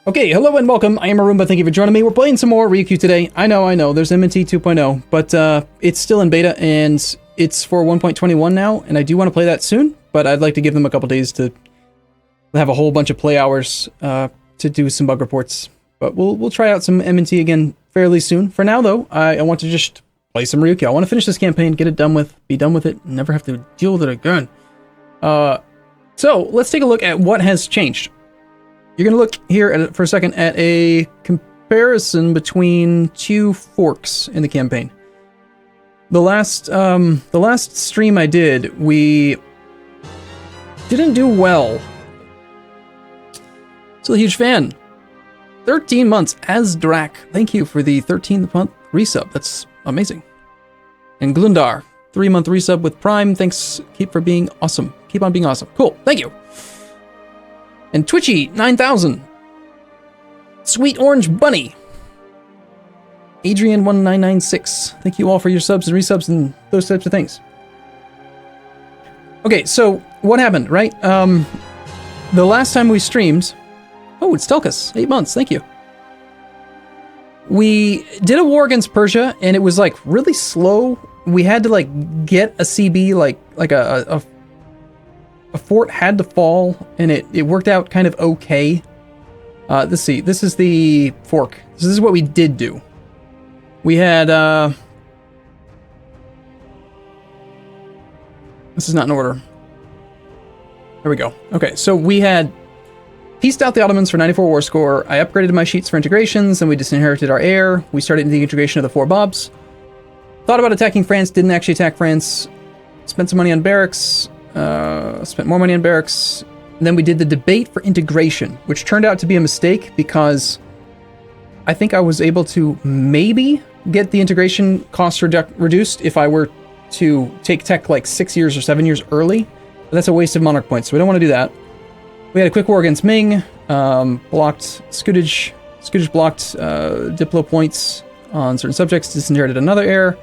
Okay, hello and welcome. I am Arumba. Thank you for joining me. We're playing some more Ryukyu today. I know. There's MNT 2.0, but it's still in beta and it's for 1.21 now, and I do want to play that soon, but I'd like to give them a couple days to have a whole bunch of play hours to do some bug reports. But we'll try out some MNT again fairly soon. For now, though, I want to just play some Ryukyu. I want to finish this campaign, get it done with, be done with it, never have to deal with it again. So let's take a look at what has changed. You're going to look here for a second at a comparison between two forks in the campaign. The last stream I did, we didn't do well. Still a huge fan. 13 months as Drac. Thank you for the 13th month resub. That's amazing. And Glundar, 3-month resub with Prime. Thanks. Keep on being awesome. Cool. Thank you. And Twitchy, 9,000. Sweet Orange Bunny. Adrian1996. Thank you all for your subs and resubs and those types of things. Okay, so what happened, right? The last time we streamed... Oh, it's Telkus. 8 months. Thank you. We did a war against Persia, and it was, like, really slow. We had to, like, get a CB, like a fort had to fall, and it worked out kind of okay. Let's see. This is the fork. This is what we did do. We had... This is not in order. There we go. Okay, so we had pieced out the Ottomans for 94 war score. I upgraded my sheets for integrations, and we disinherited our heir. We started the integration of the 4 Bobs. Thought about attacking France, didn't actually attack France. Spent some money on barracks. Spent more money on barracks. And then we did the debate for integration, which turned out to be a mistake because I think I was able to maybe get the integration cost reduced if I were to take tech like 6 years or 7 years early. But that's a waste of monarch points, so we don't want to do that. We had a quick war against Ming, blocked Scootage blocked Diplo points on certain subjects, disinherited another heir.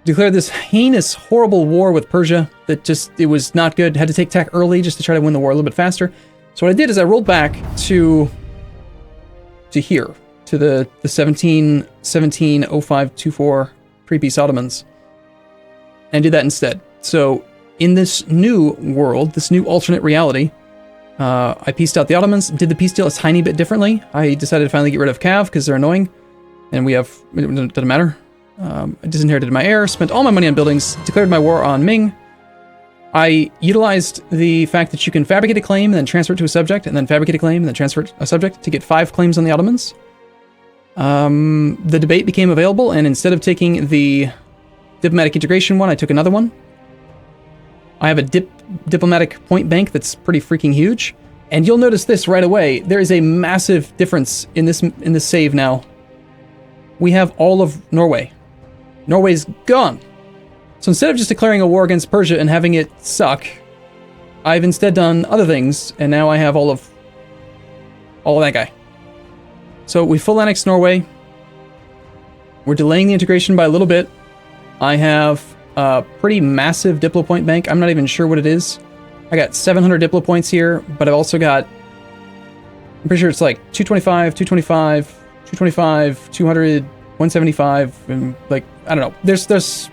Declared this heinous, horrible war with Persia that it was not good. Had to take tech early just to try to win the war a little bit faster. So what I did is I rolled back to here, to the 1705-24 pre-peace Ottomans, and did that instead. So in this new world, this new alternate reality, I pieced out the Ottomans, did the peace deal a tiny bit differently. I decided to finally get rid of Cav because they're annoying, and it doesn't matter. I disinherited my heir, spent all my money on buildings, declared my war on Ming. I utilized the fact that you can fabricate a claim and then transfer it to a subject, and then fabricate a claim and then transfer it to a subject to get 5 claims on the Ottomans. The debate became available, and instead of taking the diplomatic integration one, I took another one. I have a diplomatic point bank that's pretty freaking huge, and you'll notice this right away. There is a massive difference in this save now. We have all of Norway. Norway's gone. So instead of just declaring a war against Persia and having it suck, I've instead done other things, and now I have all of that guy. So we full annexed Norway. We're delaying the integration by a little bit. I have a pretty massive Diplo point bank. I'm not even sure what it is. I got 700 Diplo points here, but I've also got... I'm pretty sure it's like 225, 200, 175, and like, I don't know. There's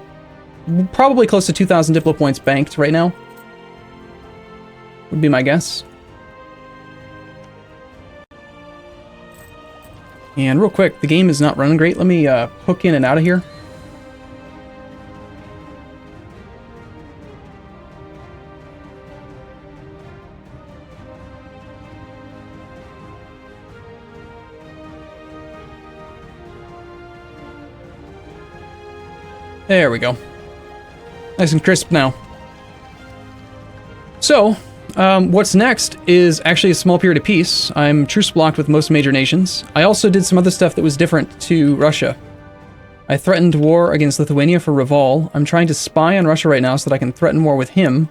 probably close to 2,000 Diplo points banked right now. Would be my guess. And real quick, the game is not running great. Let me hook in and out of here. There we go. Nice and crisp now. So, what's next is actually a small period of peace. I'm truce blocked with most major nations. I also did some other stuff that was different to Russia. I threatened war against Lithuania for Reval. I'm trying to spy on Russia right now so that I can threaten war with him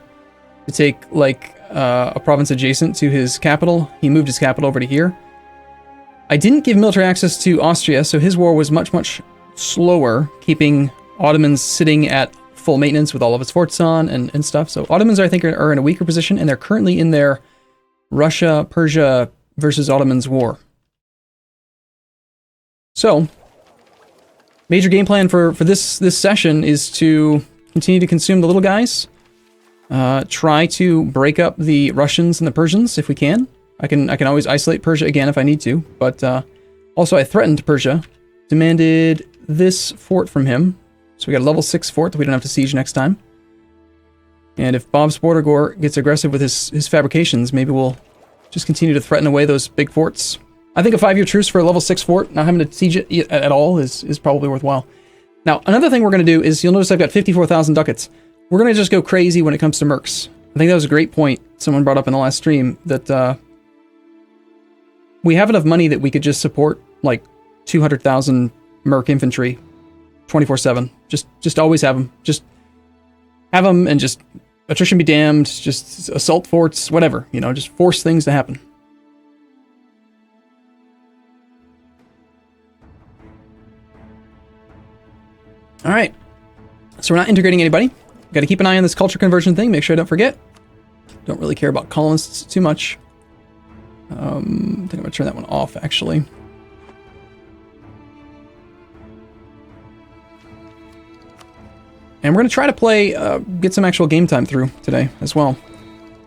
to take, like, a province adjacent to his capital. He moved his capital over to here. I didn't give military access to Austria, so his war was much, much slower, keeping Ottomans sitting at full maintenance with all of its forts on and stuff. So Ottomans, I think, are in a weaker position, and they're currently in their Russia-Persia versus Ottomans war. So, major game plan for this session is to continue to consume the little guys. Try to break up the Russians and the Persians if we can. I can always isolate Persia again if I need to, but also I threatened Persia, demanded this fort from him. So we got a level 6 fort that we don't have to siege next time. And if Bob's Border Gore gets aggressive with his fabrications, maybe we'll just continue to threaten away those big forts. I think a 5-year truce for a level 6 fort, not having to siege it at all, is probably worthwhile. Now, another thing we're going to do is, you'll notice I've got 54,000 ducats. We're going to just go crazy when it comes to mercs. I think that was a great point someone brought up in the last stream, that we have enough money that we could just support, like, 200,000 merc infantry 24/7. Just always have them. Just have them and just attrition be damned, just assault forts, whatever, you know, just force things to happen. All right, so we're not integrating anybody. Got to keep an eye on this culture conversion thing, make sure I don't forget. Don't really care about colonists too much. I think I'm going to turn that one off, actually. And we're going to try to play, get some actual game time through today as well.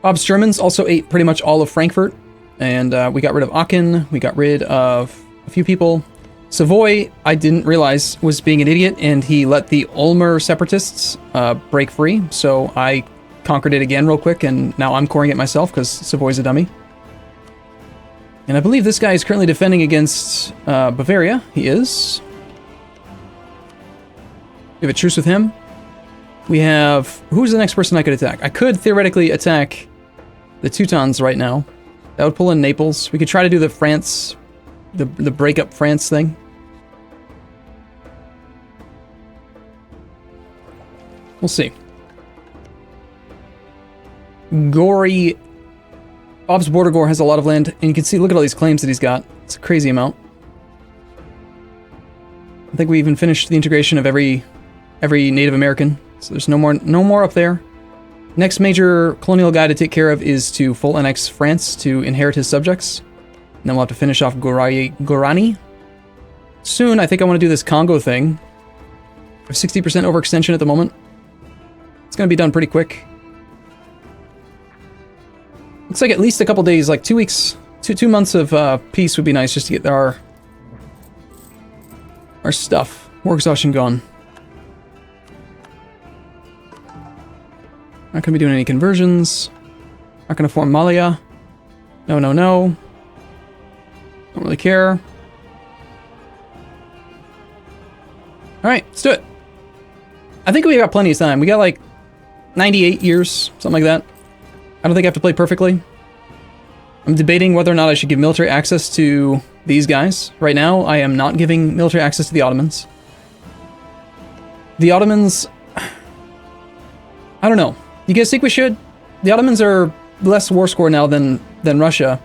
Bob's Germans also ate pretty much all of Frankfurt. And we got rid of Aachen. We got rid of a few people. Savoy, I didn't realize, was being an idiot, and he let the Ulmer separatists break free. So I conquered it again real quick, and now I'm coring it myself because Savoy's a dummy. And I believe this guy is currently defending against Bavaria. He is. We have a truce with him. We have... Who's the next person I could attack? I could theoretically attack the Teutons right now. That would pull in Naples. We could try to do the France... The break up France thing. We'll see. Gory... Bob's Border Gore has a lot of land, and you can see, look at all these claims that he's got. It's a crazy amount. I think we even finished the integration of every Native American, so there's no more up there. Next major colonial guy to take care of is to full annex France to inherit his subjects. And then we'll have to finish off Gorani. Soon, I think I want to do this Congo thing. We have 60% overextension at the moment. It's going to be done pretty quick. Looks like at least a couple days, like 2 weeks, two months of peace would be nice just to get our stuff. War exhaustion gone. Not gonna be doing any conversions. Not gonna form Malaya. No. Don't really care. Alright, let's do it. I think we got plenty of time. We got like 98 years, something like that. I don't think I have to play perfectly. I'm debating whether or not I should give military access to these guys. Right now, I am not giving military access to the Ottomans. The Ottomans... I don't know. You guys think we should? The Ottomans are less war score now than Russia.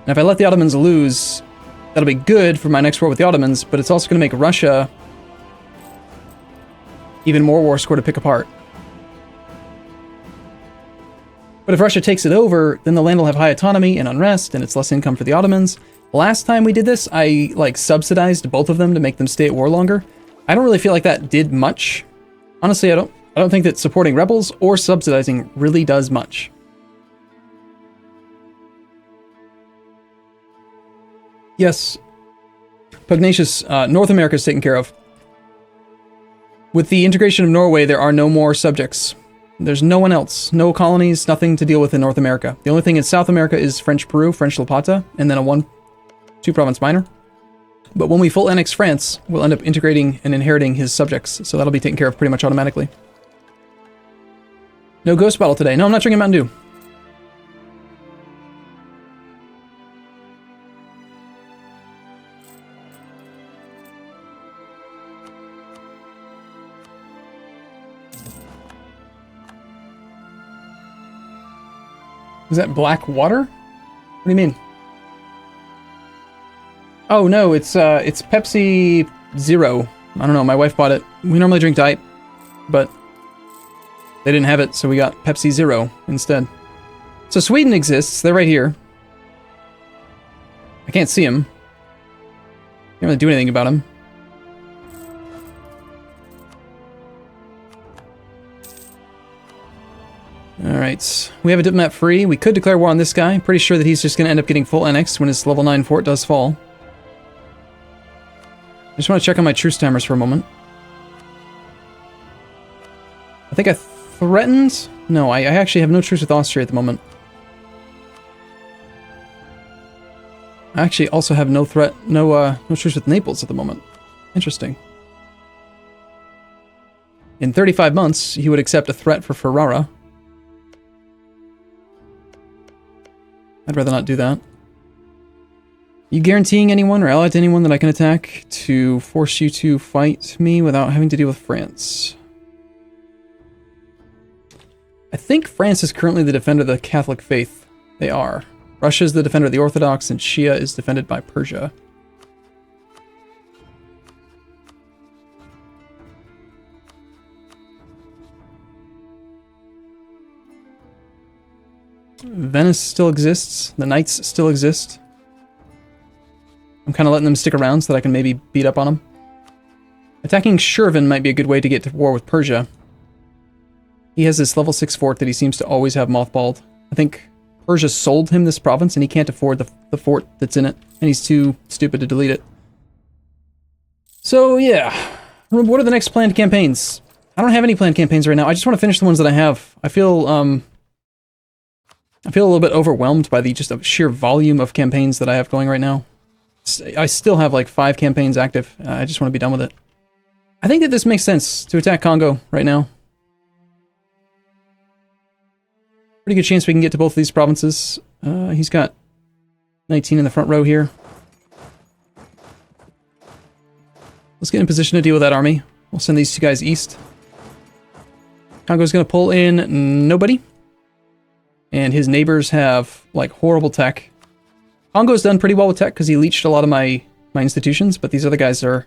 And if I let the Ottomans lose, that'll be good for my next war with the Ottomans, but it's also going to make Russia even more war score to pick apart. But if Russia takes it over, then the land will have high autonomy and unrest, and it's less income for the Ottomans. Last time we did this, I subsidized both of them to make them stay at war longer. I don't really feel like that did much. Honestly, I don't think that supporting rebels or subsidizing really does much. Yes, Pugnacious, North America is taken care of. With the integration of Norway, there are no more subjects. There's no one else. No colonies, nothing to deal with in North America. The only thing in South America is French Peru, French La Plata, and then a 1-2 province minor. But when we full annex France, we'll end up integrating and inheriting his subjects, so that'll be taken care of pretty much automatically. No ghost battle today. No, I'm not drinking Mountain Dew. Is that black water? What do you mean? Oh no, it's Pepsi Zero. I don't know, my wife bought it. We normally drink Diet, but they didn't have it, so we got Pepsi Zero instead. So Sweden exists, they're right here. I can't see them. Can't really do anything about him. Alright, we have a diplomat free. We could declare war on this guy. Pretty sure that he's just going to end up getting full annexed when his level 9 fort does fall. I just want to check on my truce timers for a moment. I think I threatened... No, I actually have no truce with Austria at the moment. I actually also have no truce with Naples at the moment. Interesting. In 35 months, he would accept a threat for Ferrara. I'd rather not do that. You guaranteeing anyone or allied to anyone that I can attack to force you to fight me without having to deal with France? I think France is currently the defender of the Catholic faith. They are. Russia is the defender of the Orthodox, and Shia is defended by Persia. Venice still exists. The Knights still exist. I'm kind of letting them stick around so that I can maybe beat up on them. Attacking Shirvan might be a good way to get to war with Persia. He has this level 6 fort that he seems to always have mothballed. I think Persia sold him this province and he can't afford the fort that's in it. And he's too stupid to delete it. So yeah. What are the next planned campaigns? I don't have any planned campaigns right now. I just want to finish the ones that I have. I feel a little bit overwhelmed by the just sheer volume of campaigns that I have going right now. I still have like 5 campaigns active. I just want to be done with it. I think that this makes sense to attack Congo right now. Pretty good chance we can get to both of these provinces. He's got 19 in the front row here. Let's get in position to deal with that army. We'll send these 2 guys east. Congo's going to pull in nobody. And his neighbors have, like, horrible tech. Congo's done pretty well with tech because he leached a lot of my institutions, but these other guys are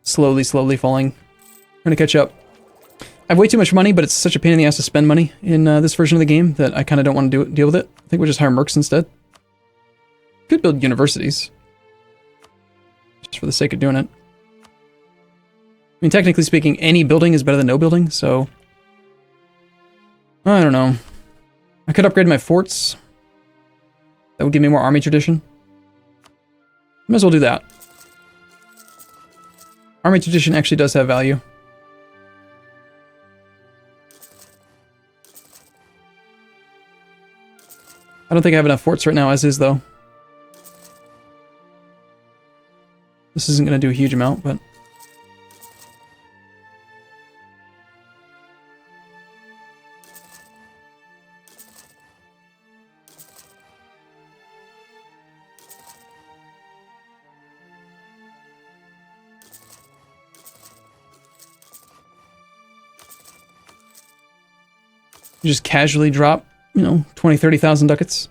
slowly falling. I'm going to catch up. I have way too much money, but it's such a pain in the ass to spend money in this version of the game that I kind of don't want to deal with it. I think we'll just hire mercs instead. Could build universities. Just for the sake of doing it. I mean, technically speaking, any building is better than no building, so... I don't know. I could upgrade my forts. That would give me more army tradition. Might as well do that. Army tradition actually does have value. I don't think I have enough forts right now as is, though. This isn't going to do a huge amount, but... You just casually drop, you know, 20, 30,000 ducats.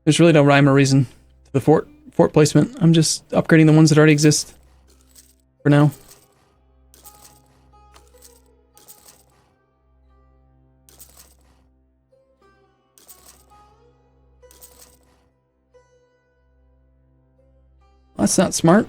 There's really no rhyme or reason to the fort placement. I'm just upgrading the ones that already exist for now. That's not smart.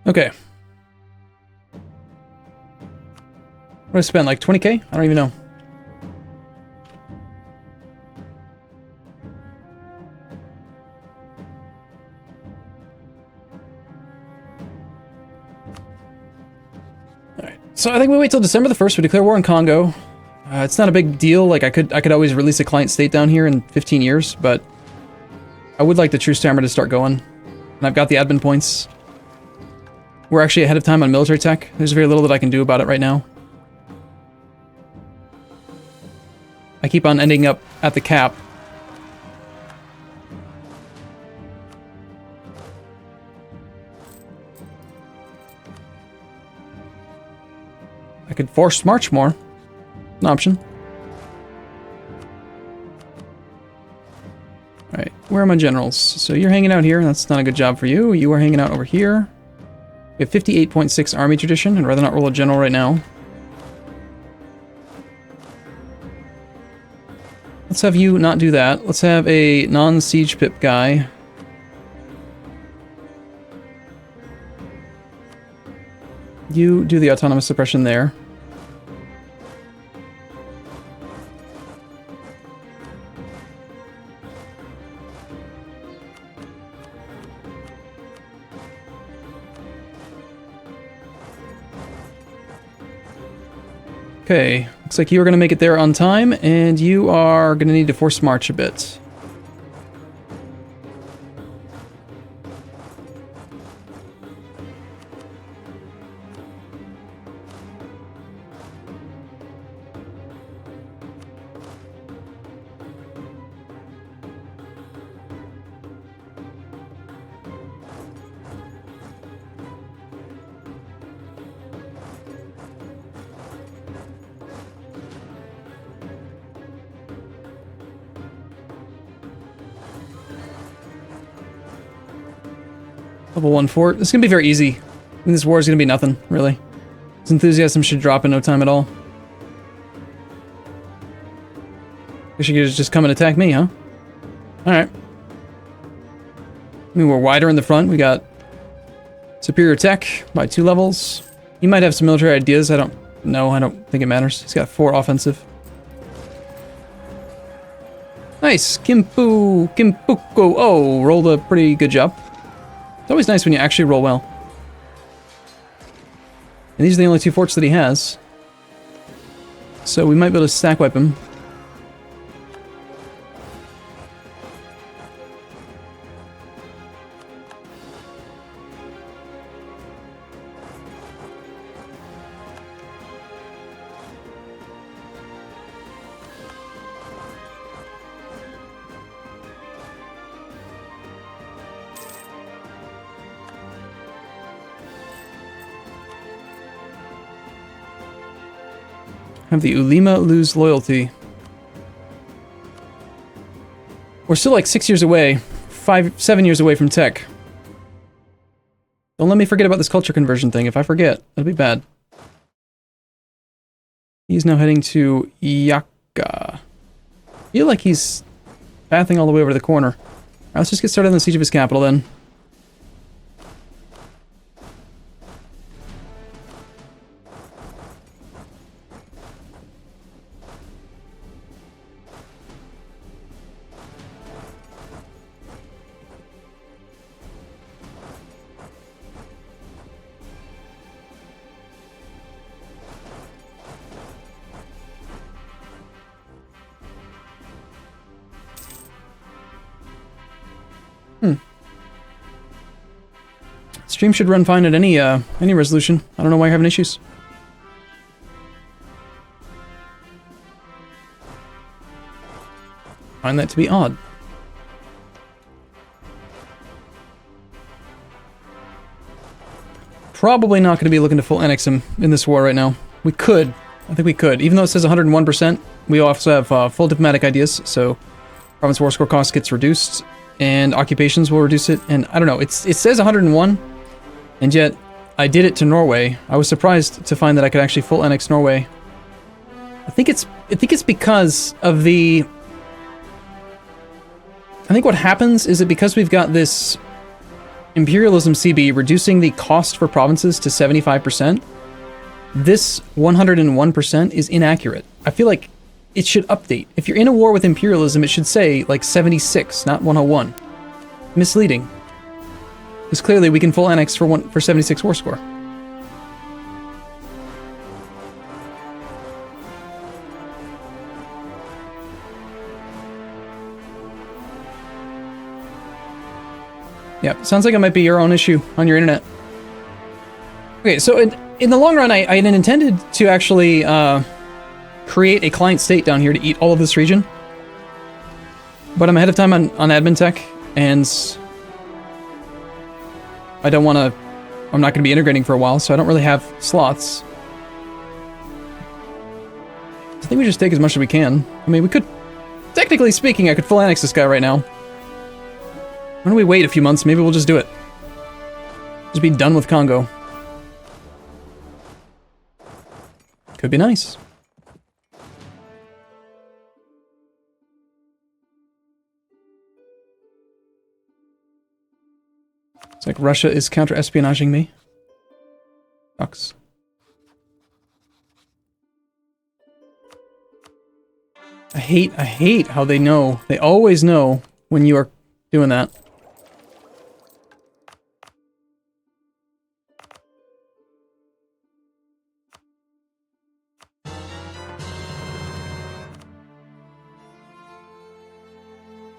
Okay. What do I spend? Like 20k? I don't even know. So I think we wait till December the 1st. We declare war on Congo. It's not a big deal. Like I could always release a client state down here in 15 years, but I would like the truce timer to start going. And I've got the admin points. We're actually ahead of time on military tech. There's very little that I can do about it right now. I keep on ending up at the cap. I could force march more. An option. Alright, where are my generals? So you're hanging out here. That's not a good job for you. You are hanging out over here. We have 58.6 army tradition. I'd rather not roll a general right now. Let's have you not do that. Let's have a non-siege pip guy. You do the autonomous suppression there. Okay, looks like you are going to make it there on time, and you are going to need to force march a bit. Level 1 fort. This is going to be very easy. I mean, this war is going to be nothing, really. His enthusiasm should drop in no time at all. Guess you could just come and attack me, huh? Alright. I mean, we're wider in the front. We got superior tech by 2 levels. He might have some military ideas. I don't know. I don't think it matters. He's got 4 offensive. Nice. Kimpuko. Oh, rolled a pretty good job. It's always nice when you actually roll well. And these are the only 2 forts that he has. So we might be able to stack wipe him. Have the Ulema lose loyalty. We're still like 6 years away. 7 years away from tech. Don't let me forget about this culture conversion thing. If I forget, it'll be bad. He's now heading to Yaka. I feel like he's pathing all the way over to the corner. Alright, let's just get started on the siege of his capital then. Stream should run fine at any resolution. I don't know why you're having issues. Find that to be odd. Probably not going to be looking to full annex him in this war right now. We could. I think we could. Even though it says 101%, we also have full diplomatic ideas, so province war score cost gets reduced, and occupations will reduce it, and I don't know, it says 101, and yet I did it to Norway. I was surprised to find that I could actually full annex Norway. I think it's because of the... I think what happens is that because we've got this imperialism CB reducing the cost for provinces to 75%, this 101% is inaccurate. I feel like it should update. If you're in a war with imperialism, it should say like 76, not 101. Misleading. Because clearly we can full annex for 76 war score. Yep, sounds like it might be your own issue on your internet. Okay, so in the long run, I had intended to actually create a client state down here to eat all of this region. But I'm ahead of time on admin tech, and I don't want to... I'm not going to be integrating for a while, so I don't really have slots. I think we just take as much as we can. I mean, we could... Technically speaking, I could full annex this guy right now. Why don't we wait a few months? Maybe we'll just do it. Just be done with Congo. Could be nice. It's like Russia is counter-espionaging me. Sucks. I hate how they know. They always know when you are doing that.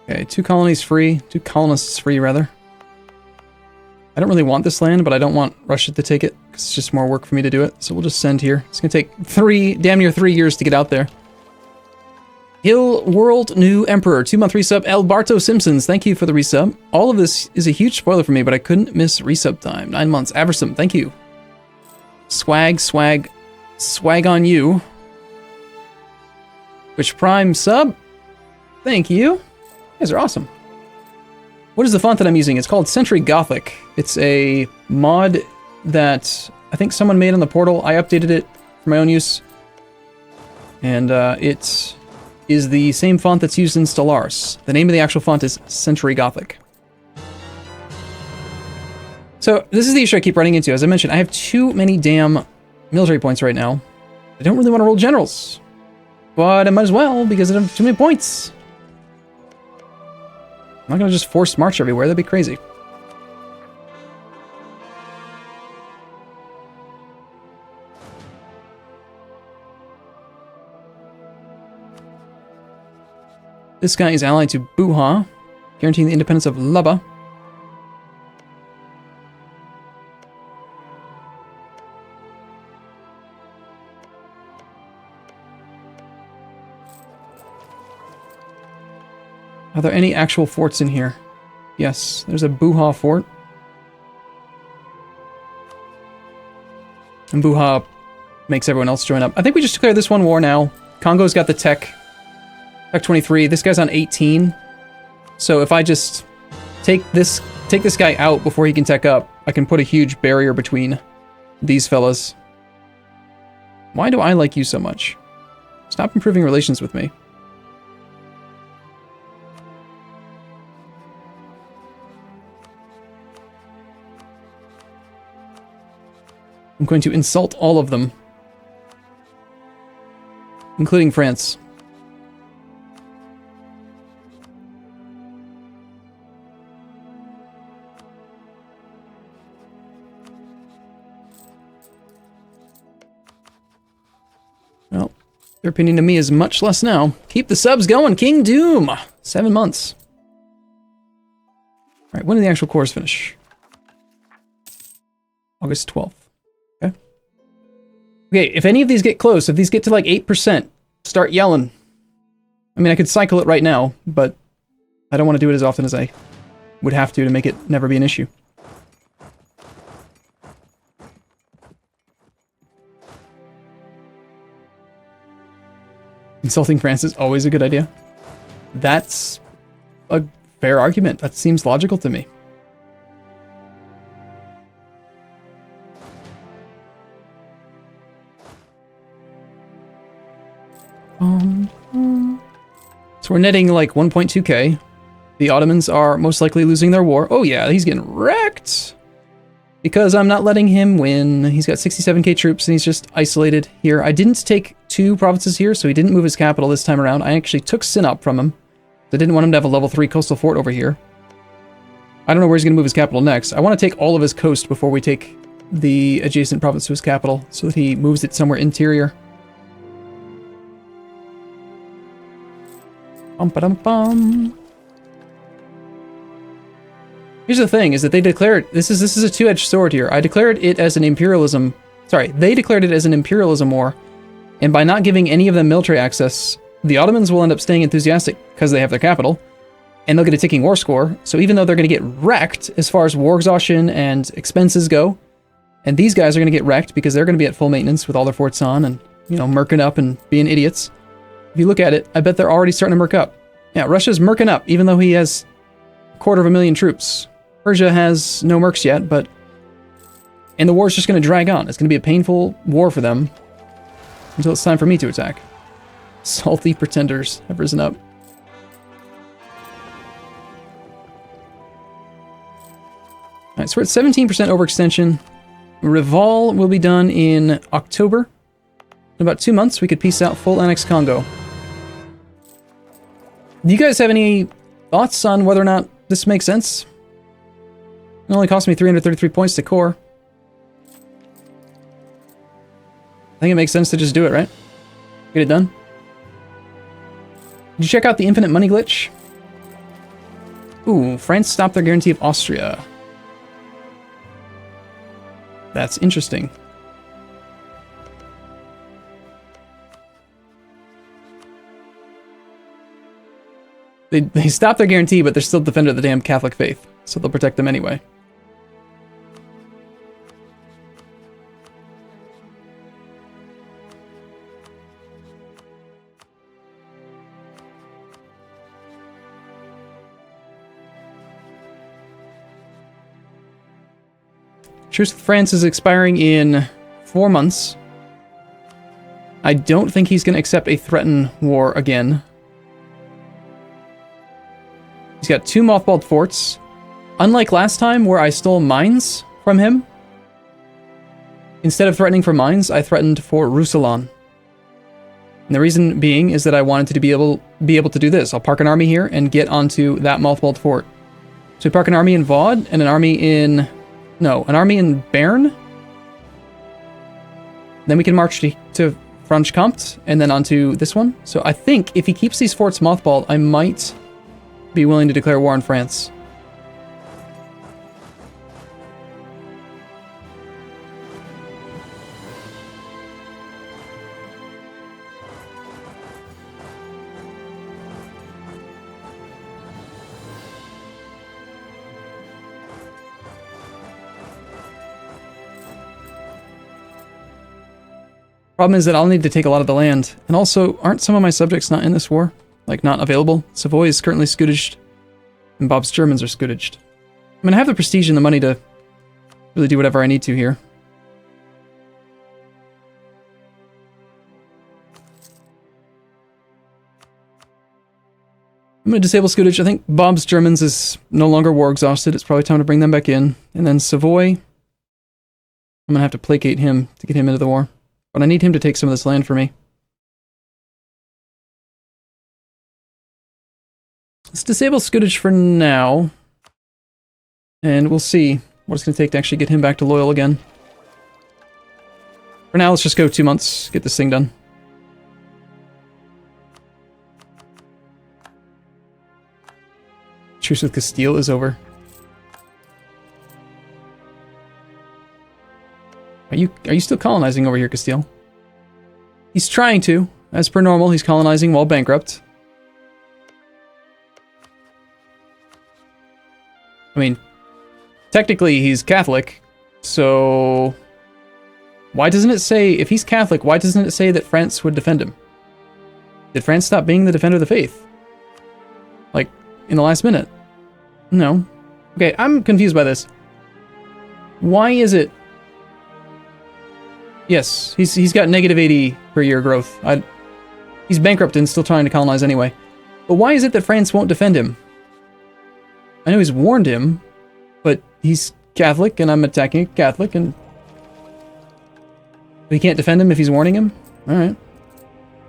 Okay, 2 colonies free. 2 colonists free, rather. I don't really want this land, but I don't want Russia to take it, because it's just more work for me to do it. So we'll just send here. It's going to take damn near 3 years to get out there. Hill World New Emperor, 2-month resub. Alberto Simpsons, thank you for the resub. All of this is a huge spoiler for me, but I couldn't miss resub time. 9 months. Aversum, thank you. Swag on you. Which Prime sub? Thank you. You guys are awesome. What is the font that I'm using? It's called Century Gothic. It's a mod that I think someone made on the portal. I updated it for my own use. And it is the same font that's used in Stellaris. The name of the actual font is Century Gothic. So this is the issue I keep running into. As I mentioned, I have too many damn military points right now. I don't really want to roll generals. But I might as well because I have too many points. I'm not going to just force march everywhere. That'd be crazy. This guy is allied to Buha, guaranteeing the independence of Laba. Are there any actual forts in here? Yes, there's a Buha fort. And Buha makes everyone else join up. I think we just declare this one war now. Congo's got the tech 23. This guy's on 18. So if I just take this guy out before he can tech up, I can put a huge barrier between these fellas. Why do I like you so much? Stop improving relations with me. I'm going to insult all of them, including France. Well, their opinion to me is much less now. Keep the subs going, King Doom! 7 months. Alright, when did the actual course finish? August 12th. Okay, if any of these get close, if these get to like 8%, start yelling. I mean, I could cycle it right now, but I don't want to do it as often as I would have to make it never be an issue. Insulting France is always a good idea. That's a fair argument. That seems logical to me. So we're netting like 1.2k. The Ottomans are most likely losing their war. Oh yeah, he's getting wrecked. Because I'm not letting him win. He's got 67k troops and he's just isolated here. I didn't take 2 provinces here, so he didn't move his capital this time around. I actually took Sinop from him. I didn't want him to have a level 3 coastal fort over here. I don't know where he's going to move his capital next. I want to take all of his coast before we take the adjacent province to his capital, so that he moves it somewhere interior. Bum-ba-dum-bum. Here's the thing, is that they declared... This is a two-edged sword here. I declared it as an imperialism... Sorry, they declared it as an imperialism war. And by not giving any of them military access, the Ottomans will end up staying enthusiastic because they have their capital. And they'll get a ticking war score. So even though they're going to get wrecked as far as war exhaustion and expenses go, and these guys are going to get wrecked because they're going to be at full maintenance with all their forts on, and you know, merking up and being idiots. If you look at it, I bet they're already starting to merc up. Yeah, Russia's merking up, even though he has 250,000 troops. Persia has no mercs yet, but... And the war's just going to drag on. It's going to be a painful war for them until it's time for me to attack. Salty pretenders have risen up. Alright, so we're at 17% overextension. Reval will be done in October. In about 2 months, we could peace out full annex Congo. Do you guys have any thoughts on whether or not this makes sense? It only cost me 333 points to core. I think it makes sense to just do it, right? Get it done. Did you check out the infinite money glitch? Ooh, France stopped their guarantee of Austria. That's interesting. They stopped their guarantee, but they're still defender of the damn Catholic faith, so they'll protect them anyway. Truce with France is expiring in 4 months. I don't think he's going to accept a threaten war again. He's got 2 mothballed forts. Unlike last time where I stole mines from him, instead of threatening for mines, I threatened for Roussillon. And the reason being is that I wanted to be able to do this. I'll park an army here and get onto that mothballed fort. So we park an army in Vaud and an army in... No, an army in Bern. Then we can march to Franche-Comté and then onto this one. So I think if he keeps these forts mothballed, I might be willing to declare war on France. Problem is that I'll need to take a lot of the land. And also, aren't some of my subjects not in this war? Like, not available? Savoy is currently scootaged, and Bob's Germans are scootaged. I mean, I have the prestige and the money to really do whatever I need to here. I'm going to disable scootage. I think Bob's Germans is no longer war exhausted. It's probably time to bring them back in. And then Savoy, I'm going to have to placate him to get him into the war. But I need him to take some of this land for me. Let's disable scootage for now. And we'll see what it's going to take to actually get him back to loyal again. For now, let's just go 2 months, get this thing done. Truce with Castile is over. Are you still colonizing over here, Castile? He's trying to. As per normal, he's colonizing while bankrupt. I mean, technically he's Catholic, so... Why doesn't it say, if he's Catholic, why doesn't it say that France would defend him? Did France stop being the defender of the faith? Like, in the last minute? No. Okay, I'm confused by this. Why is it... Yes, he's got negative 80 per year growth. He's bankrupt and still trying to colonize anyway. But why is it that France won't defend him? I know he's warned him, but he's Catholic and I'm attacking a Catholic and... He can't defend him if he's warning him? Alright.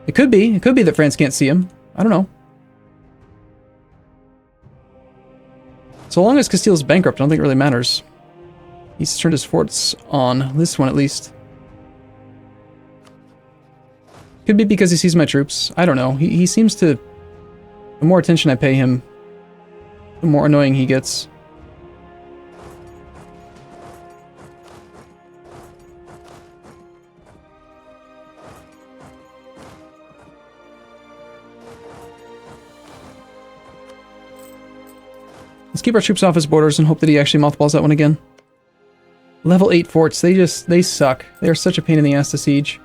It could be that France can't see him. I don't know. So long as Castile's bankrupt, I don't think it really matters. He's turned his forts on, this one at least. Could be because he sees my troops. I don't know. He seems to... The more attention I pay him, the more annoying he gets. Let's keep our troops off his borders and hope that he actually mothballs that one again. Level 8 forts. They suck. They are such a pain in the ass to siege.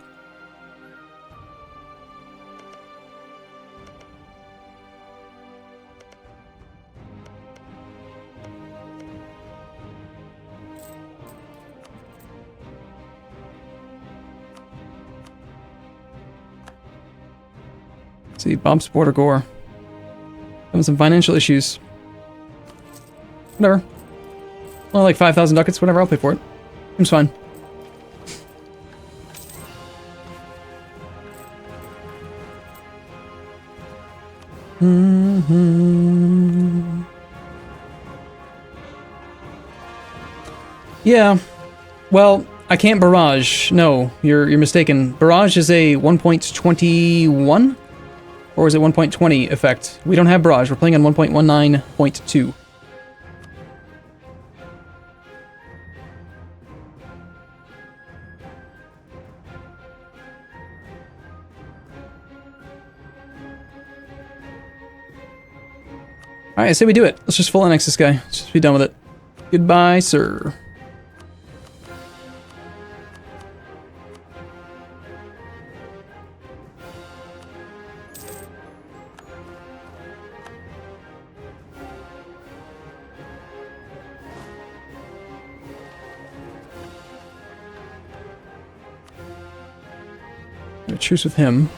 see, Bob's Border Gore. Having some financial issues. Whatever. Well, like 5,000 ducats, whatever, I'll pay for it. Seems fine. Yeah. Well, I can't barrage. No, you're mistaken. Barrage is a 1.21? Or is it 1.20 effect? We don't have barrage. We're playing on 1.19.2. Alright, I say we do it. Let's just full annex this guy. Let's just be done with it. Goodbye, sir. A truce with him.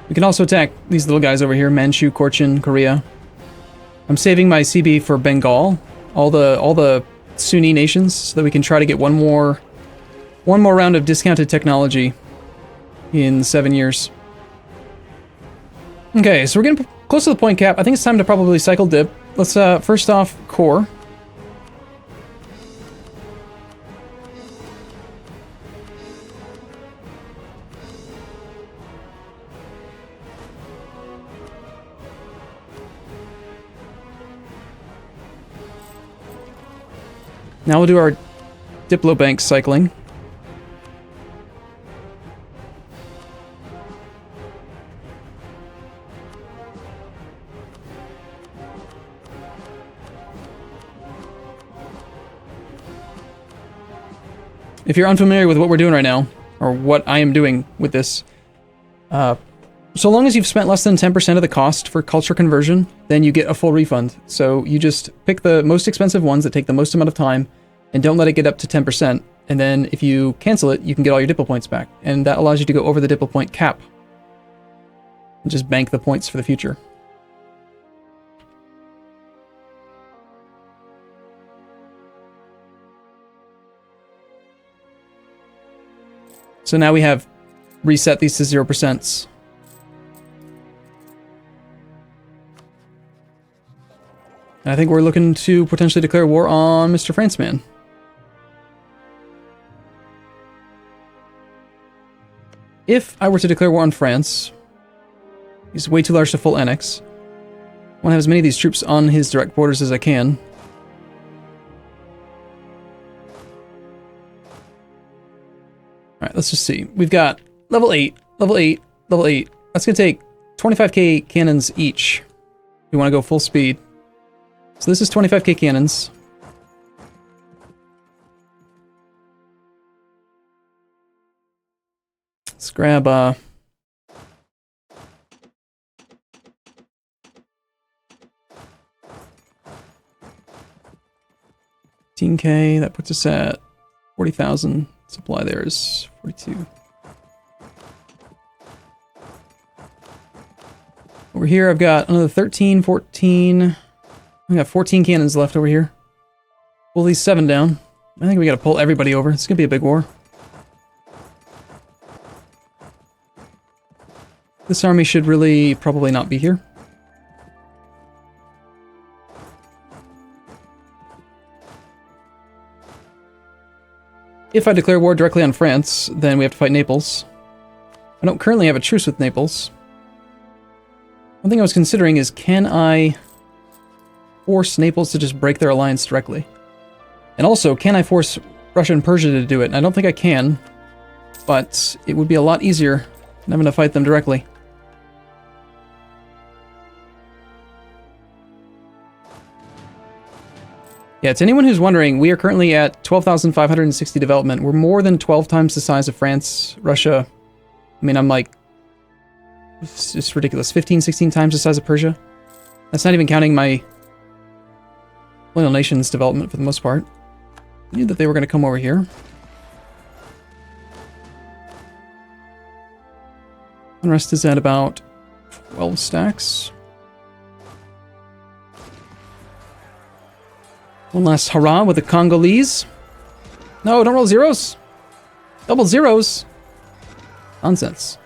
We can also attack these little guys over here, Manchu, Korchin, Korea. I'm saving my CB for Bengal, all the Sunni nations, so that we can try to get one more round of discounted technology in 7 years. Okay, so we're getting close to the point cap. I think it's time to probably cycle dip. Let's first off core. Now we'll do our Diplo bank cycling. If you're unfamiliar with what we're doing right now, or what I am doing with this, so long as you've spent less than 10% of the cost for culture conversion, then you get a full refund. So you just pick the most expensive ones that take the most amount of time, and don't let it get up to 10%. And then if you cancel it, you can get all your Diplo points back. And that allows you to go over the Diplo point cap. And just bank the points for the future. So now we have reset these to 0%. And I think we're looking to potentially declare war on Mr. Franceman. If I were to declare war on France, he's way too large to full annex. I want to have as many of these troops on his direct borders as I can. Alright, let's just see. We've got level 8, level 8, level 8. That's going to take 25k cannons each. We want to go full speed. So this is 25k cannons. Let's grab 15k, that puts us at 40,000. Supply there is 42. Over here I've got another 13, 14. We got 14 cannons left over here. Pull these 7 down. I think we gotta pull everybody over. It's gonna be a big war. This army should really probably not be here. If I declare war directly on France, then we have to fight Naples. I don't currently have a truce with Naples. One thing I was considering is, can I force Naples to just break their alliance directly? And also, can I force Russia and Persia to do it? And I don't think I can, but it would be a lot easier than having to fight them directly. Yeah, to anyone who's wondering, we are currently at 12,560 development. We're more than 12 times the size of France, Russia. I mean, I'm like, it's just ridiculous. 15, 16 times the size of Persia. That's not even counting my Colonial nations development for the most part. I knew that they were going to come over here. Unrest is at about 12 stacks. One last hurrah with the Congolese. No, don't roll zeros. Double zeros. Nonsense.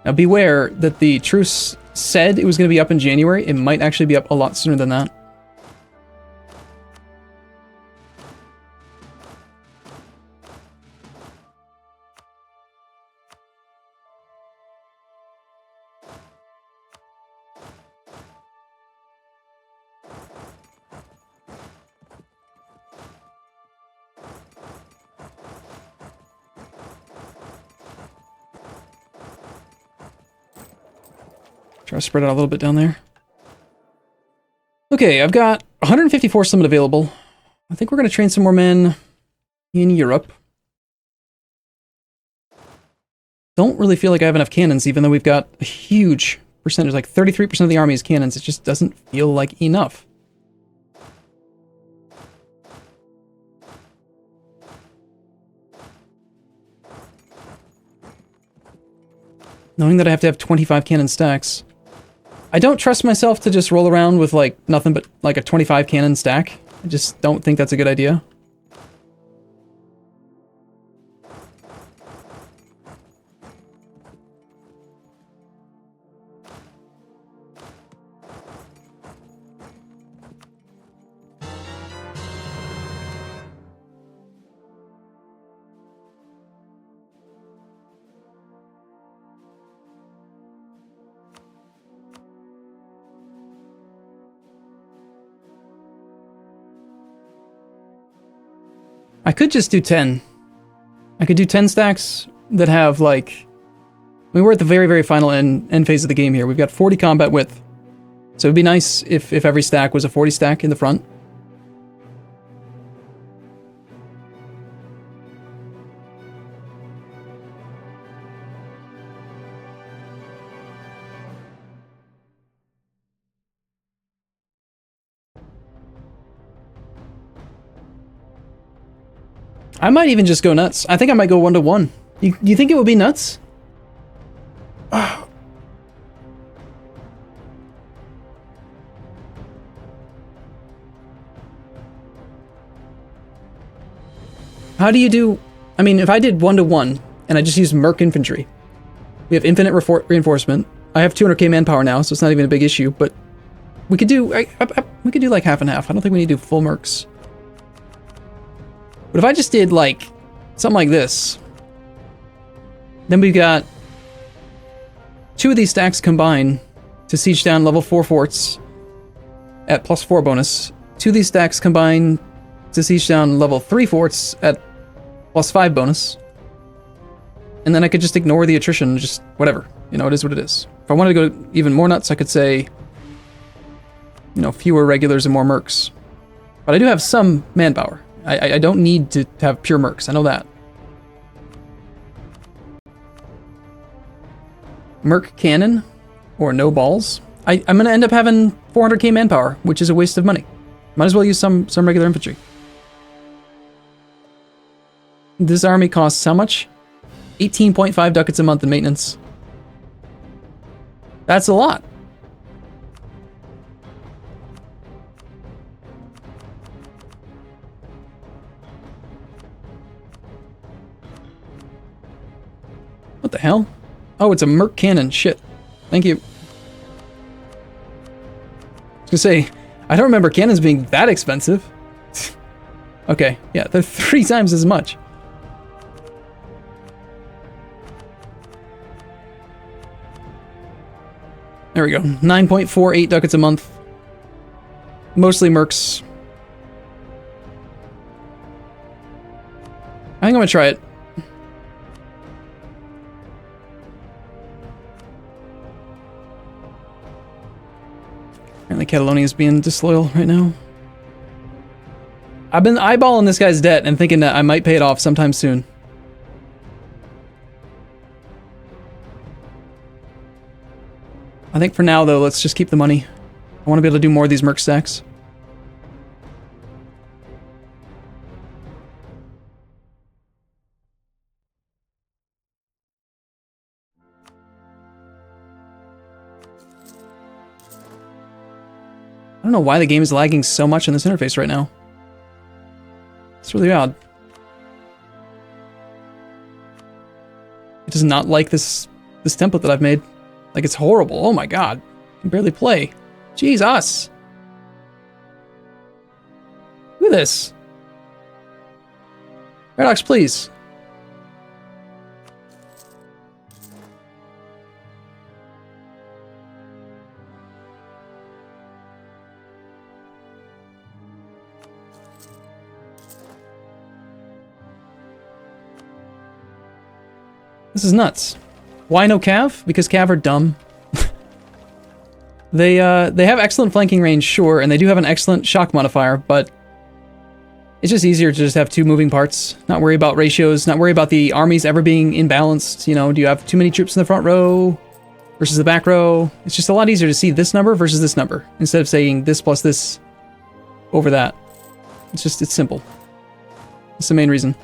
Now beware that the truce said it was going to be up in January. It might actually be up a lot sooner than that. Try to spread out a little bit down there. Okay, I've got 154 summit available. I think we're going to train some more men in Europe. Don't really feel like I have enough cannons, even though we've got a huge percentage, like 33% of the army is cannons. It just doesn't feel like enough. Knowing that I have to have 25 cannon stacks. I don't trust myself to just roll around with, like, nothing but, like, a 25 cannon stack. I just don't think that's a good idea. I could just do 10. I could do 10 stacks that have, like... I mean, we're at the very, very final end phase of the game here. We've got 40 combat width. So it'd be nice if every stack was a 40 stack in the front. I might even just go nuts. I think I might go 1-to-1. You think it would be nuts? How do you do... I mean, if I did 1-to-1, and I just used Merc Infantry, we have infinite reinforcement. I have 200k manpower now, so it's not even a big issue, but we could do... we could do like half and half. I don't think we need to do full Mercs. But if I just did, like, something like this, then we've got 2 of these stacks combine to siege down level 4 forts at +4 bonus. 2 of these stacks combine to siege down level 3 forts at +5 bonus. And then I could just ignore the attrition, just whatever. You know, it is what it is. If I wanted to go even more nuts, I could say, you know, fewer regulars and more mercs. But I do have some manpower. I don't need to have pure mercs, I know that. Merc cannon, or no balls. I'm going to end up having 400k manpower, which is a waste of money. Might as well use some regular infantry. This army costs how much? 18.5 ducats a month in maintenance. That's a lot. What the hell? Oh, it's a Merc cannon. Shit. Thank you. I was gonna say, I don't remember cannons being that expensive. Okay, yeah, they're 3 times as much. There we go. 9.48 ducats a month. Mostly mercs. I think I'm gonna try it. Apparently Catalonia is being disloyal right now. I've been eyeballing this guy's debt and thinking that I might pay it off sometime soon. I think for now, though, let's just keep the money. I want to be able to do more of these merc stacks. I don't know why the game is lagging so much in this interface right now. It's really odd. It does not like this template that I've made. Like, it's horrible. Oh my god. I can barely play. Jesus. Look at this. Paradox, please. This is nuts. Why no Cav? Because Cav are dumb. They have excellent flanking range, sure, and they do have an excellent shock modifier, but it's just easier to just have two moving parts, not worry about ratios, not worry about the armies ever being imbalanced. You know, do you have too many troops in the front row versus the back row? It's just a lot easier to see this number versus this number, instead of saying this plus this over that. It's simple. That's the main reason.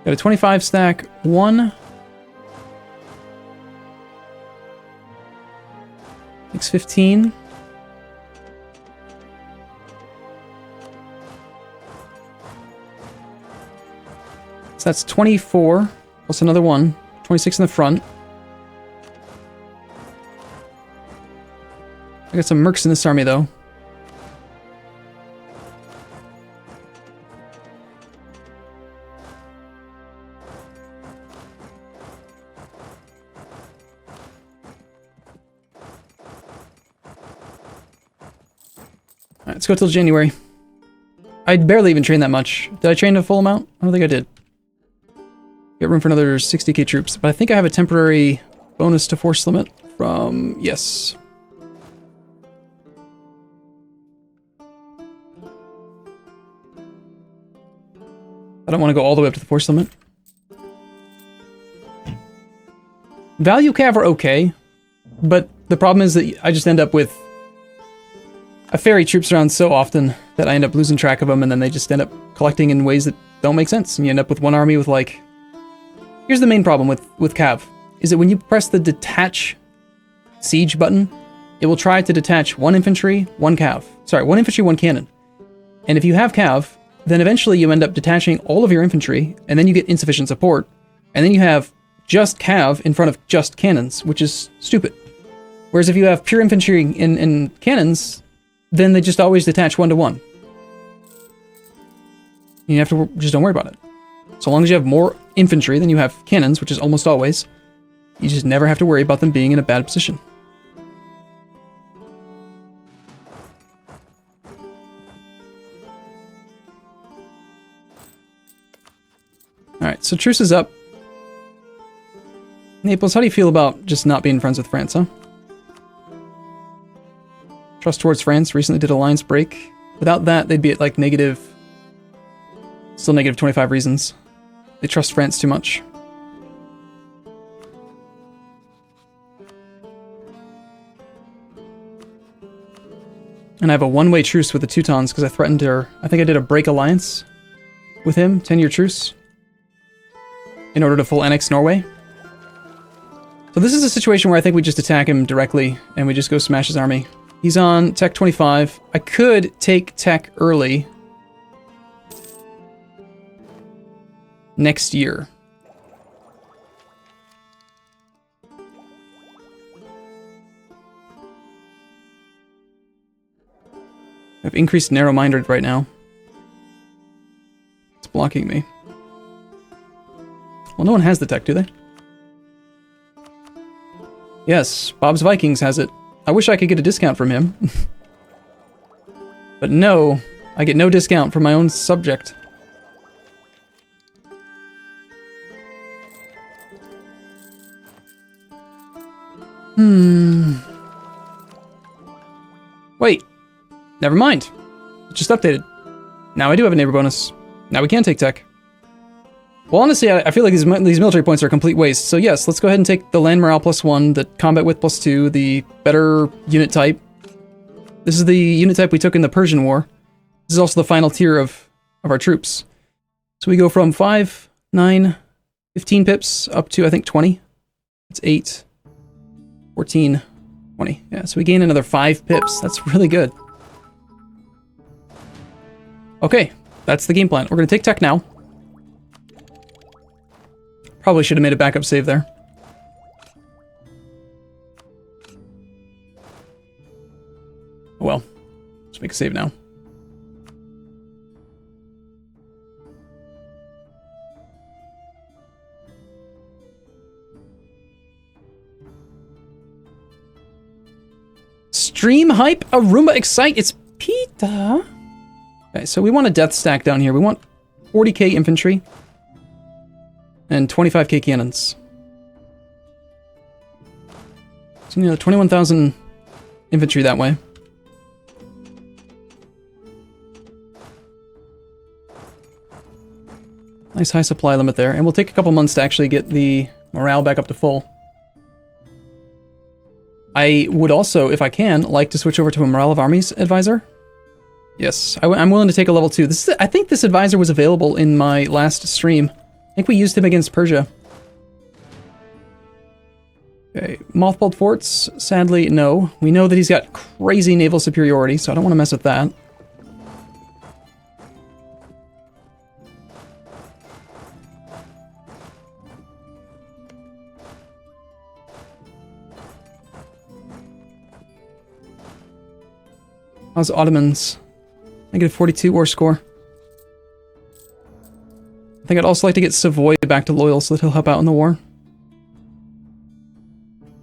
Got a 25 stack, 1. 615. So that's 24, plus another 1. 26 in the front. I got some mercs in this army, though. Alright, let's go till January. I barely even trained that much. Did I train a full amount? I don't think I did. Got room for another 60k troops, but I think I have a temporary bonus to force limit from... yes. I don't want to go all the way up to the force limit. Value cav are okay, but the problem is that I just end up with... I ferry troops around so often that I end up losing track of them, and then they just end up collecting in ways that don't make sense, and you end up with one army with, like... Here's the main problem with cav, is that when you press the detach siege button, it will try to detach one infantry, one cav. Sorry, one infantry, one cannon. And if you have cav, then eventually you end up detaching all of your infantry, and then you get insufficient support, and then you have just cav in front of just cannons, which is stupid. Whereas if you have pure infantry and cannons, then they just always detach 1-to-1. You have to just don't worry about it. So long as you have more infantry than you have cannons, which is almost always, you just never have to worry about them being in a bad position. Alright, so truce is up. Naples, how do you feel about just not being friends with France, huh? Trust towards France recently did alliance break. Without that, they'd be at like negative... still negative 25 reasons. They trust France too much. And I have a one-way truce with the Teutons because I threatened to... I think I did a break alliance with him, 10-year truce, in order to full annex Norway. So this is a situation where I think we just attack him directly and we just go smash his army. He's on Tech 25. I could take Tech early next year. I have increased narrow-minded right now. It's blocking me. Well, no one has the tech, do they? Yes, Bob's Vikings has it. I wish I could get a discount from him. But no, I get no discount from my own subject. Wait. Never mind. It just updated. Now I do have a neighbor bonus. Now we can take tech. Well, honestly, I feel like these military points are a complete waste. So yes, let's go ahead and take the land morale +1, the combat width +2, the better unit type. This is the unit type we took in the Persian War. This is also the final tier of our troops. So we go from 5, 9, 15 pips up to, I think, 20. It's 8, 14, 20. Yeah, so we gain another 5 pips. That's really good. Okay, that's the game plan. We're going to take tech now. Probably should have made a backup save there. Oh well, let's make a save now. Stream hype, Arumba excite, it's Pita. Okay, so we want a death stack down here. We want 40k infantry and 25k cannons. So, 21,000 infantry that way. Nice high supply limit there. And we'll take a couple months to actually get the morale back up to full. I would also, if I can, like to switch over to a Morale of Armies advisor. Yes, I'm willing to take a level 2. I think this advisor was available in my last stream. I think we used him against Persia. Okay, mothballed forts, sadly, no. We know that he's got crazy naval superiority, so I don't want to mess with that. How's Ottomans? Negative 42 war score. I think I'd also like to get Savoy back to loyal so that he'll help out in the war.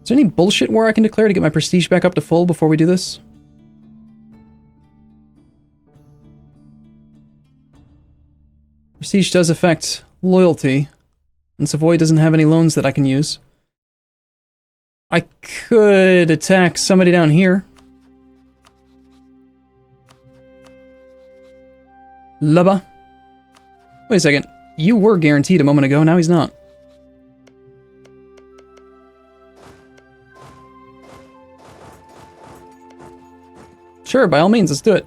Is there any bullshit war I can declare to get my prestige back up to full before we do this? Prestige does affect loyalty, and Savoy doesn't have any loans that I can use. I could attack somebody down here. Lubba. Wait a second. You were guaranteed a moment ago, now he's not. Sure, by all means, let's do it.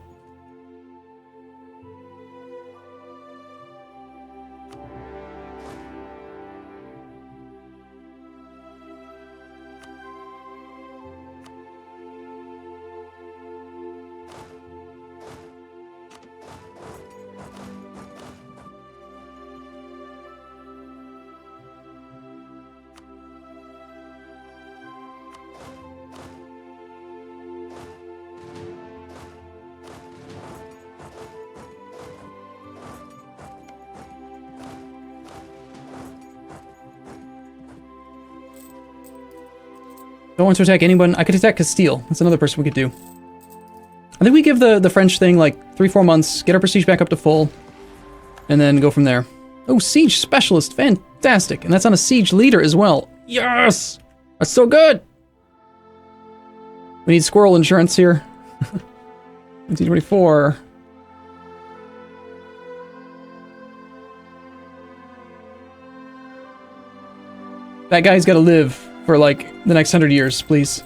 Don't want to attack anyone. I could attack Castile. That's another person we could do. I think we give the French thing like 3-4 months, get our prestige back up to full, and then go from there. Oh, siege specialist. Fantastic. And that's on a siege leader as well. Yes! That's so good! We need squirrel insurance here. 1924. That guy's gotta live for, like, the next 100 years, please.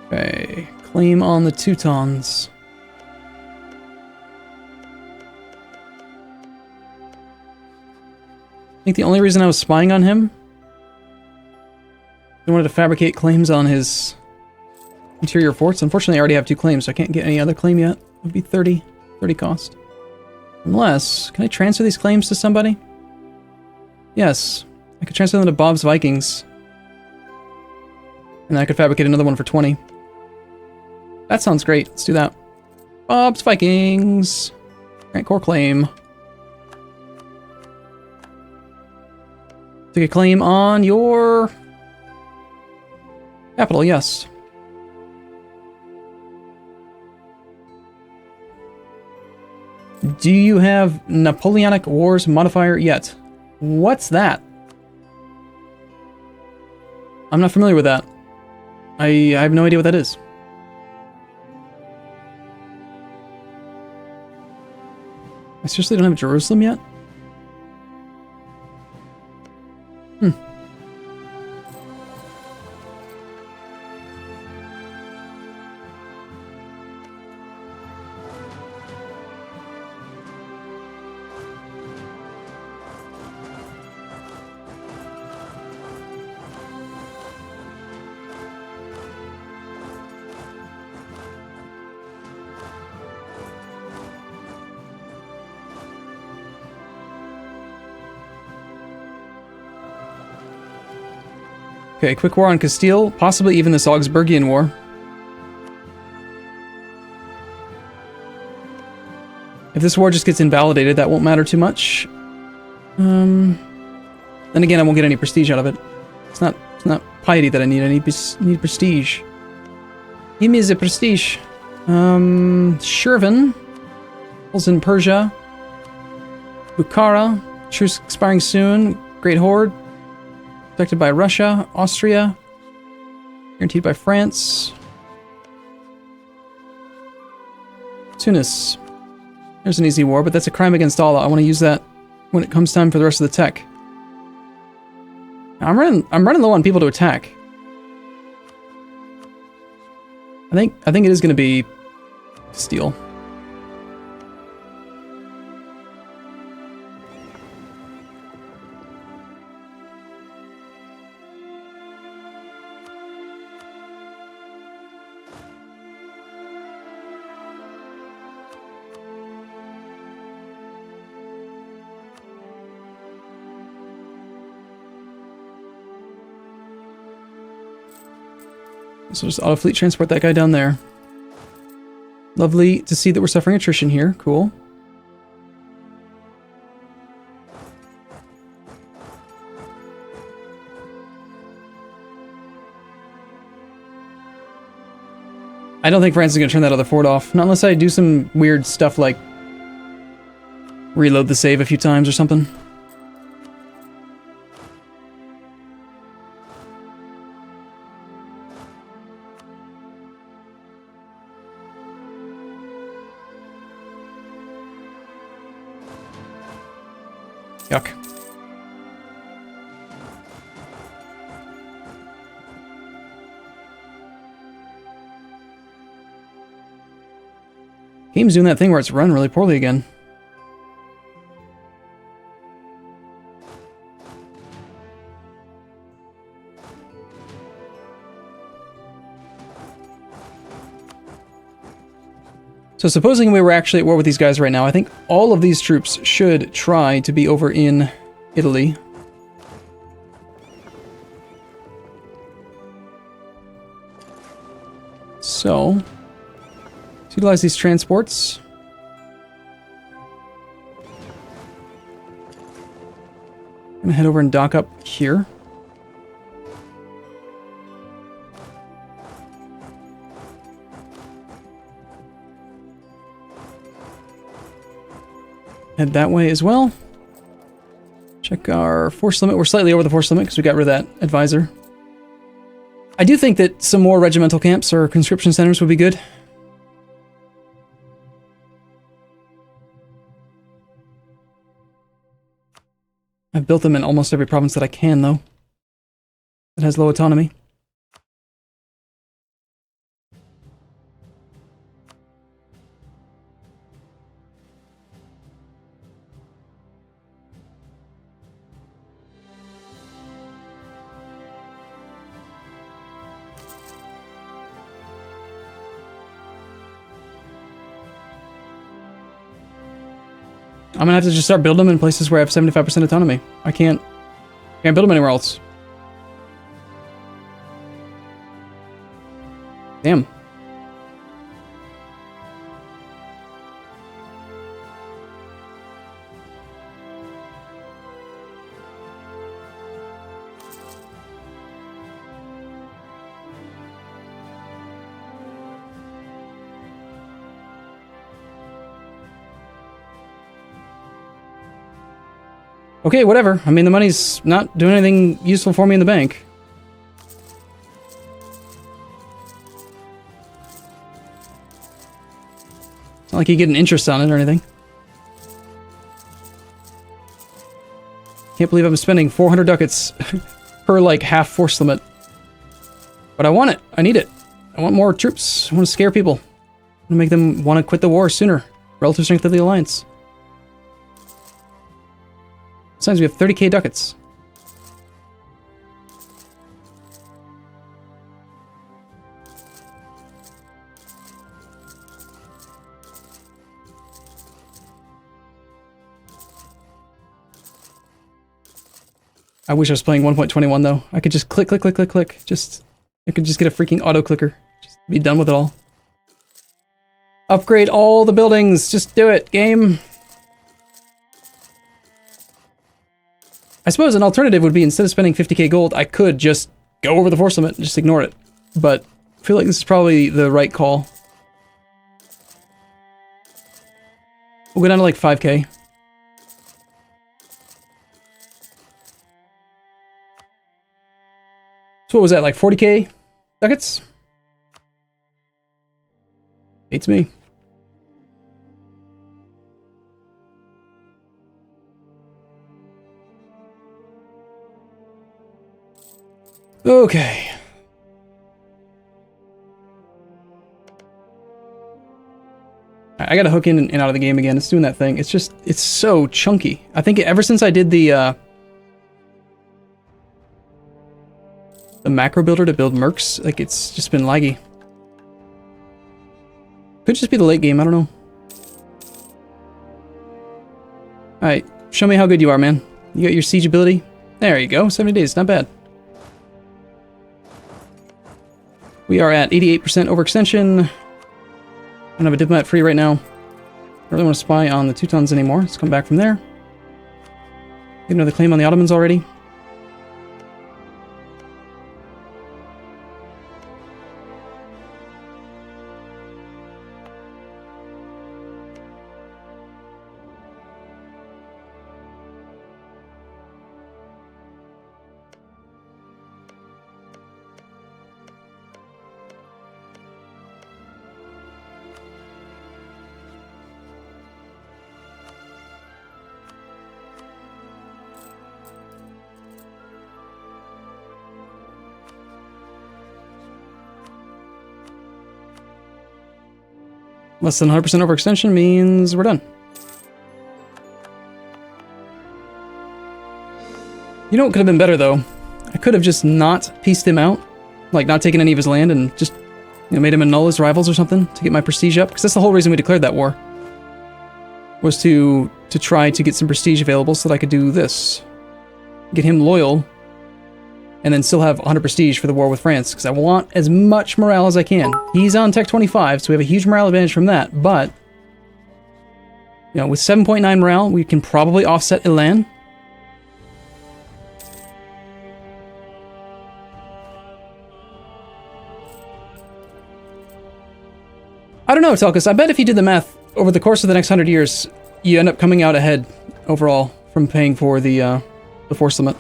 Okay, claim on the Teutons. I think the only reason I was spying on him, I wanted to fabricate claims on his interior forts. Unfortunately, I already have 2 claims, so I can't get any other claim yet. It would be 30 cost. Unless, can I transfer these claims to somebody? Yes, I could transfer them to Bob's Vikings. And then I could fabricate another one for 20. That sounds great. Let's do that. Bob's Vikings. Grant core claim. Take a claim on your capital, yes. Do you have Napoleonic Wars modifier yet? What's that? I'm not familiar with that. I have no idea what that is. I seriously don't have Jerusalem yet? Hmm. Okay, quick war on Castile, possibly even this Augsburgian war. If this war just gets invalidated, that won't matter too much. Then again, I won't get any prestige out of it. It's not piety that I need. I need prestige. Give me the prestige. Shirvan. Pulls in Persia. Bukara. Truce expiring soon. Great Horde. Protected by Russia, Austria, guaranteed by France. Tunis. There's an easy war, but that's a crime against Allah. I want to use that when it comes time for the rest of the tech. Now, I'm running low on people to attack. I think it is going to be Castile. So just auto fleet transport that guy down there. Lovely to see that we're suffering attrition here. Cool. I don't think France is going to turn that other fort off. Not unless I do some weird stuff like reload the save a few times or something. Yuck. Game's doing that thing where it's run really poorly again. So supposing we were actually at war with these guys right now, I think all of these troops should try to be over in Italy. So, let's utilize these transports. I'm gonna head over and dock up here. Head that way as well. Check our force limit. We're slightly over the force limit because we got rid of that advisor. I do think that some more regimental camps or conscription centers would be good. I've built them in almost every province that I can, though. It has low autonomy. I'm gonna have to just start building them in places where I have 75% autonomy. I can't build them anywhere else. Damn. Okay, whatever. I mean, the money's not doing anything useful for me in the bank. It's not like you get an interest on it or anything. Can't believe I'm spending 400 ducats per, like, half force limit. But I want it. I need it. I want more troops. I want to scare people. I want to make them want to quit the war sooner. Relative strength of the alliance. Besides, we have 30k ducats. I wish I was playing 1.21 though. I could just click, click, click, click, click. I could just get a freaking auto clicker. Just be done with it all. Upgrade all the buildings. Just do it, game. I suppose an alternative would be, instead of spending 50k gold, I could just go over the force limit and just ignore it. But I feel like this is probably the right call. We'll go down to like 5k. So what was that, like 40k ducats? Beats me. Okay. I gotta hook in and out of the game again. It's doing that thing. It's just, it's so chunky. I think ever since I did the macro builder to build mercs, like, it's just been laggy. Could just be the late game, I don't know. Alright, show me how good you are, man. You got your siege ability? There you go, 70 days, not bad. We are at 88% overextension. I don't have a diplomat free right now. I don't really want to spy on the Teutons anymore. Let's come back from there. Get another claim on the Ottomans already. Less than 100% overextension means we're done. You know what could have been better, though? I could have just not pieced him out. Like, not taken any of his land and just, you know, made him annul his rivals or something to get my prestige up. Because that's the whole reason we declared that war. Was to try to get some prestige available so that I could do this. Get him loyal. And then still have 100 prestige for the war with France, because I want as much morale as I can. He's on Tech 25, so we have a huge morale advantage from that, but you know, with 7.9 morale, we can probably offset Elan. I don't know, Telkus. I bet if you did the math over the course of the next 100 years, you end up coming out ahead overall from paying for the force limit.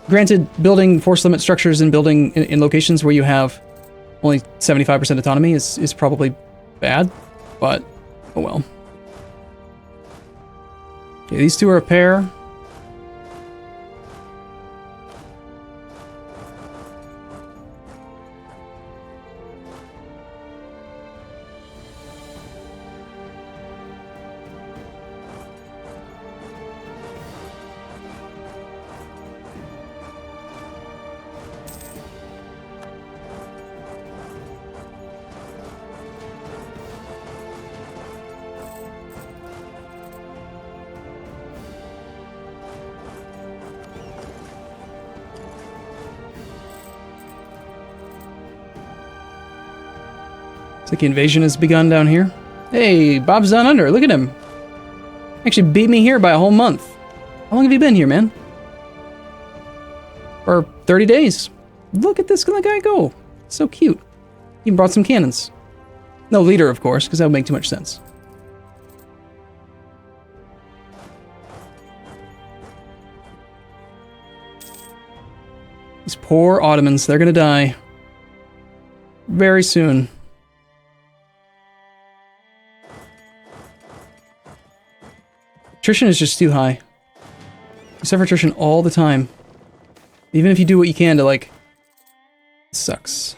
Granted, building force limit structures and building in locations where you have only 75% autonomy is probably bad, but oh well. Okay, these two are a pair. It's like the invasion has begun down here. Hey, Bob's down under. Look at him. Actually beat me here by a whole month. How long have you been here, man? For 30 days. Look at this guy go. So cute. He brought some cannons. No leader, of course, because that would make too much sense. These poor Ottomans, they're gonna die. Very soon. Attrition is just too high. You suffer attrition all the time. Even if you do what you can to, like... It sucks.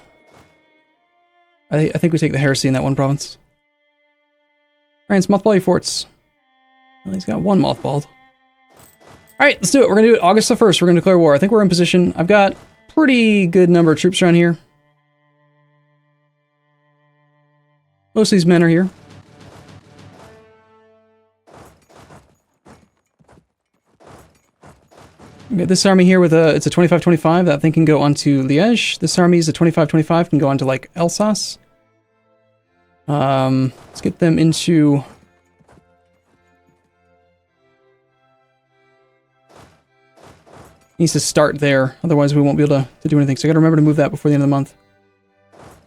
I think we take the heresy in that one province. Alright, let's mothball your forts. Well, he's got one mothballed. Alright, let's do it. We're gonna do it August the 1st. We're gonna declare war. I think we're in position. I've got pretty good number of troops around here. Most of these men are here. We got this army here with it's a 25-25. That thing can go onto Liège. This army is a 25-25, can go onto, like, Alsace. Let's get them into... Needs to start there, otherwise we won't be able to do anything. So I gotta remember to move that before the end of the month.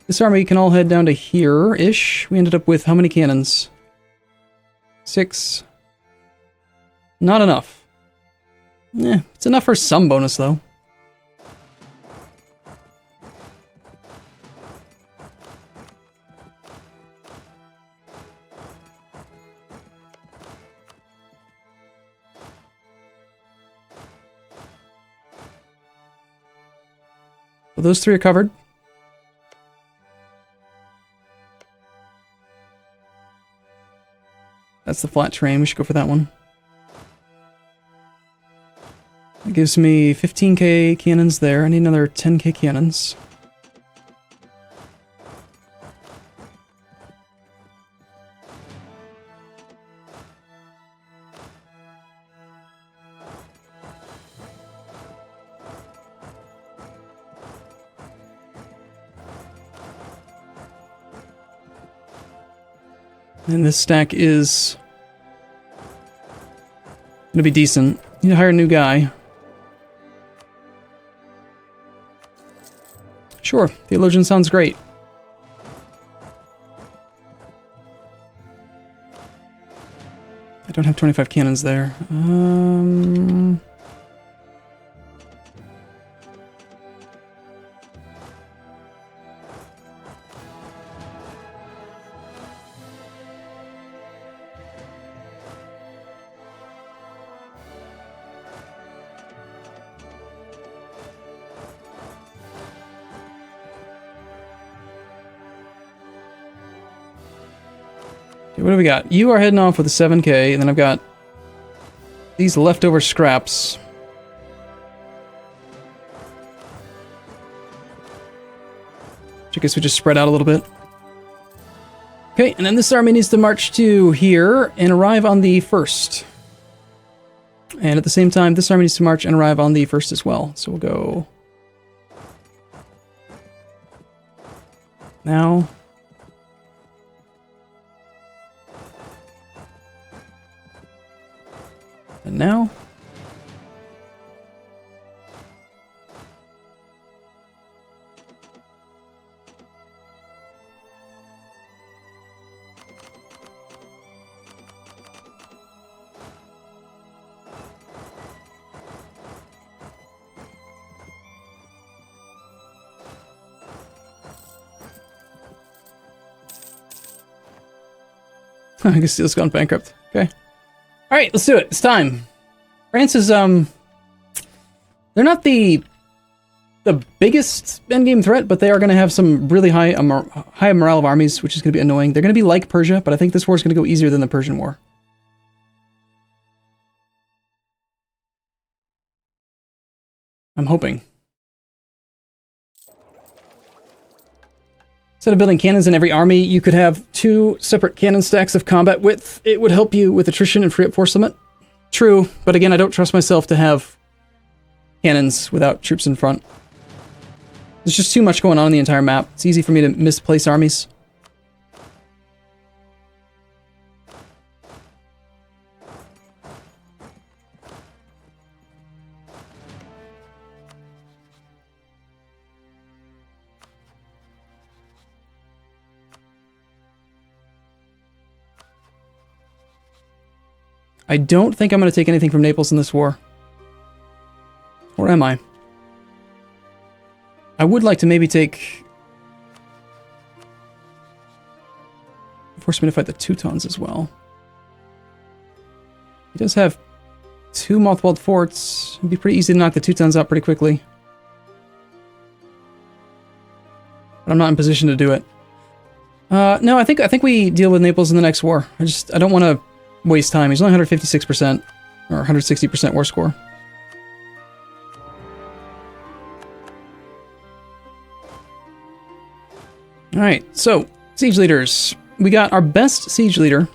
This army can all head down to here-ish. We ended up with how many cannons? 6. Not enough. It's enough for some bonus, though. Well, those 3 are covered. That's the flat terrain. We should go for that one. That gives me 15k cannons there. I need another 10k cannons. And this stack is gonna be decent. Need to hire a new guy. Sure, Theologian sounds great. I don't have 25 cannons there. What do we got? You are heading off with a 7k, and then I've got these leftover scraps. Which I guess we just spread out a little bit. Okay, and then this army needs to march to here and arrive on the 1st. And at the same time, this army needs to march and arrive on the 1st as well. So we'll go... now... and now... I guess it's gone bankrupt. Okay. Alright, let's do it. It's time. France is, they're not the biggest endgame threat, but they are going to have some really high morale of armies, which is going to be annoying. They're going to be like Persia, but I think this war is going to go easier than the Persian War. I'm hoping. Instead of building cannons in every army, you could have 2 separate cannon stacks of combat width. It would help you with attrition and free up force limit. True, but again, I don't trust myself to have cannons without troops in front. There's just too much going on in the entire map. It's easy for me to misplace armies. I don't think I'm going to take anything from Naples in this war. Or am I? I would like to maybe take... force me to fight the Teutons as well. He does have 2 mothballed forts. It'd be pretty easy to knock the Teutons out pretty quickly. But I'm not in position to do it. No, I think we deal with Naples in the next war. I don't want to waste time. He's only 156%, or 160% war score. Alright, so, siege leaders. We got our best siege leader.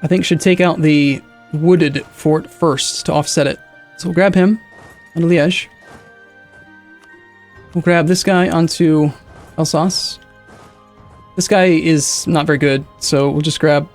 I think should take out the wooded fort first to offset it. So we'll grab him onto Liège. We'll grab this guy onto Alsace. This guy is not very good, so we'll just grab...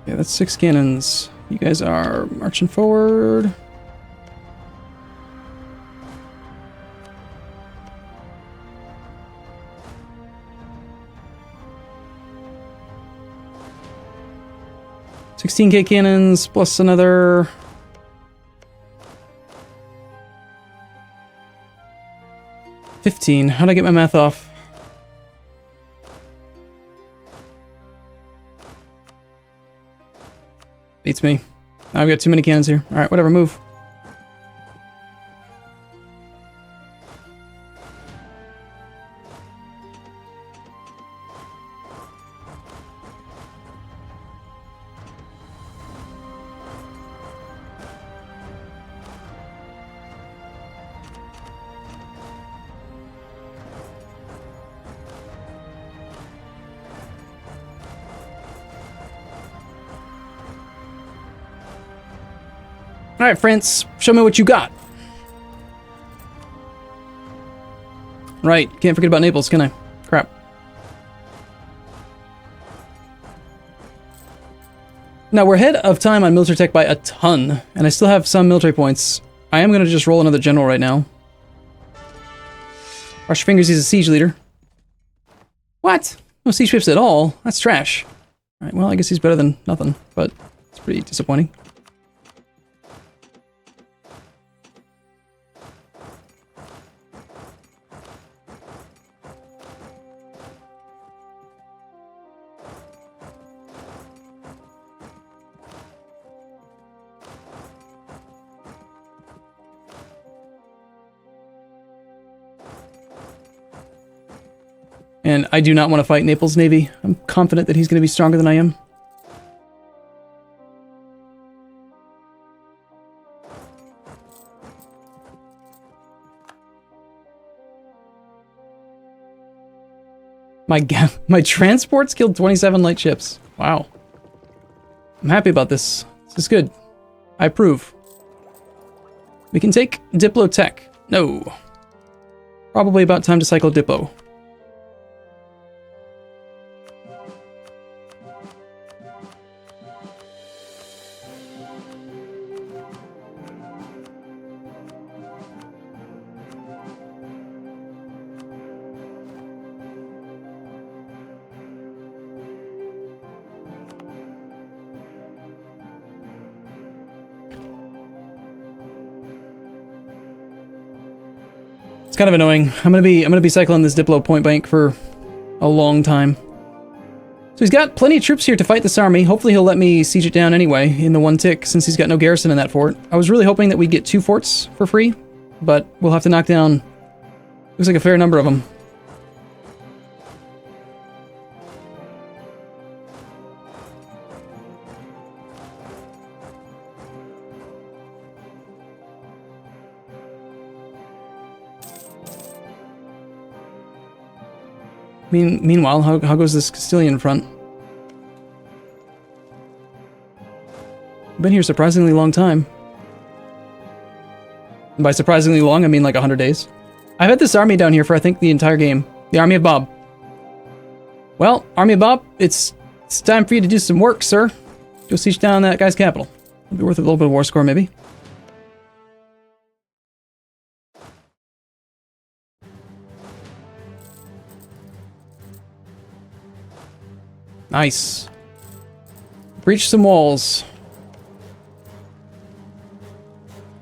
Yeah, that's 6 cannons. You guys are marching forward. $16K cannons plus another 15. How'd I get my math off? Beats me. I've got too many cannons here. Alright, whatever, move. Alright, France, show me what you got. Right, can't forget about Naples, can I? Crap. Now, we're ahead of time on military tech by a ton, and I still have some military points. I am going to just roll another general right now. Cross your fingers, he's a siege leader. What? No siege ships at all? That's trash. Alright, well, I guess he's better than nothing, but it's pretty disappointing. And I do not want to fight Naples Navy. I'm confident that he's going to be stronger than I am. My transports killed 27 light ships. Wow. I'm happy about this. This is good. I approve. We can take Diplo Tech. No. Probably about time to cycle Diplo. It's kind of annoying. I'm gonna be cycling this Diplo point bank for a long time. So he's got plenty of troops here to fight this army. Hopefully he'll let me siege it down anyway in the one tick, since he's got no garrison in that fort. I was really hoping that we'd get 2 forts for free, but we'll have to knock down, looks like a fair number of them. Meanwhile, how goes this Castilian front? Been here a surprisingly long time. And by surprisingly long, I mean like 100 days. I've had this army down here for, I think, the entire game. The Army of Bob. Well, Army of Bob, it's time for you to do some work, sir. Go siege down that guy's capital. It'll be worth a little bit of war score, maybe. Nice. Breach some walls.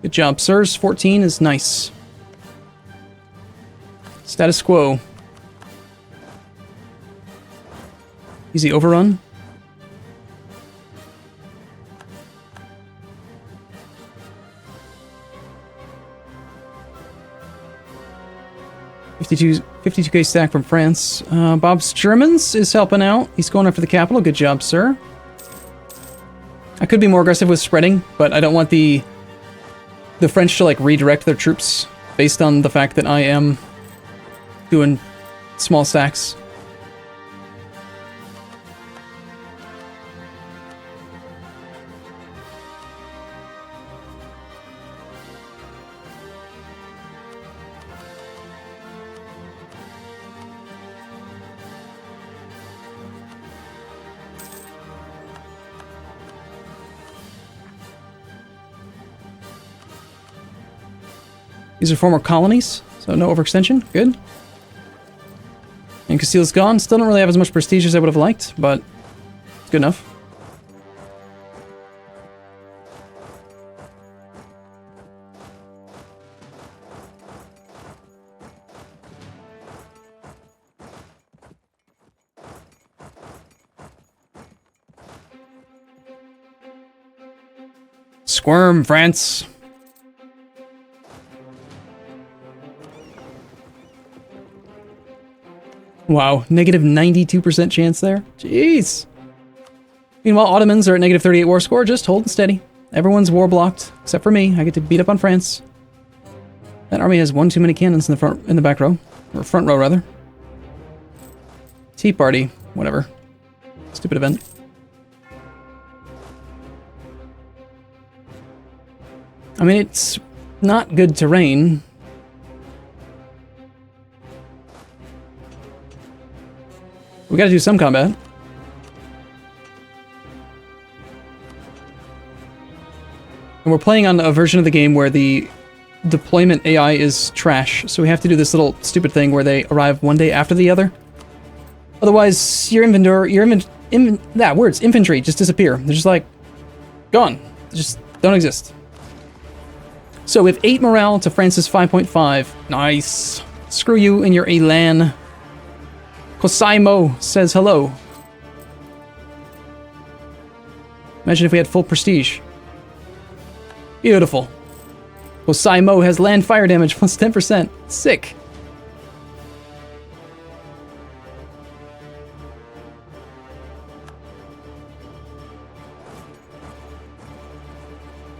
Good job, sirs. 14 is nice. Status quo. Easy overrun. $52K stack from France. Bob's Germans is helping out. He's going after the capital. Good job, sir. I could be more aggressive with spreading, but I don't want the French to like redirect their troops based on the fact that I am doing small stacks. These are former colonies, so no overextension. Good. And Castile's gone. Still don't really have as much prestige as I would have liked, but it's good enough. Squirm, France. Wow, negative 92% chance there. Jeez. Meanwhile, Ottomans are at negative 38 war score, just holding steady. Everyone's war blocked, except for me. I get to beat up on France. That army has one too many cannons in the back row. Or front row, rather. Tea party. Whatever. Stupid event. I mean, it's not good terrain. We gotta do some combat. And we're playing on a version of the game where the deployment AI is trash, so we have to do this little stupid thing where they arrive one day after the other. Otherwise, infantry just disappear. They're just like, gone. They just don't exist. So we have 8 morale to France's 5.5. Nice. Screw you and your Elan. Cosaimo says hello. Imagine if we had full prestige. Beautiful. Cosaimo has land fire damage plus 10%. Sick.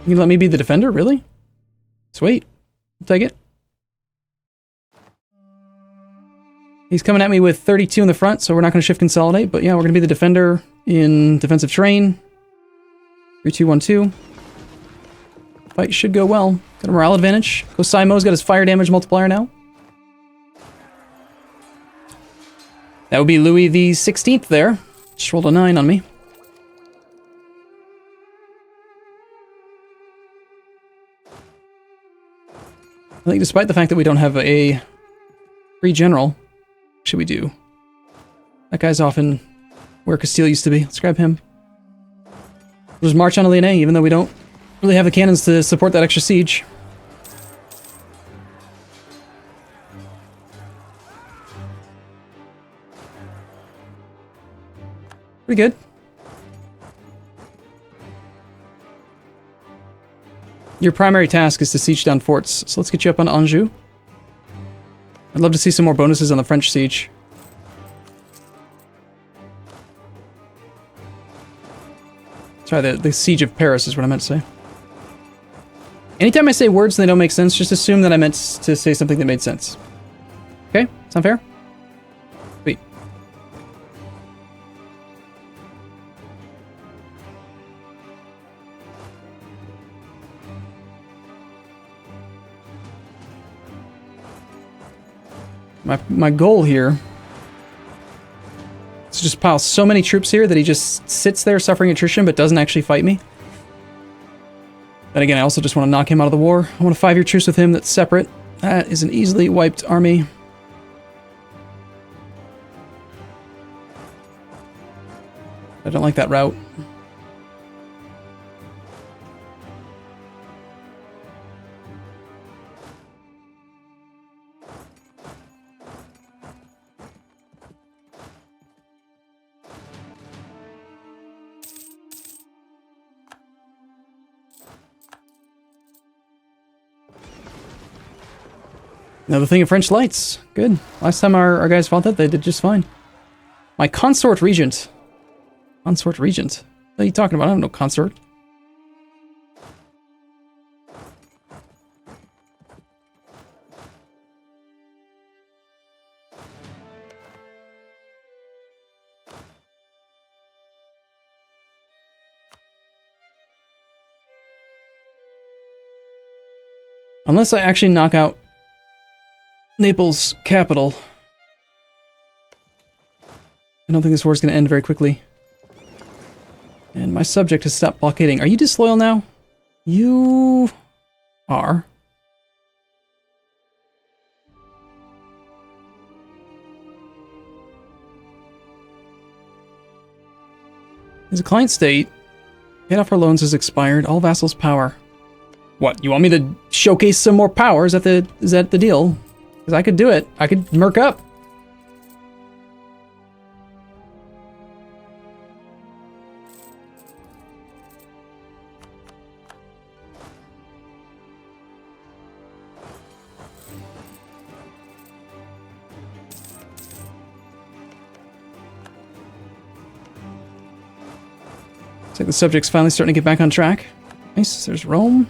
You let me be the defender? Really? Sweet. I'll take it. He's coming at me with 32 in the front, so we're not going to shift consolidate, but yeah, we're going to be the defender in defensive terrain. 3-2-1-2. Fight should go well. Got a morale advantage. Cosaimo's got his fire damage multiplier now. That would be Louis the 16th there. Just rolled a 9 on me. I think despite the fact that we don't have a free general, what should we do? That guy's off in where Castile used to be. Let's grab him. We'll just march on Lyonnais, even though we don't really have the cannons to support that extra siege. Pretty good. Your primary task is to siege down forts, so let's get you up on Anjou. I'd love to see some more bonuses on the French siege. Sorry, the siege of Paris is what I meant to say. Anytime I say words and they don't make sense, just assume that I meant to say something that made sense. Okay? Sound fair? Sweet. My goal here is to just pile so many troops here that he just sits there suffering attrition but doesn't actually fight me. Then again, I also just want to knock him out of the war. I want a 5-year truce with him that's separate. That is an easily wiped army. I don't like that route. Another thing of French lights. Good. Last time our guys fought that, they did just fine. My consort regent. Consort regent? What are you talking about? I don't know consort. Unless I actually knock out Naples' capital, I don't think this war is going to end very quickly. And my subject has stopped blockading. Are you disloyal now? You are. As a client state, paid off our loans has expired. All vassals' power. What? You want me to showcase some more power? Is that the deal? Because I could do it. I could merc up. Looks like the subject's finally starting to get back on track. Nice, there's Rome.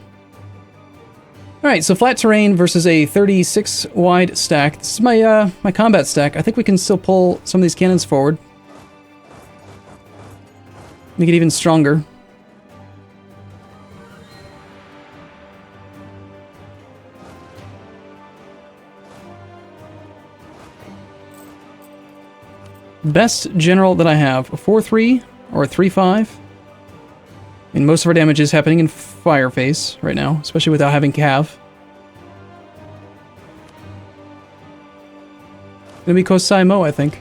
Alright, so flat terrain versus a 36 wide stack. This is my my combat stack. I think we can still pull some of these cannons forward. Make it even stronger. Best general that I have, a 4-3 or a 3-5. I mean, most of our damage is happening in fire phase right now, especially without having cav. Gonna be Kosai Mo, I think.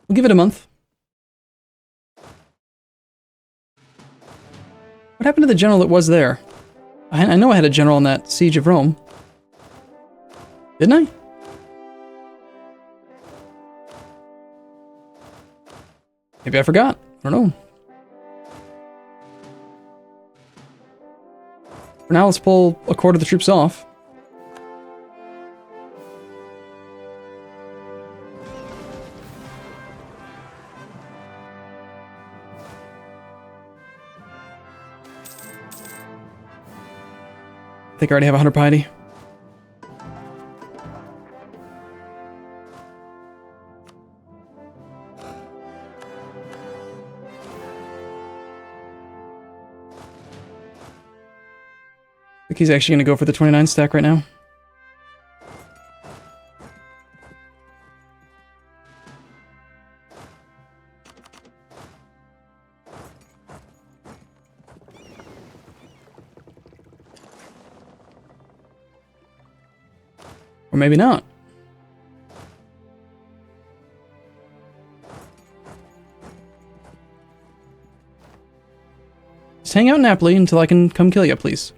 We'll give it a month. What happened to the general that was there? I know I had a general in that siege of Rome. Didn't I? Maybe I forgot. I don't know. For now, let's pull a quarter of the troops off. I think I already have 100 piety. I think he's actually going to go for the 29 stack right now. Or maybe not. Just hang out in Naples until I can come kill you, please.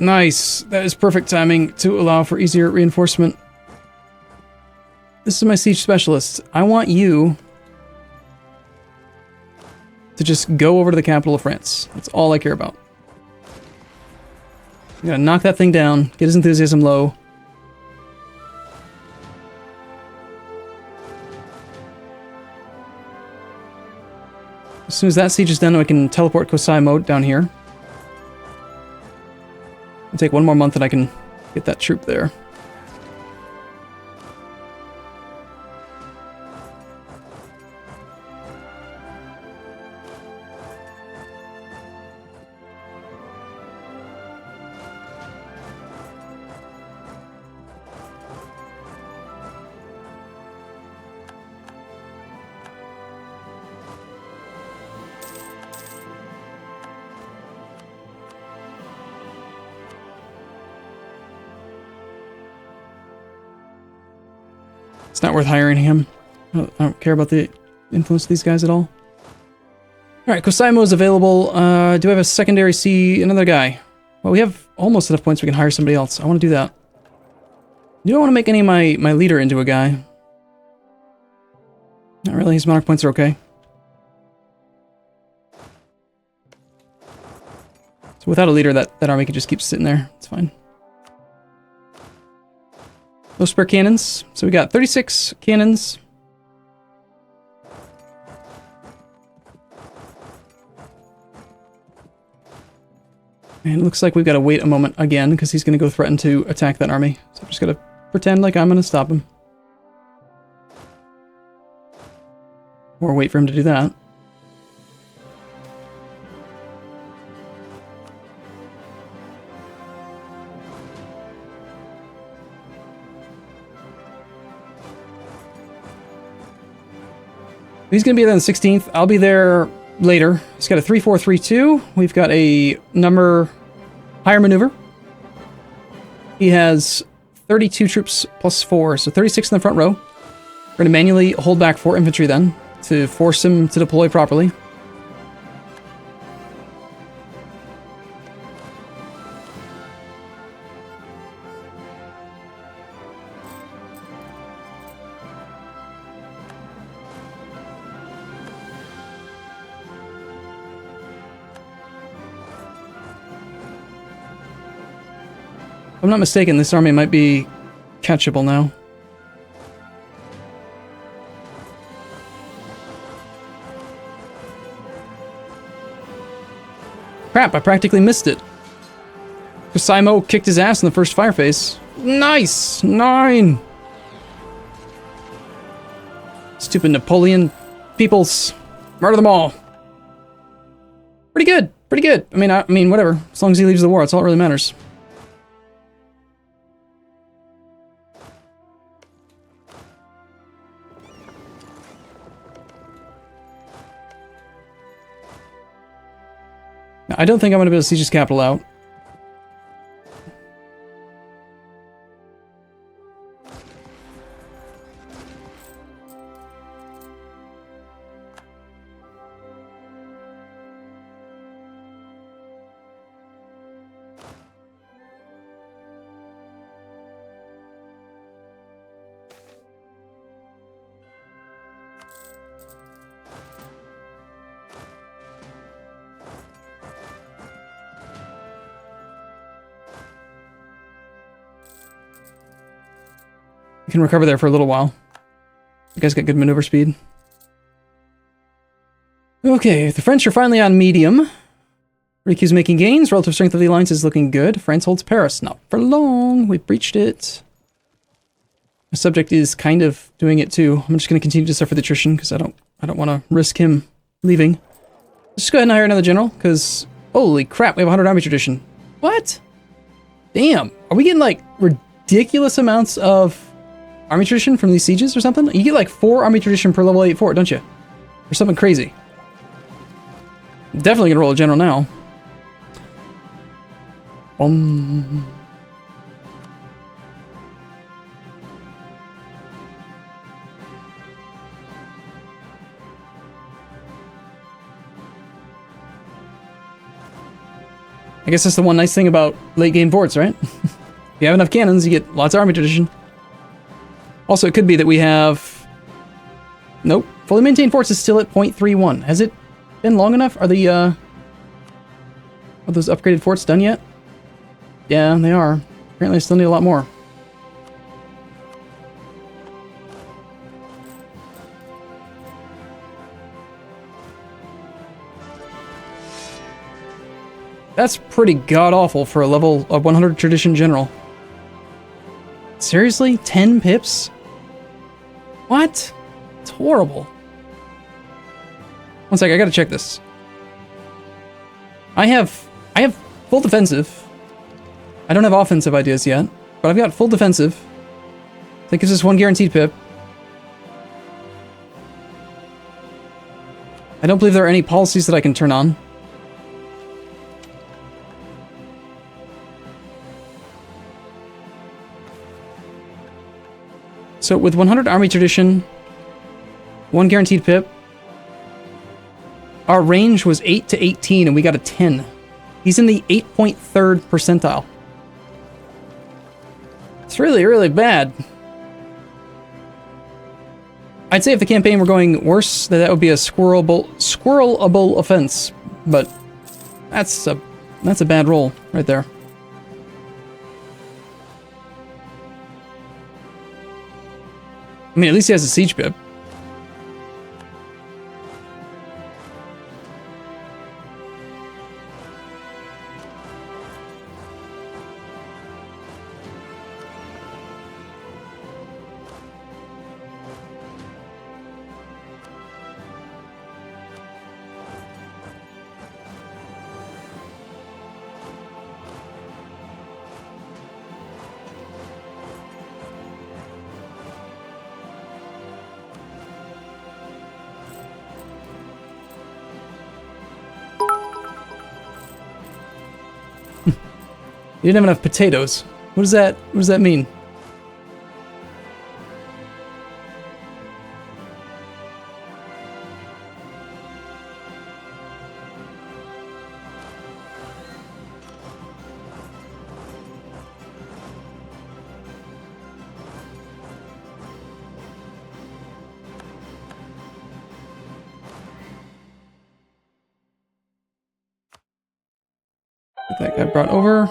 Nice. That is perfect timing to allow for easier reinforcement. This is my siege specialist. I want you to just go over to the capital of France. That's all I care about. I'm gonna knock that thing down, get his enthusiasm low. As soon as that siege is done, I can teleport Kosai mode down here. take 1 more month and I can get that troop there. It's not worth hiring him. I don't care about the influence of these guys at all. Alright, Cosaimo is available. Do I have a secondary C? Another guy. Well, we have almost enough points we can hire somebody else. I want to do that. Do I want to make any of my leader into a guy? Not really. His monarch points are okay. So without a leader, that army can just keep sitting there. It's fine. No spare cannons. So we got 36 cannons. And it looks like we've got to wait a moment again, because he's going to go threaten to attack that army. So I'm just going to pretend like I'm going to stop him. Or wait for him to do that. He's going to be there on the 16th. I'll be there later. He's got a 3-4-3-2. We've got a number higher maneuver. He has 32 troops plus 4, so 36 in the front row. We're going to manually hold back 4 infantry then to force him to deploy properly. If I'm not mistaken, this army might be catchable now. Crap, I practically missed it. Cosaimo kicked his ass in the first fire phase. Nice! 9! Stupid Napoleon peoples. Murder them all. Pretty good. Pretty good. I mean, whatever. As long as he leaves the war, that's all that really matters. I don't think I'm going to be able to siege his capital out. You can recover there for a little while. You guys got good maneuver speed. Okay, the French are finally on medium. Ryukyu's making gains. Relative strength of the alliance is looking good. France holds Paris. Not for long. We breached it. The subject is kind of doing it too. I'm just going to continue to suffer the attrition because I don't want to risk him leaving. Let's just go ahead and hire another general because holy crap, we have 100 army tradition. What? Damn. Are we getting like ridiculous amounts of army tradition from these sieges or something? You get like 4 army tradition per level 8 fort, don't you? Or something crazy. Definitely gonna roll a general now. I guess that's the one nice thing about late game forts, right? If you have enough cannons, you get lots of army tradition. Also, it could be that we have... Nope. Fully maintained forts is still at 0.31. Has it been long enough? Are the, are those upgraded forts done yet? Yeah, they are. Apparently I still need a lot more. That's pretty god-awful for a level of 100 tradition general. Seriously? 10 pips? What? It's horrible. One sec, I gotta check this. I have full defensive. I don't have offensive ideas yet, but I've got full defensive. That gives us 1 guaranteed pip. I don't believe there are any policies that I can turn on. So with 100 army tradition, 1 guaranteed pip, our range was 8 to 18 and we got a 10. He's in the 8.3rd percentile. It's really, really bad. I'd say if the campaign were going worse, that would be a squirrelable offense, but that's a bad roll right there. I mean, at least he has a siege pip. You didn't have enough potatoes. What does that mean? Get that guy brought over.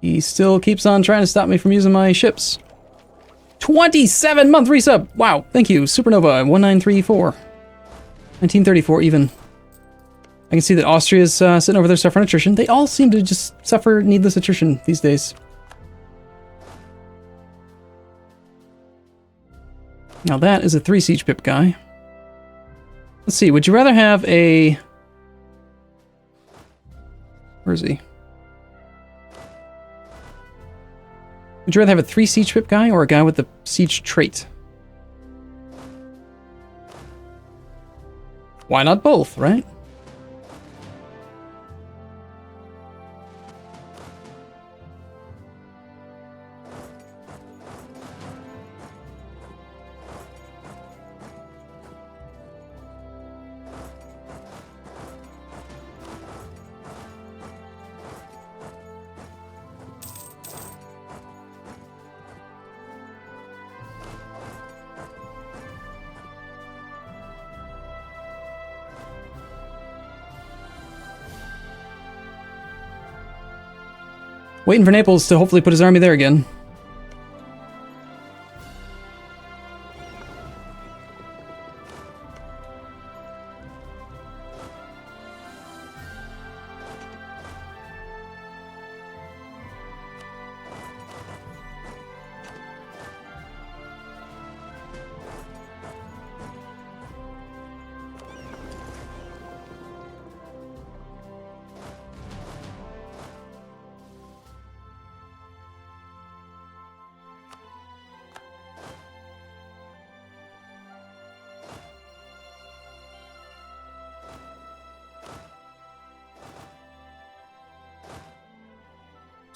He still keeps on trying to stop me from using my ships. 27-month resub! Wow, thank you, Supernova 1934. 1934 even. I can see that Austria's sitting over there suffering attrition. They all seem to just suffer needless attrition these days. Now that is a 3 siege pip guy. Let's see, would you rather have a... Where is he? Would you rather have a 3 siege pip guy or a guy with the siege trait? Why not both, right? Waiting for Naples to hopefully put his army there again.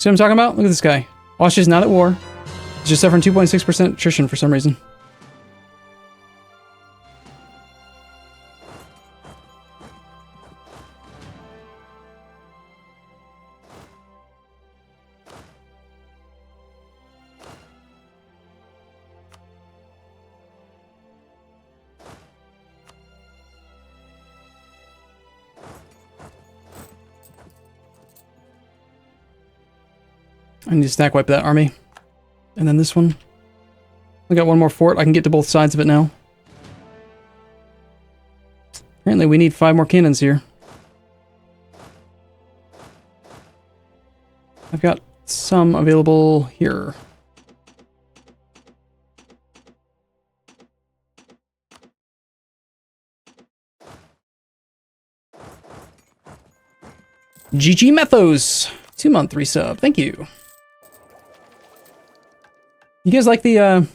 See what I'm talking about? Look at this guy. Austria's not at war. He's just suffering 2.6% attrition for some reason. I need to stack wipe that army. And then this one. We got one more fort. I can get to both sides of it now. Apparently we need 5 more cannons here. I've got some available here. GG Methos, 2-month resub. Thank you. You guys like the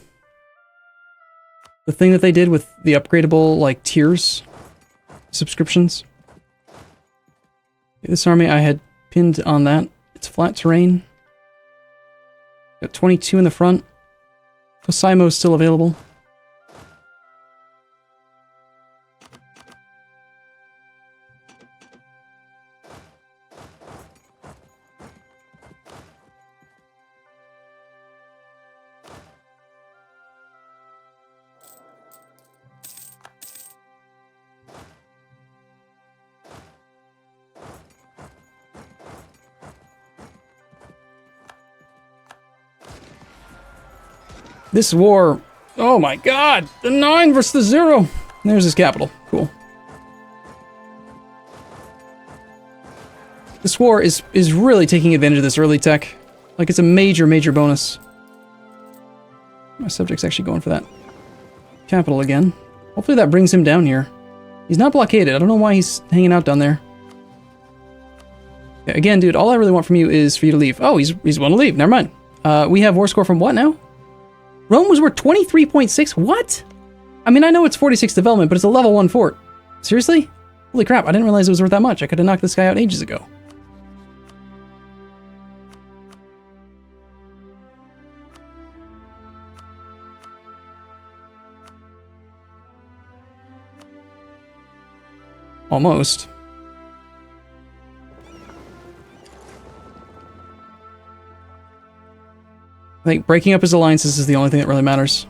thing that they did with the upgradable like tiers subscriptions? This army I had pinned on that. It's flat terrain. Got 22 in the front. Cossimo's still available. This war, oh my god, the 9 versus the 0. There's his capital, cool. This war is really taking advantage of this early tech. Like it's a major, major bonus. My subject's actually going for that capital again. Hopefully that brings him down here. He's not blockaded, I don't know why he's hanging out down there. Yeah, again, dude, all I really want from you is for you to leave. Oh, he's willing to leave, never mind. We have war score from what now? Rome was worth 23.6? What? I mean, I know it's 46 development, but it's a level 1 fort. Seriously? Holy crap, I didn't realize it was worth that much. I could have knocked this guy out ages ago. Almost. I think breaking up his alliances is the only thing that really matters.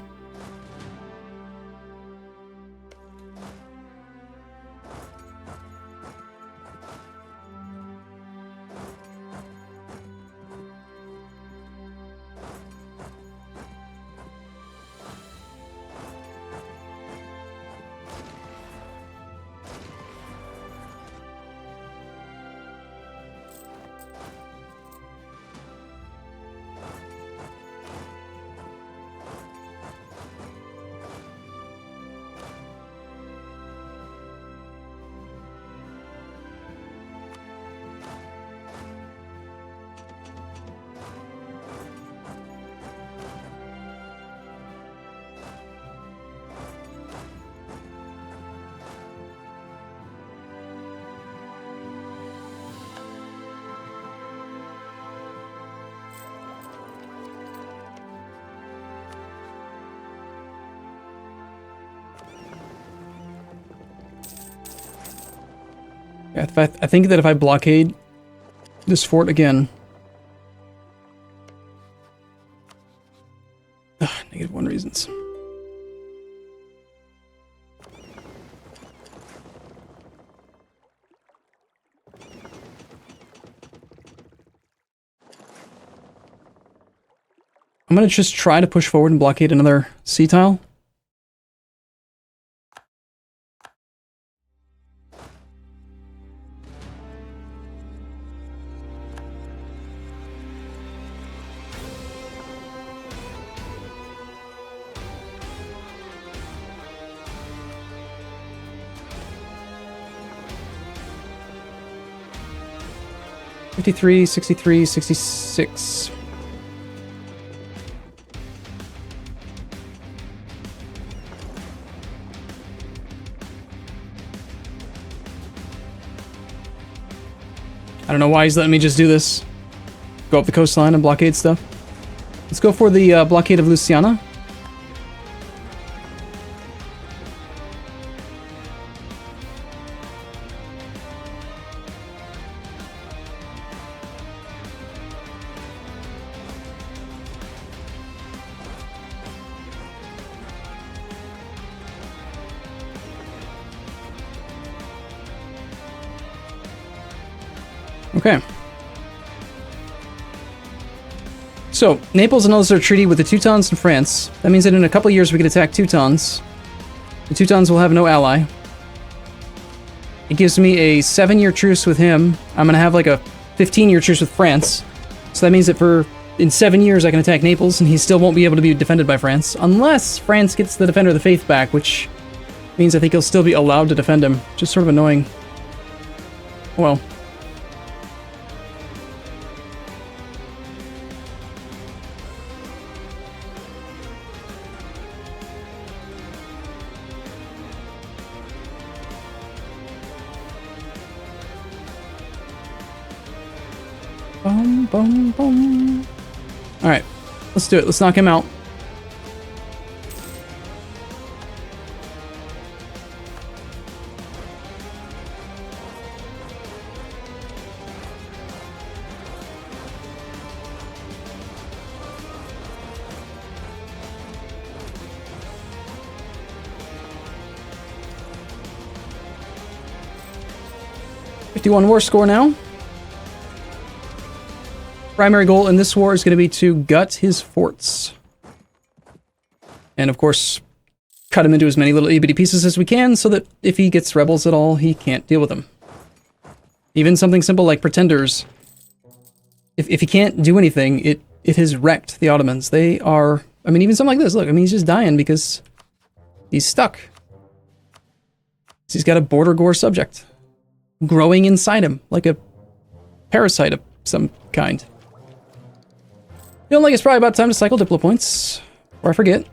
Yeah, I think that if I blockade this fort again... -1 reasons. I'm gonna just try to push forward and blockade another sea tile. $53, $63, $66. I don't know why he's letting me just do this. Go up the coastline and blockade stuff. Let's go for the blockade of Louisiana. Okay. So, Naples annuls their treaty with the Teutons and France. That means that in a couple years we could attack Teutons. The Teutons will have no ally. It gives me a 7-year truce with him. I'm gonna have like a 15-year truce with France. So that means that in 7 years I can attack Naples, and he still won't be able to be defended by France, unless France gets the Defender of the Faith back, which means I think he'll still be allowed to defend him. Just sort of annoying. Well. Boom, boom, boom. Alright, let's do it. Let's knock him out. '51 war score now. Primary goal in this war is going to be to gut his forts. And of course, cut him into as many little itty-bitty pieces as we can so that if he gets rebels at all, he can't deal with them. Even something simple like pretenders. If he can't do anything, it has wrecked the Ottomans. They are... I mean, even something like this. Look, I mean, he's just dying because he's stuck. He's got a border gore subject growing inside him, like a parasite of some kind. Feeling like it's probably about time to cycle Diplo points, or I forget.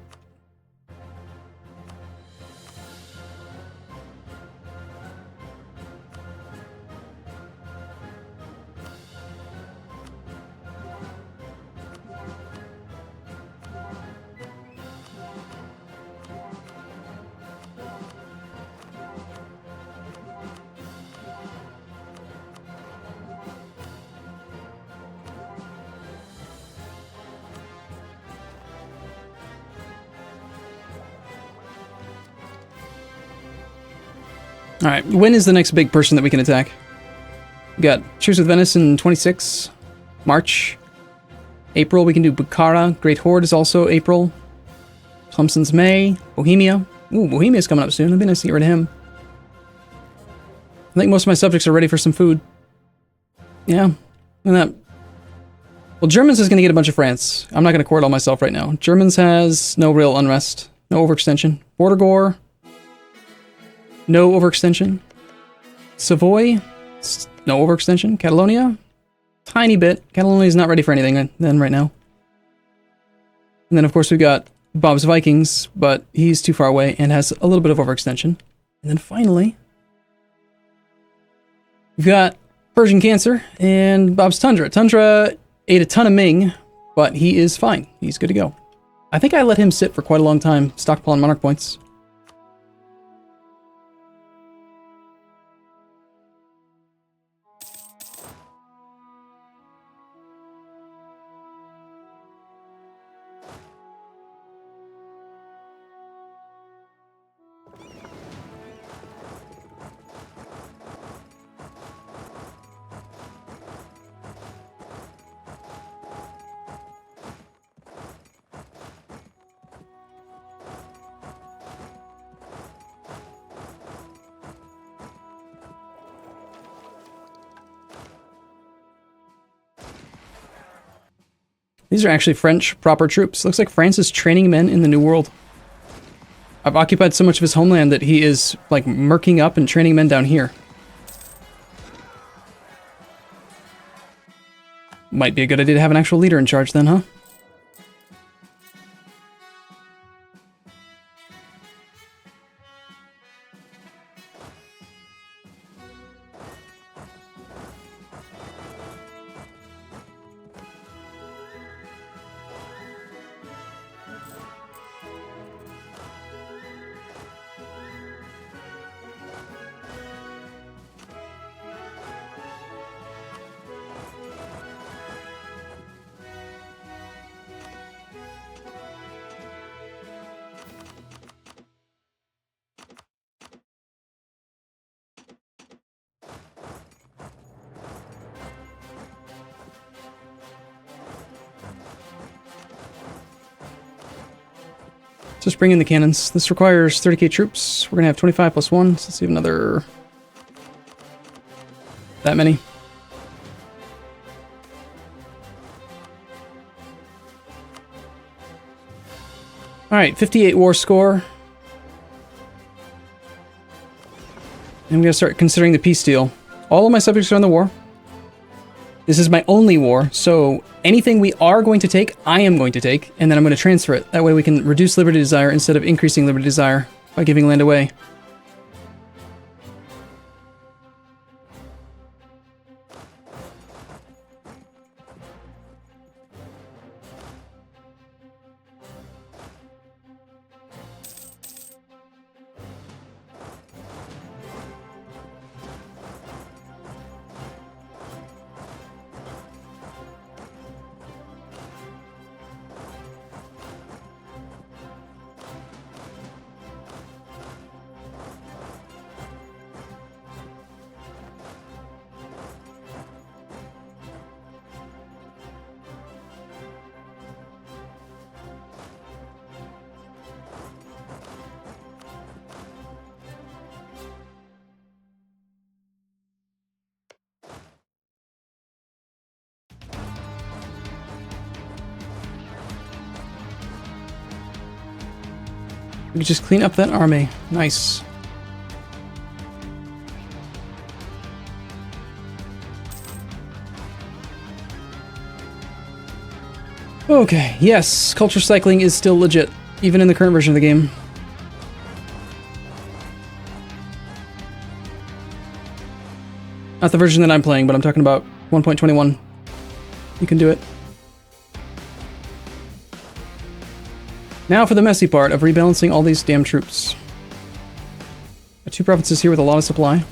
Alright, when is the next big person that we can attack? We got Truce with Venice in 26, March. April, we can do Bukara. Great Horde is also April. Tlemcen's May. Bohemia. Ooh, Bohemia's coming up soon. It'd be nice to get rid of him. I think most of my subjects are ready for some food. Yeah. And that... Well, Germans is going to get a bunch of France. I'm not going to court all myself right now. Germans has no real unrest. No overextension. Border gore. No overextension. Savoy, no overextension. Catalonia, tiny bit. Catalonia is not ready for anything then right now. And then of course we got Bob's Vikings, but he's too far away and has a little bit of overextension. And then finally, we've got Persian Cancer and Bob's Tundra. Tundra ate a ton of Ming, but he is fine. He's good to go. I think I let him sit for quite a long time, stockpiling monarch points. These are actually French proper troops. Looks like France is training men in the New World. I've occupied so much of his homeland that he is, like, murking up and training men down here. Might be a good idea to have an actual leader in charge then, huh? Just bring in the cannons. This requires 30k troops. We're going to have 25 plus 1. So let's see another... that many. Alright, 58 war score. And I'm going to start considering the peace deal. All of my subjects are in the war. This is my only war, so anything we are going to take, I am going to take, and then I'm going to transfer it. That way we can reduce liberty desire instead of increasing liberty desire by giving land away. We can just clean up that army. Nice. Okay, yes, culture cycling is still legit, even in the current version of the game. Not the version that I'm playing, but I'm talking about 1.21. You can do it. Now for the messy part of rebalancing all these damn troops. Got 2 provinces here with a lot of supply.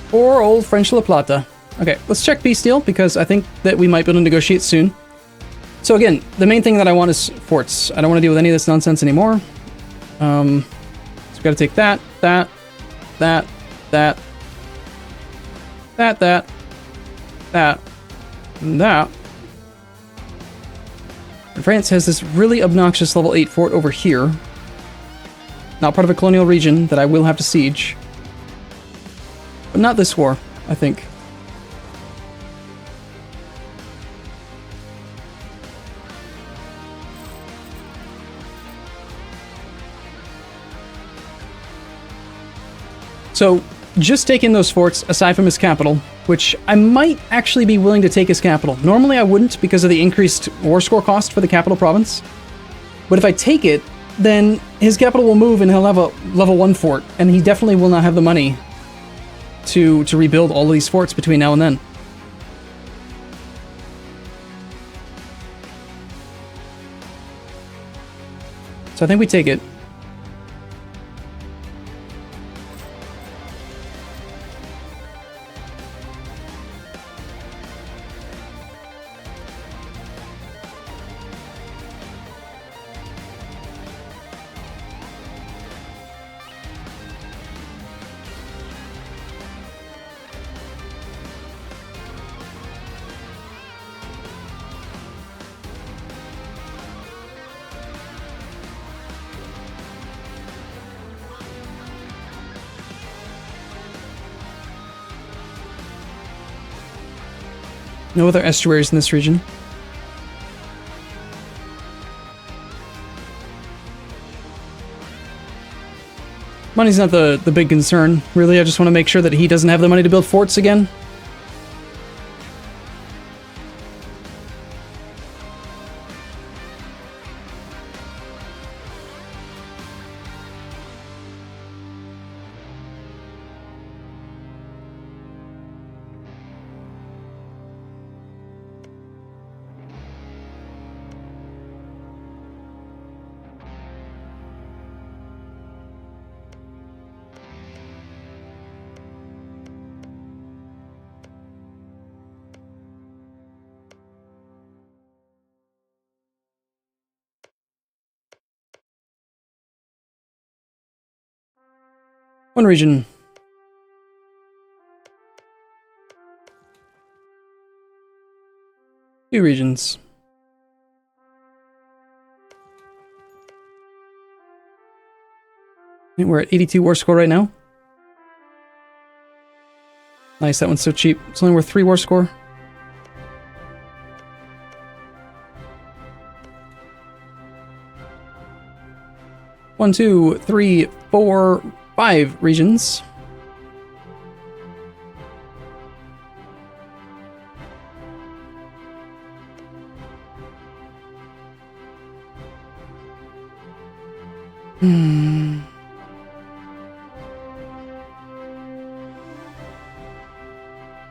Poor old French La Plata. Okay, let's check peace deal, because I think that we might be able to negotiate soon. So again, the main thing that I want is forts. I don't want to deal with any of this nonsense anymore. So we gotta take that, that, that, that, that, that, that, and that. And France has this really obnoxious level 8 fort over here. Not part of a colonial region that I will have to siege. But not this war, I think. So, just taking those forts, aside from his capital, which I might actually be willing to take his capital. Normally I wouldn't because of the increased war score cost for the capital province. But if I take it, then his capital will move and he'll have a level 1 fort, and he definitely will not have the money to rebuild all of these forts between now and then. So I think we take it. No other estuaries in this region. Money's not the big concern, really. I just want to make sure that he doesn't have the money to build forts again. One region. Two regions. We're at 82 war score right now. Nice, that one's so cheap. It's only worth 3 war score. One, two, three, 4, 5 regions.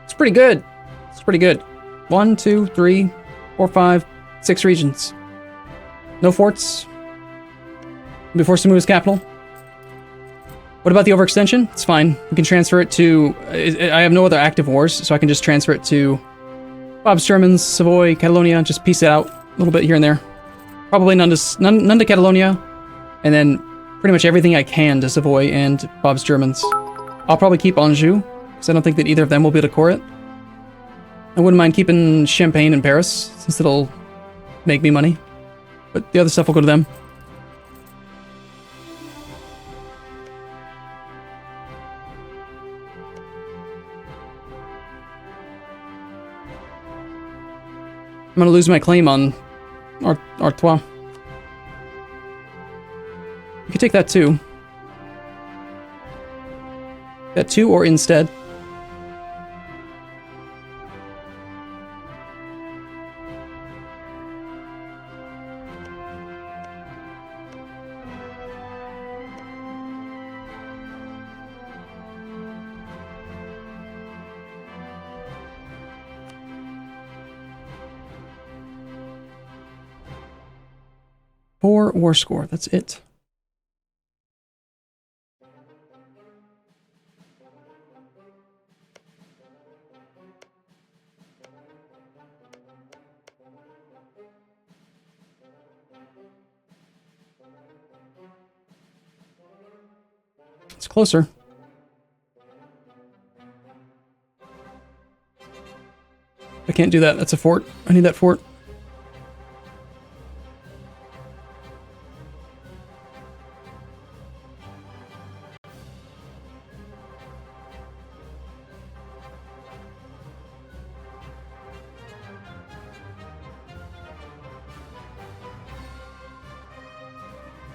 It's pretty good. It's pretty good. 1, 2, 3, 4, 5, 6 regions. No forts. Be forced to move his capital. What about the overextension? It's fine. We can transfer it to... I have no other active wars, so I can just transfer it to Bob's Germans, Savoy, Catalonia. Just piece it out a little bit here and there. Probably none to Catalonia. And then pretty much everything I can to Savoy and Bob's Germans. I'll probably keep Anjou, because I don't think that either of them will be able to core it. I wouldn't mind keeping Champagne and Paris, since it'll make me money. But the other stuff will go to them. I'm gonna lose my claim on Artois. You could take that too. That too, or instead. Four war score, that's it. It's closer. I can't do that, that's a fort. I need that fort.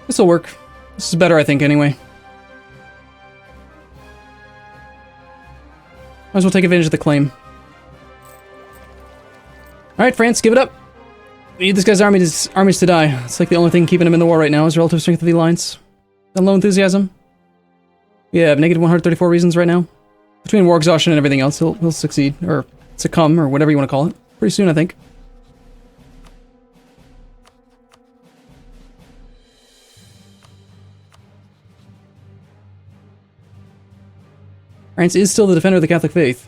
This'll work. This is better, I think, anyway. Might as well take advantage of the claim. Alright, France, give it up. We need this guy's armies to die. It's like the only thing keeping him in the war right now is relative strength of the alliance. And low enthusiasm. Yeah, I have negative 134 reasons right now. Between war exhaustion and everything else, he'll succeed. Or succumb, or whatever you want to call it. Pretty soon, I think. France is still the defender of the Catholic faith.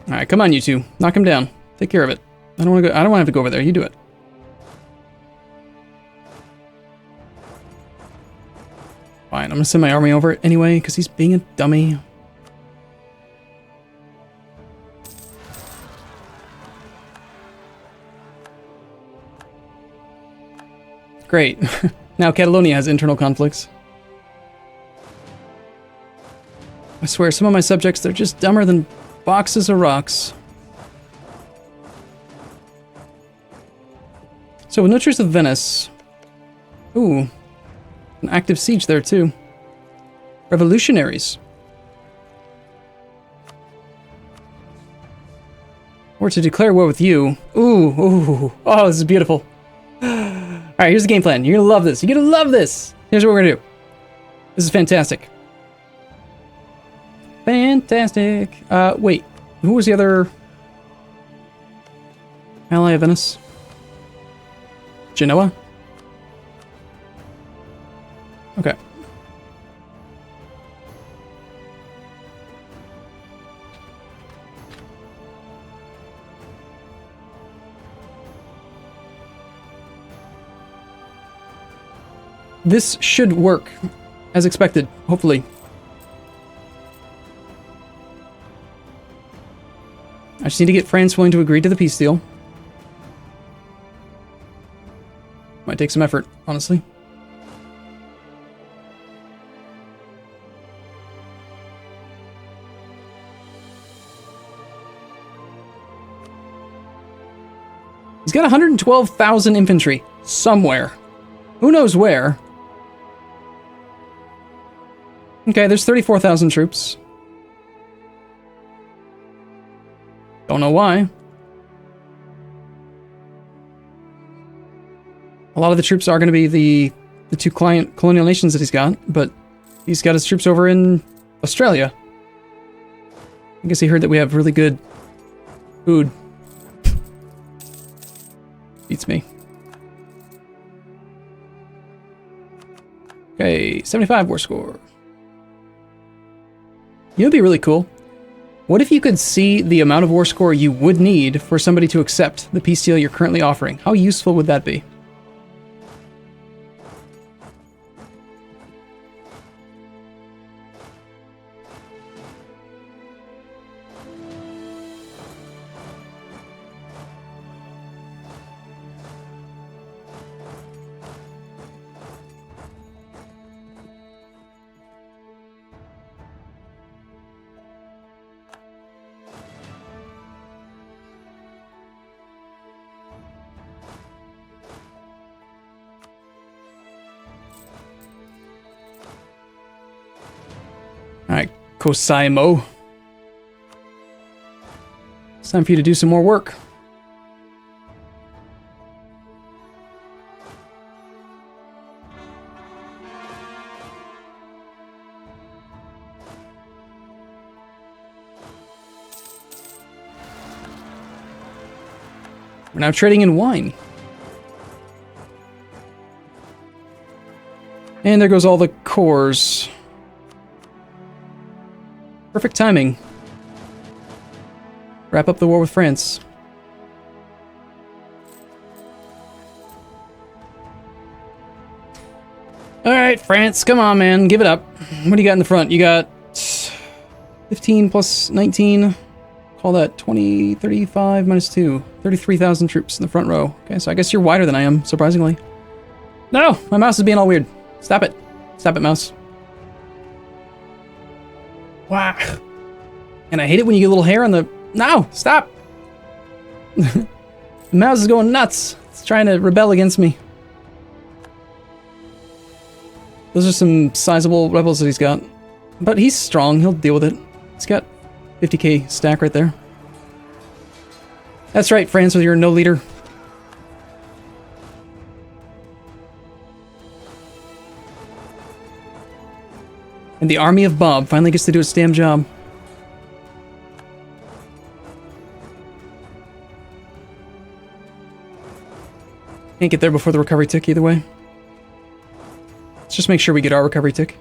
Alright, come on, you two. Knock him down. Take care of it. I don't want to go. I don't want to have to go over there. You do it. Fine, I'm gonna send my army over anyway, because he's being a dummy. Great. Now Catalonia has internal conflicts. I swear, some of my subjects, they're just dumber than boxes of rocks. So, with no truce of Venice. Ooh. An active siege there, too. Revolutionaries. Or to declare war with you. Ooh. Oh, this is beautiful. Alright, here's the game plan. You're gonna love this. You're gonna love this. Here's what we're gonna do. This is fantastic. Fantastic. Wait. Who was the other ally of Venice? Genoa? Okay. this should work as expected, hopefully. I just need to get France willing to agree to the peace deal. Might take some effort, honestly. He's got 112,000 infantry somewhere. Who knows where? Okay, there's 34,000 troops. Don't know why. A lot of the troops are going to be the two colonial nations that he's got, but he's got his troops over in Australia. I guess he heard that we have really good food. Beats me. Okay, 75 war score. You know, it'd be really cool. What if you could see the amount of war score you would need for somebody to accept the peace deal you're currently offering? How useful would that be? Alright, Kosaimo. It's time for you to do some more work. We're now trading in wine. And there goes all the cores. Perfect timing. Wrap up the war with France. Alright, France, come on, man. Give it up. What do you got in the front? You got 15 plus 19. Call that 20, 35 minus 2. 33,000 troops in the front row. Okay, so I guess you're wider than I am, surprisingly. No! My mouse is being all weird. Stop it. Stop it, mouse. Wow. And I hate it when you get a little hair on the... No! Stop! The mouse is going nuts. It's trying to rebel against me. Those are some sizable rebels that he's got. But he's strong. He'll deal with it. He's got 50k stack right there. That's right, France, with your no leader. And the army of Bob finally gets to do its damn job. Can't get there before the recovery tick either way. Let's just make sure we get our recovery tick.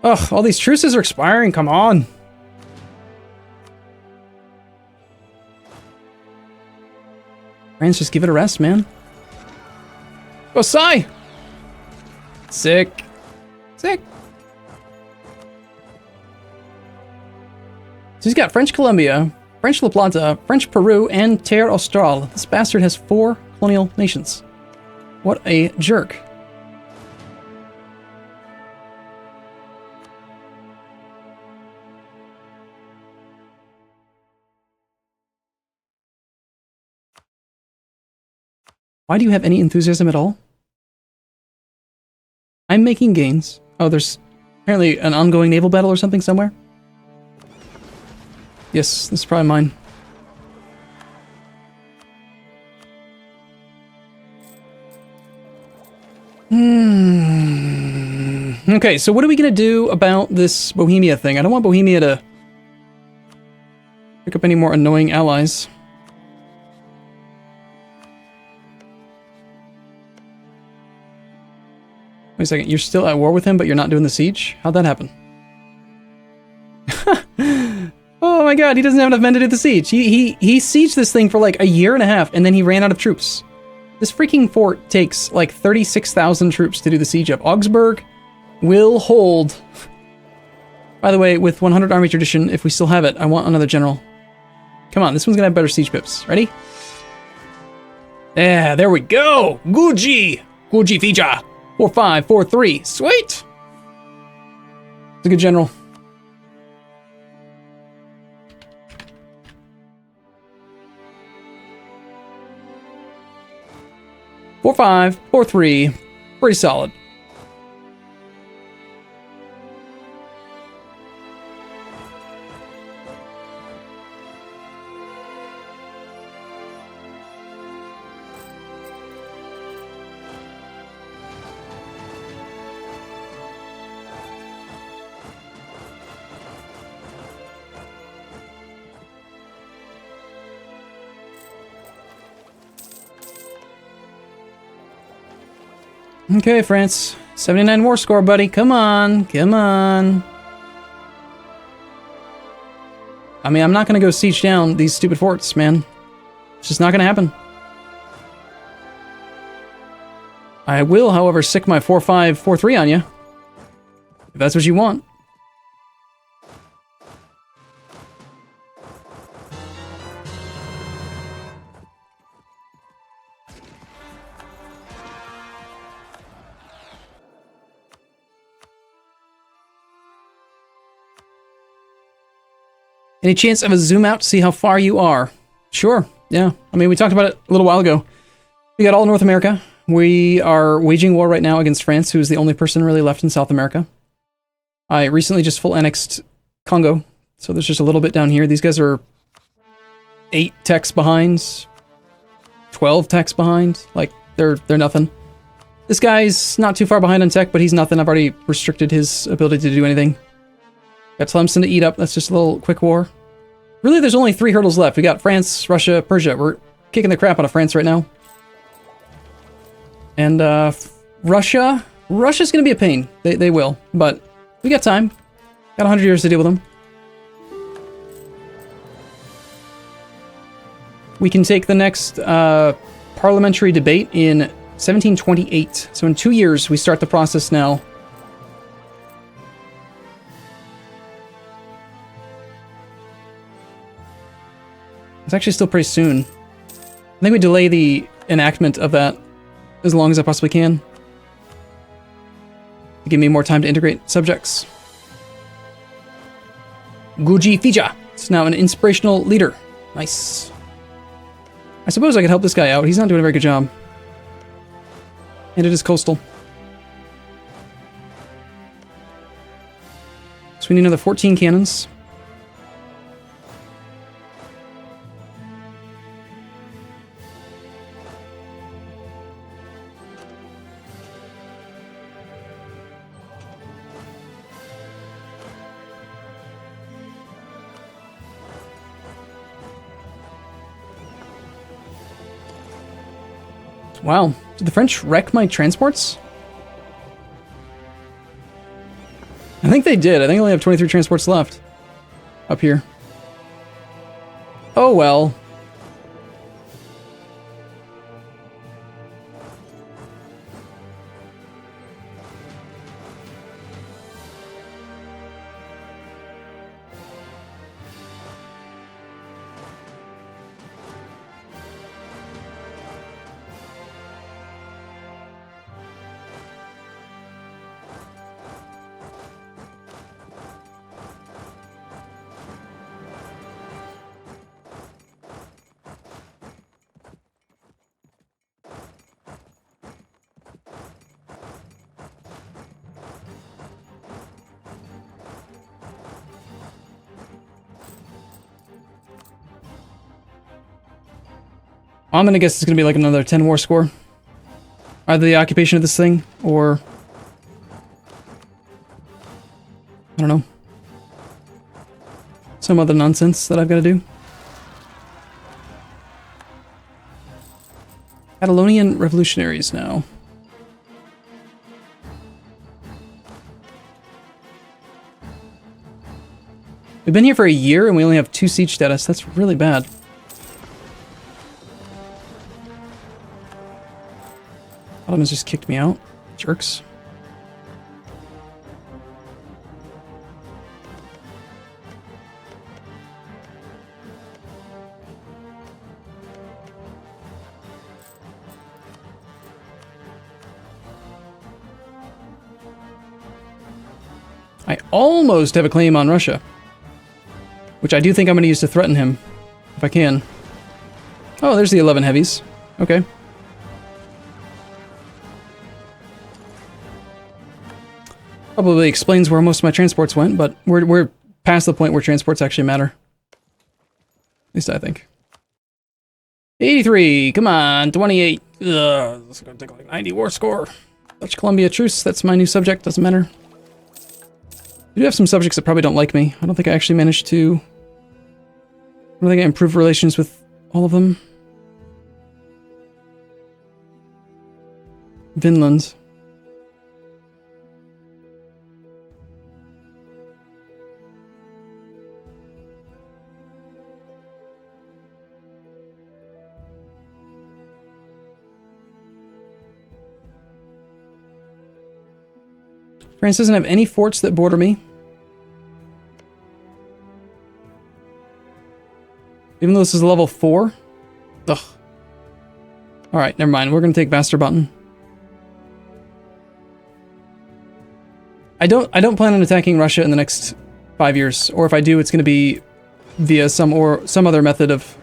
Ugh, all these truces are expiring, come on. France, just give it a rest, man. Go, Sai! Sick. Sick. So he's got French Colombia, French La Plata, French Peru, and Terre Austral. This bastard has 4 colonial nations. What a jerk. Why do you have any enthusiasm at all? I'm making gains. Oh, there's apparently an ongoing naval battle or something somewhere. Yes, this is probably mine. Okay, so what are we going to do about this Bohemia thing? I don't want Bohemia to pick up any more annoying allies. Wait a second, you're still at war with him, but you're not doing the siege? How'd that happen? Oh my god, he doesn't have enough men to do the siege. He sieged this thing for like a year and a half, and then he ran out of troops. This freaking fort takes like 36,000 troops to do the siege of. Augsburg will hold. By the way, with 100 army tradition, if we still have it, I want another general. Come on, this one's gonna have better siege pips. Ready? Yeah, there we go. Guji Fija. 4543. Sweet. It's a good general. Four, 5, 4, 3. Pretty solid. Okay, France. 79 war score, buddy. Come on. Come on. I mean, I'm not going to go siege down these stupid forts, man. It's just not going to happen. I will, however, sick my 4-5, 4-3 on you. If that's what you want. Any chance of a zoom out to see how far you are? Sure, yeah. I mean, we talked about it a little while ago. We got all North America. We are waging war right now against France, who is the only person really left in South America. I recently just full annexed Congo, so there's just a little bit down here. These guys are 8 techs behind, 12 techs behind. Like, they're nothing. This guy's not too far behind on tech, but he's nothing. I've already restricted his ability to do anything. Got Tlemcen to eat up. That's just a little quick war. Really, there's only 3 hurdles left. We got France, Russia, Persia. We're kicking the crap out of France right now. And Russia. Russia's going to be a pain. They will. But we got time. Got 100 years to deal with them. We can take the next parliamentary debate in 1728. So in 2 years, we start the process now. It's actually still pretty soon. I think we delay the enactment of that as long as I possibly can. To give me more time to integrate subjects. Guji Fija is now an inspirational leader. Nice. I suppose I could help this guy out. He's not doing a very good job. And it is coastal. So we need another 14 cannons. Wow, did the French wreck my transports? I think they did. I think I only have 23 transports left. Up here. Oh well. I'm gonna guess it's gonna be like another 10 war score. Either the occupation of this thing, or... I don't know. Some other nonsense that I've gotta do. Catalonian revolutionaries now. We've been here for a year and we only have 2 siege status. That's really bad. Ottomans just kicked me out. Jerks. I almost have a claim on Russia, which I do think I'm going to use to threaten him, if I can. Oh, there's the 11 heavies. Okay. Probably explains where most of my transports went, but we're past the point where transports actually matter. At least I think. 83, come on, 28. Ugh, this is going to take like 90 war score. Dutch Columbia truce, that's my new subject, doesn't matter. I do have some subjects that probably don't like me. I don't think I actually managed to... I don't think I improved relations with all of them. Vinland. France doesn't have any forts that border me. Even though this is level 4? Ugh. Alright, never mind. We're going to take Västerbotten. I don't plan on attacking Russia in the next 5 years. Or if I do, it's going to be via some other method of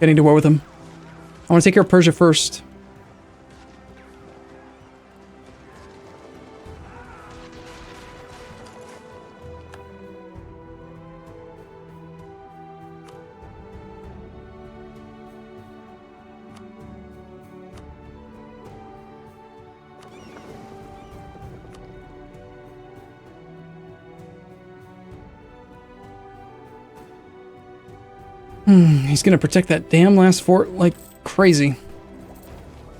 getting to war with them. I want to take care of Persia first. He's gonna protect that damn last fort like crazy.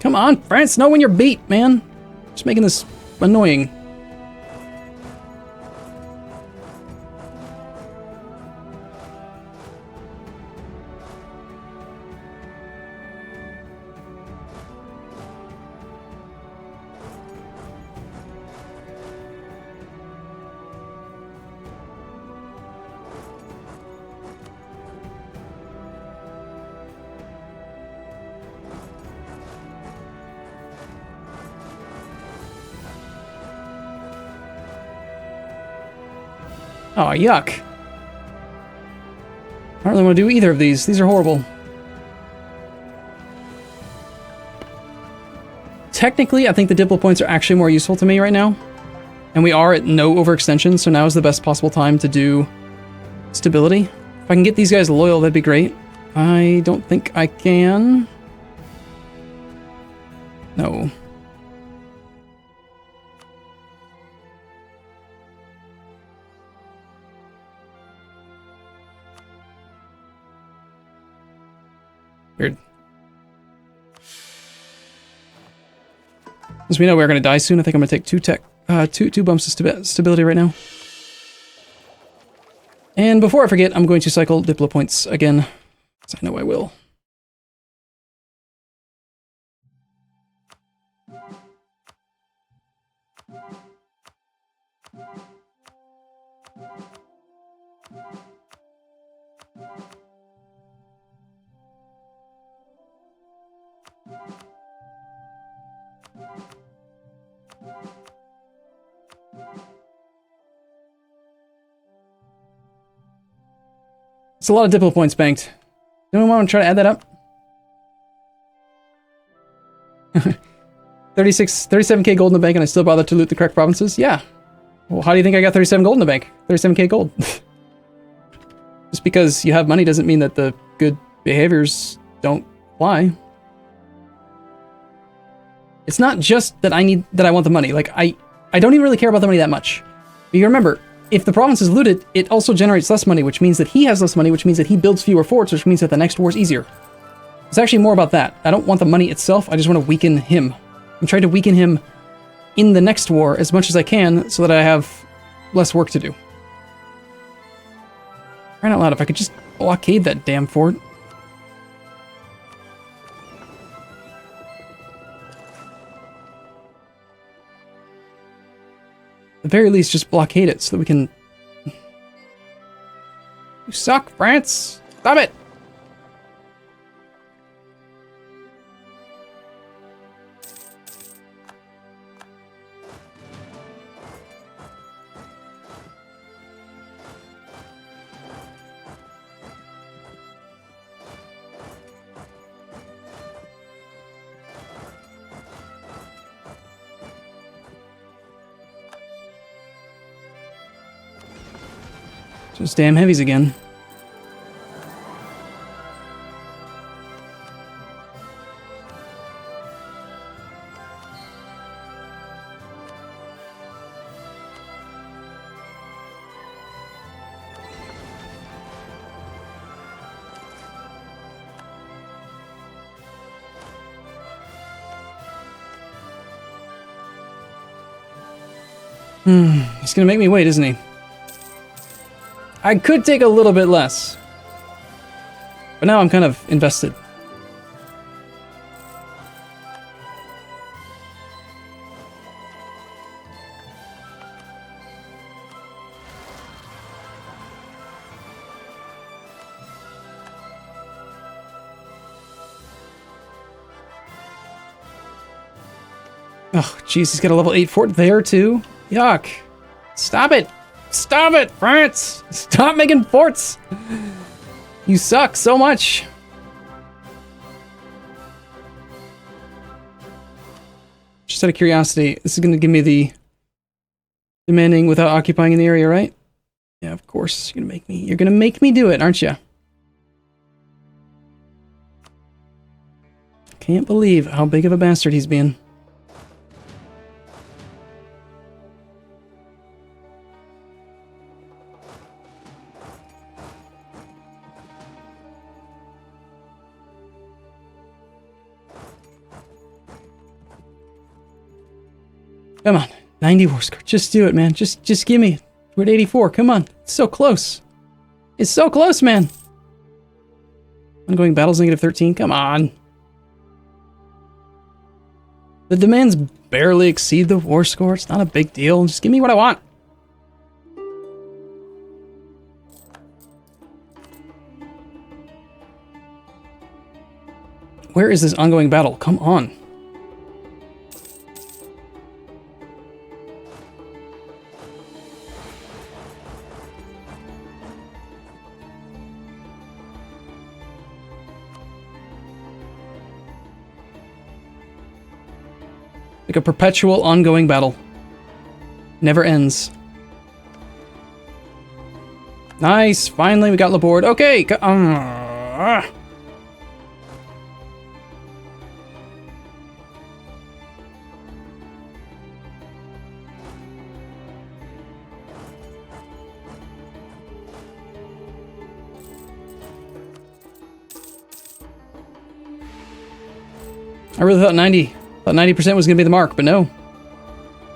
Come on, France, know when you're beat, man. Just making this annoying. Oh, yuck. I don't really want to do either of these. These are horrible. Technically, I think the Diplo points are actually more useful to me right now. And we are at no overextension, so now is the best possible time to do stability. If I can get these guys loyal, that'd be great. I don't think I can. No. Weird. As we know we're going to die soon, I think I'm going to take two bumps of stability right now. And before I forget, I'm going to cycle Diplo points again, because I know I will. It's a lot of Diplo points banked. Anyone want to try to add that up? 37k gold in the bank and I still bother to loot the correct provinces? Yeah. Well, how do you think I got 37 gold in the bank? 37k gold. Just because you have money doesn't mean that the good behaviors don't apply. It's not just that I want the money. Like, I don't even really care about the money that much. But you remember, if the province is looted, it also generates less money, which means that he has less money, which means that he builds fewer forts, which means that the next war is easier. It's actually more about that. I don't want the money itself, I just want to weaken him. I'm trying to weaken him in the next war as much as I can so that I have less work to do. Crying out loud, if I could just blockade that damn fort. very least, just blockade it so that we can... You suck, France! Stop it! Just damn heavies again. He's gonna make me wait, isn't he? I could take a little bit less. But now I'm kind of invested. Oh, jeez, he's got a level 8 fort there, too. Yuck. Stop it! Stop it, France! Stop making forts! You suck so much! Just out of curiosity, this is going to give me the demanding without occupying the area, right? Yeah, of course. You're gonna make me do it, aren't you? Can't believe how big of a bastard he's being. Come on, 90 war score. Just do it, man. Just give me. We're at 84. Come on. It's so close. It's so close, man. Ongoing battles negative 13. Come on. The demands barely exceed the war score. It's not a big deal. Just give me what I want. Where is this ongoing battle? Come on. Like a perpetual ongoing battle. Never ends. Nice! Finally, we got Laborde. Okay! I really thought 90% was going to be the mark, but no.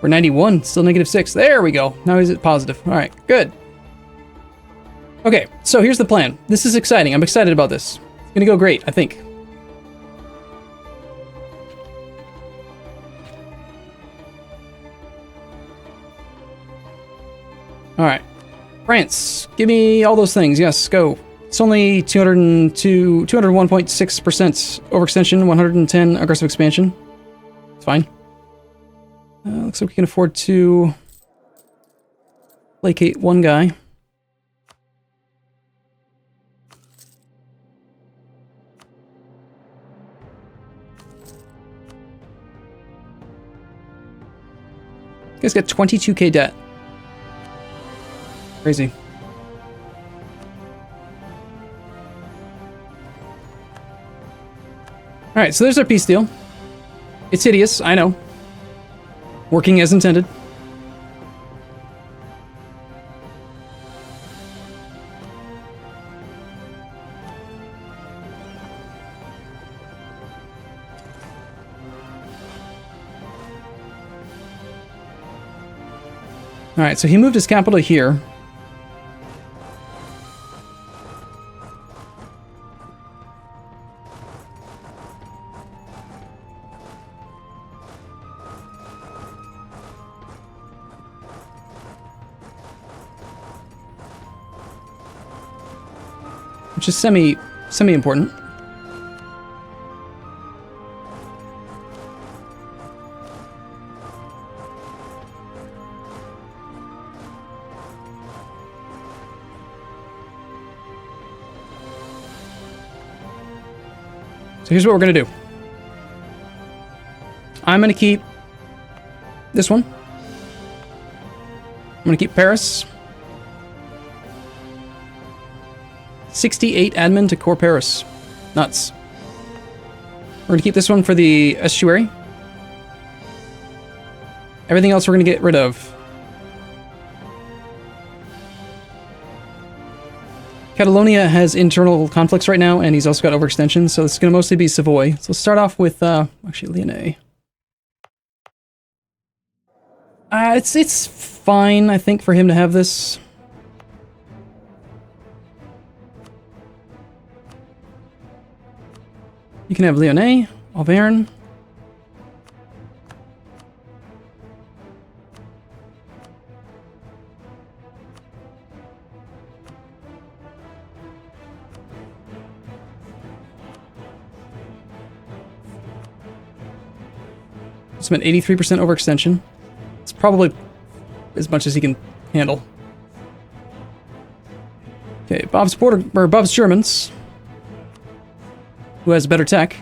We're 91, still negative 6. There we go. Now he's at positive. All right, good. Okay, so here's the plan. This is exciting. I'm excited about this. It's going to go great, I think. All right. France, give me all those things. Yes, go. It's only 201.6% overextension, 110 aggressive expansion. Fine. Looks like we can afford to placate one guy. You guys got 22k debt. Crazy. Alright, so there's our peace deal. It's hideous, I know. Working as intended. Alright, so he moved his capital here. which is semi-important. So here's what we're going to do. I'm going to keep this one. I'm going to keep Paris. 68 admin to core Paris. Nuts. We're going to keep this one for the estuary. Everything else we're going to get rid of. Catalonia has internal conflicts right now, and he's also got overextension, so it's going to mostly be Savoy. So let's start off with, actually, Lyonnais. It's fine, I think, for him to have this. You can have Lyonnais, Auvergne. Spent 83% overextension. It's probably as much as he can handle. Okay, Bob's Germans, who has better tech.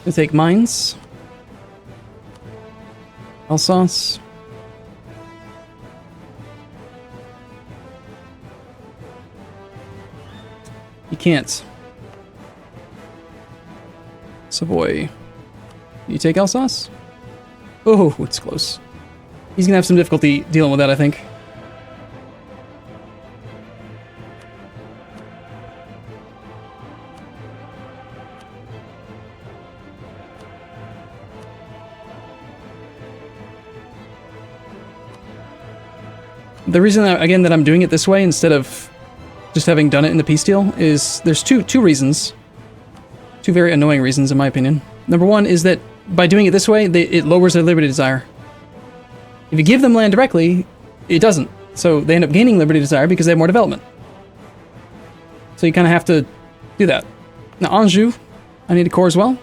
We'll take mines. Alsace. You can't. Savoy. You take Alsace? Oh, it's close. He's gonna have some difficulty dealing with that, I think. The reason, again, that I'm doing it this way instead of just having done it in the peace deal is there's two reasons. Two very annoying reasons, in my opinion. Number one is that by doing it this way, it lowers their liberty desire. If you give them land directly, it doesn't. So they end up gaining liberty desire because they have more development. So you kind of have to do that. Now, Anjou, I need a core as well.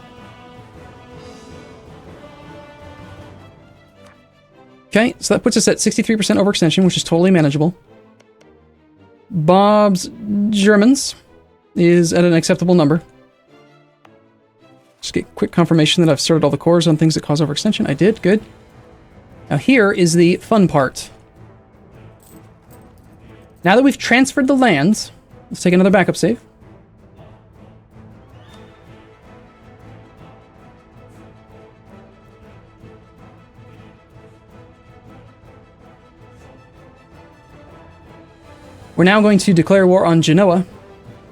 Okay, so that puts us at 63% overextension, which is totally manageable. Bob's Germans is at an acceptable number. Just get quick confirmation that I've sorted all the cores on things that cause overextension. I did, good. Now here is the fun part. Now that we've transferred the lands, let's take another backup save. We're now going to declare war on Genoa,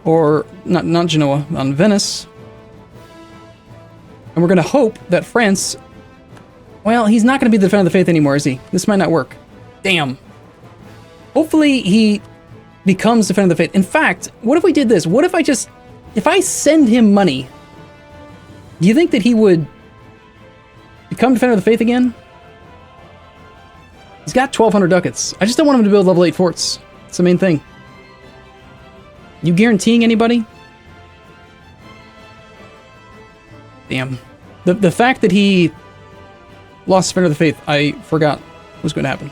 or not Genoa, on Venice. And we're going to hope that France... Well, he's not going to be the Defender of the Faith anymore, is he? This might not work. Damn. Hopefully he becomes Defender of the Faith. In fact, what if we did this? What if I just... If I send him money, do you think that he would become Defender of the Faith again? He's got 1,200 ducats. I just don't want him to build level 8 forts. That's the main thing. You guaranteeing anybody? Damn. The fact that he lost Defender of the Faith, I forgot was going to happen.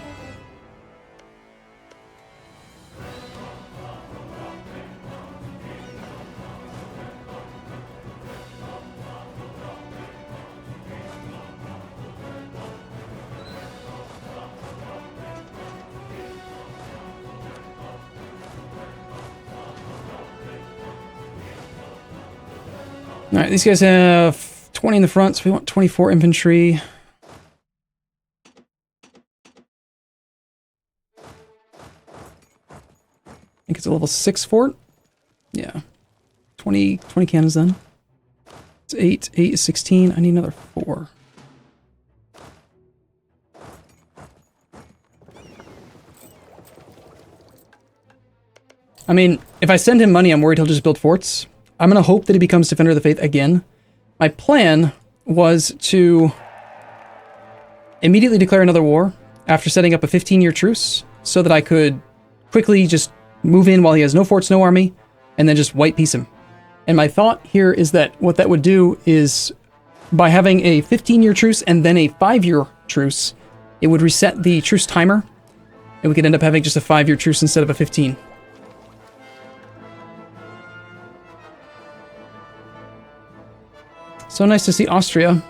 Alright, these guys have 20 in the front, so we want 24 infantry. I think it's a level 6 fort. Yeah. 20 cannons then. It's 8. 8 is 16. I need another 4. I mean, if I send him money, I'm worried he'll just build forts. I'm going to hope that he becomes Defender of the Faith again. My plan was to immediately declare another war after setting up a 15-year truce so that I could quickly just move in while he has no forts, no army, and then just white piece him. And my thought here is that what that would do is, by having a 15-year truce and then a 5-year truce, it would reset the truce timer, and we could end up having just a 5-year truce instead of a 15. So nice to see Austria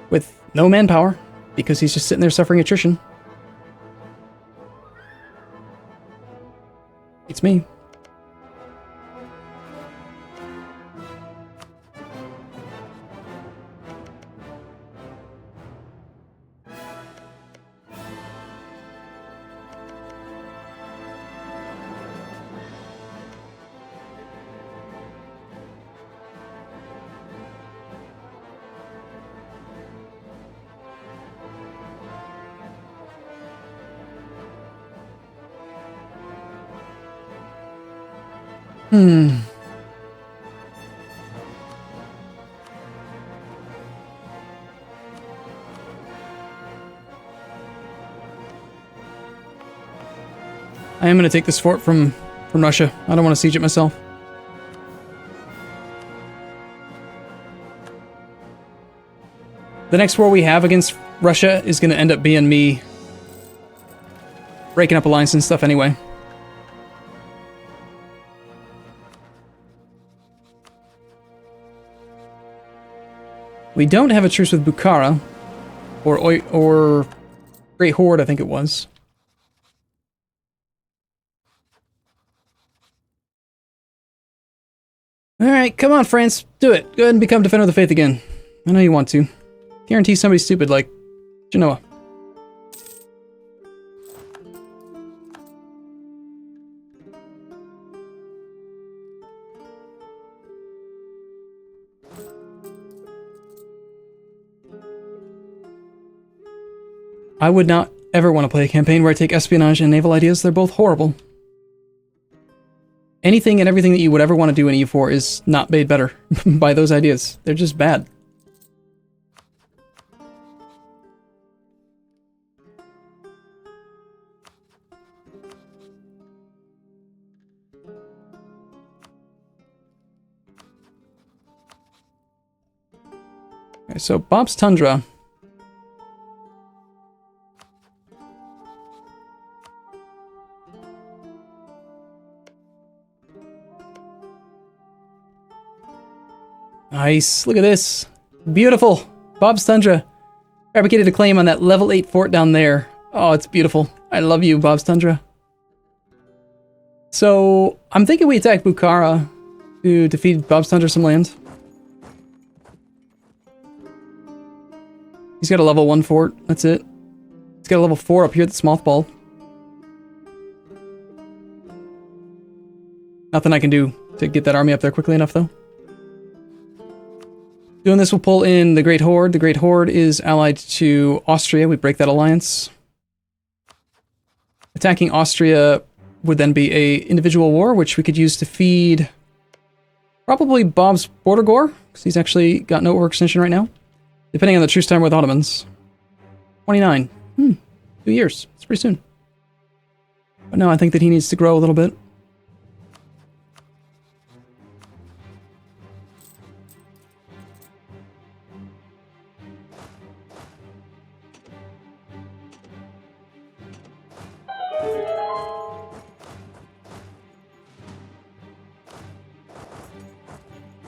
with no manpower, because he's just sitting there suffering attrition. It's me. I am going to take this fort from Russia. I don't want to siege it myself. The next war we have against Russia is going to end up being me breaking up alliances and stuff anyway. We don't have a truce with Bukara, or Great Horde, I think it was. Alright, come on, France. Do it. Go ahead and become Defender of the Faith again. I know you want to. Guarantee somebody stupid like Genoa. I would not ever want to play a campaign where I take espionage and naval ideas. They're both horrible. Anything and everything that you would ever want to do in EU4 is not made better by those ideas. They're just bad. Okay, so Bob's Tundra. Nice. Look at this. Beautiful. Bob's Tundra. Fabricated a claim on that level 8 fort down there. Oh, it's beautiful. I love you, Bob's Tundra. So, I'm thinking we attack Bukara to defeat Bob's Tundra some land. He's got a level 1 fort. That's it. He's got a level 4 up here at the Mothball. Nothing I can do to get that army up there quickly enough, though. Doing this will pull in the Great Horde. The Great Horde is allied to Austria. We break that alliance. Attacking Austria would then be a individual war, which we could use to feed probably Bob's Border Gore, because he's actually got no overextension right now. Depending on the truce time with Ottomans. 29. 2 years. It's pretty soon. But no, I think that he needs to grow a little bit.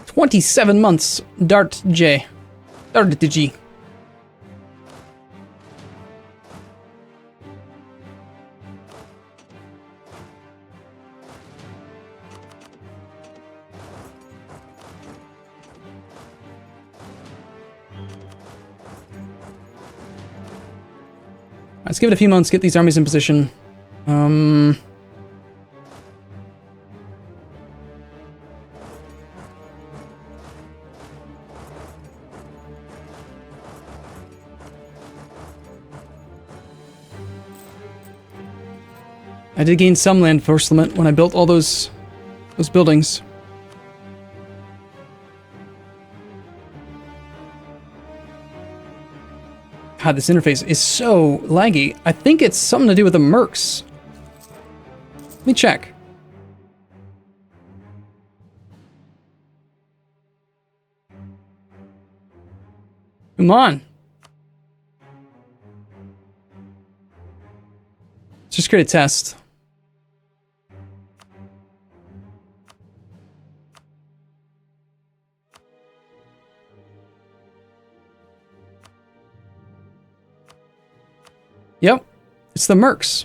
"27 months, Dart J. Dart G. Let's give it a few months, get these armies in position. I did gain some land forcement when I built all those buildings. God, this interface is so laggy. I think it's something to do with the mercs. Let me check. Come on. Let's just create a test. Yep, it's the Mercs.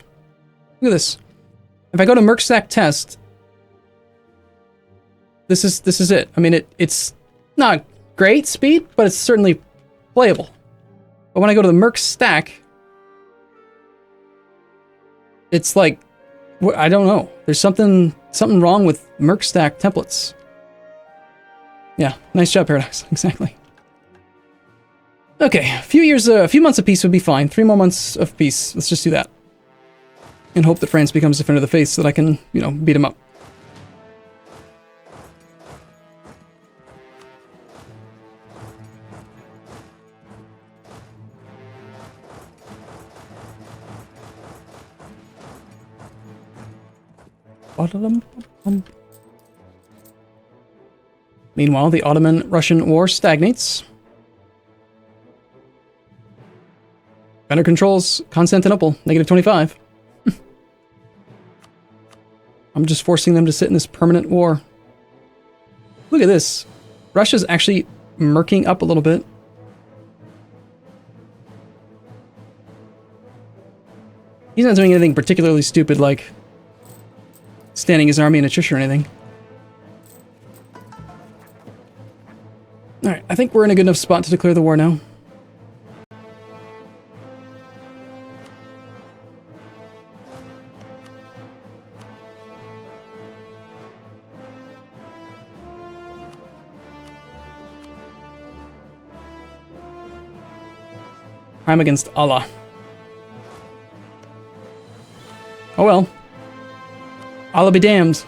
Look at this. If I go to Merc stack test, this is it. I mean, it's not great speed, but it's certainly playable. But when I go to the Merc stack, it's like, I don't know. There's something wrong with Merc stack templates. Yeah, nice job, Paradox. Exactly. Okay, a few months of peace would be fine. 3 more months of peace. Let's just do that. And hope that France becomes Defender of the Faith so that I can, you know, beat him up. Meanwhile, the Ottoman-Russian war stagnates. Banner controls Constantinople, -25. I'm just forcing them to sit in this permanent war. Look at this. Russia's actually murking up a little bit. He's not doing anything particularly stupid like standing his army in attrition or anything. Alright, I think we're in a good enough spot to declare the war now. Crime against Allah. Oh well. Allah be damned.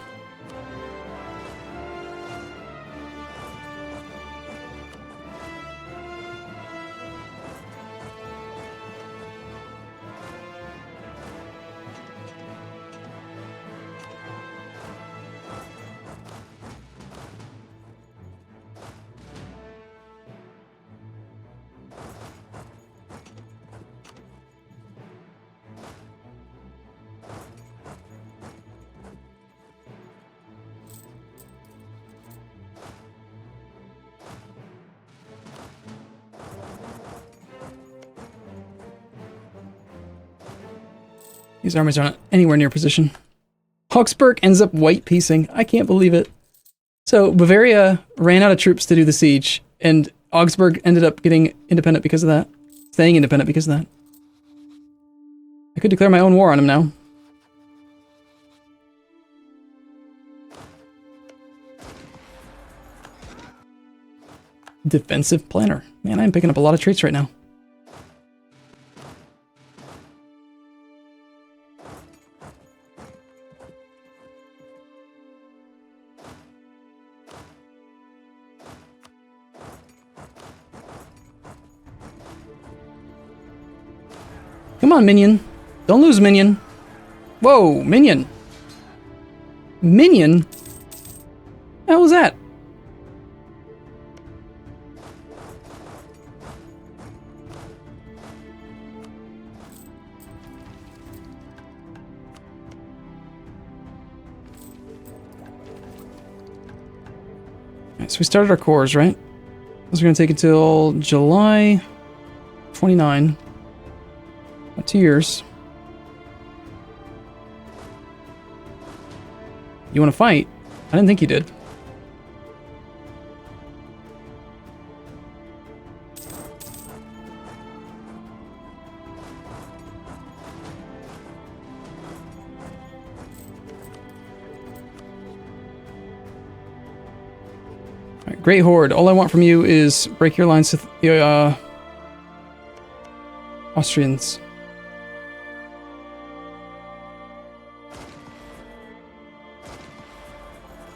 These armies aren't anywhere near position. Augsburg ends up white piecing. I can't believe it. So Bavaria ran out of troops to do the siege, and Augsburg ended up getting independent because of that. Staying independent because of that. I could declare my own war on him now. Defensive planner. Man, I'm picking up a lot of traits right now. Come on, minion. Don't lose, minion. Whoa, minion. Minion? What the hell was that? Alright, so we started our cores, right? This is going to take until July 29. 2 years. You want to fight? I didn't think you did. Alright, Great Horde. All I want from you is break your lines to the Austrians.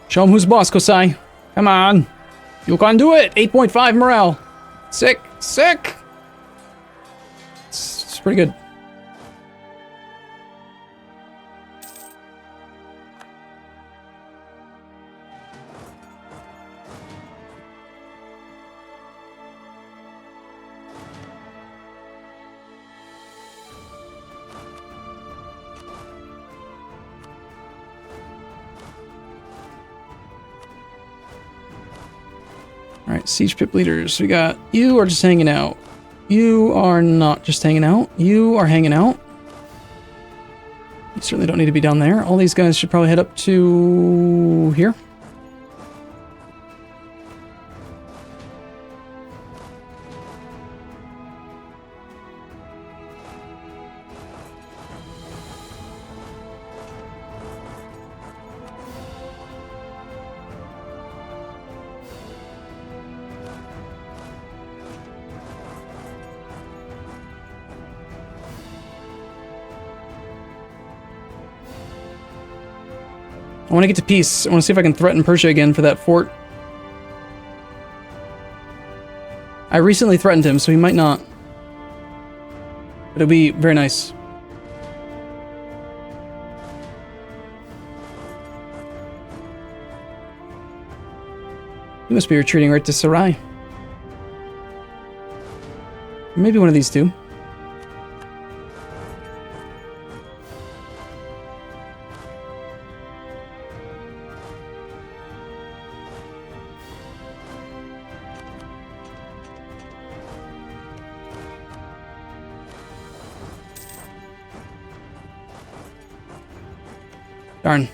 Show him who's boss, Kosai. Come on. You can do it. 8.5 morale. Sick. Sick. It's pretty good. Alright, siege pip leaders. We got you are just hanging out. You are not just hanging out. You are hanging out. You certainly don't need to be down there. All these guys should probably head up to here. I want to get to peace. I want to see if I can threaten Persia again for that fort. I recently threatened him, so he might not. But it'll be very nice. He must be retreating right to Sarai. Maybe one of these two. Darn.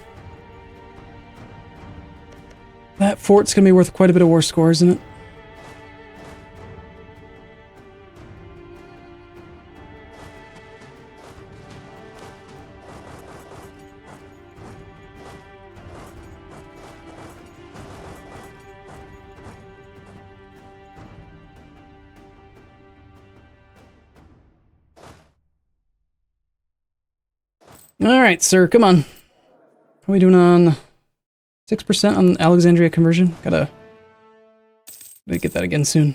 That fort's gonna be worth quite a bit of war score, isn't it? Alright, sir, come on. How are we doing on 6% on Alexandria conversion? Gotta get that again soon.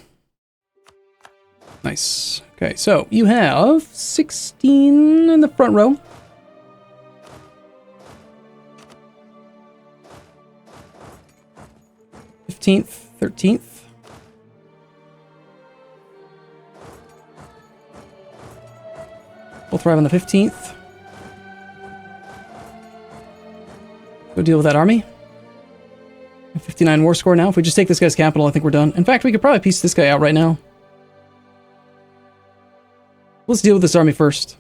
Nice. Okay, so you have 16 in the front row. th, 13th. We'll thrive on the 15th. Go deal with that army. 59 war score now. If we just take this guy's capital, I think we're done. In fact, we could probably piece this guy out right now. Let's deal with this army first.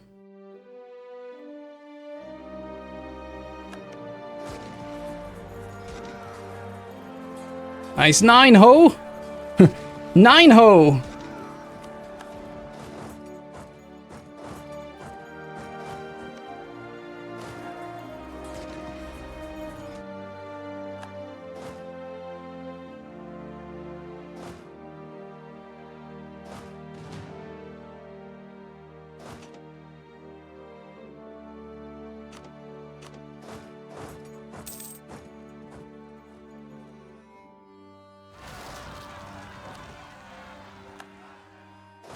Nice. 9 ho! 9 ho!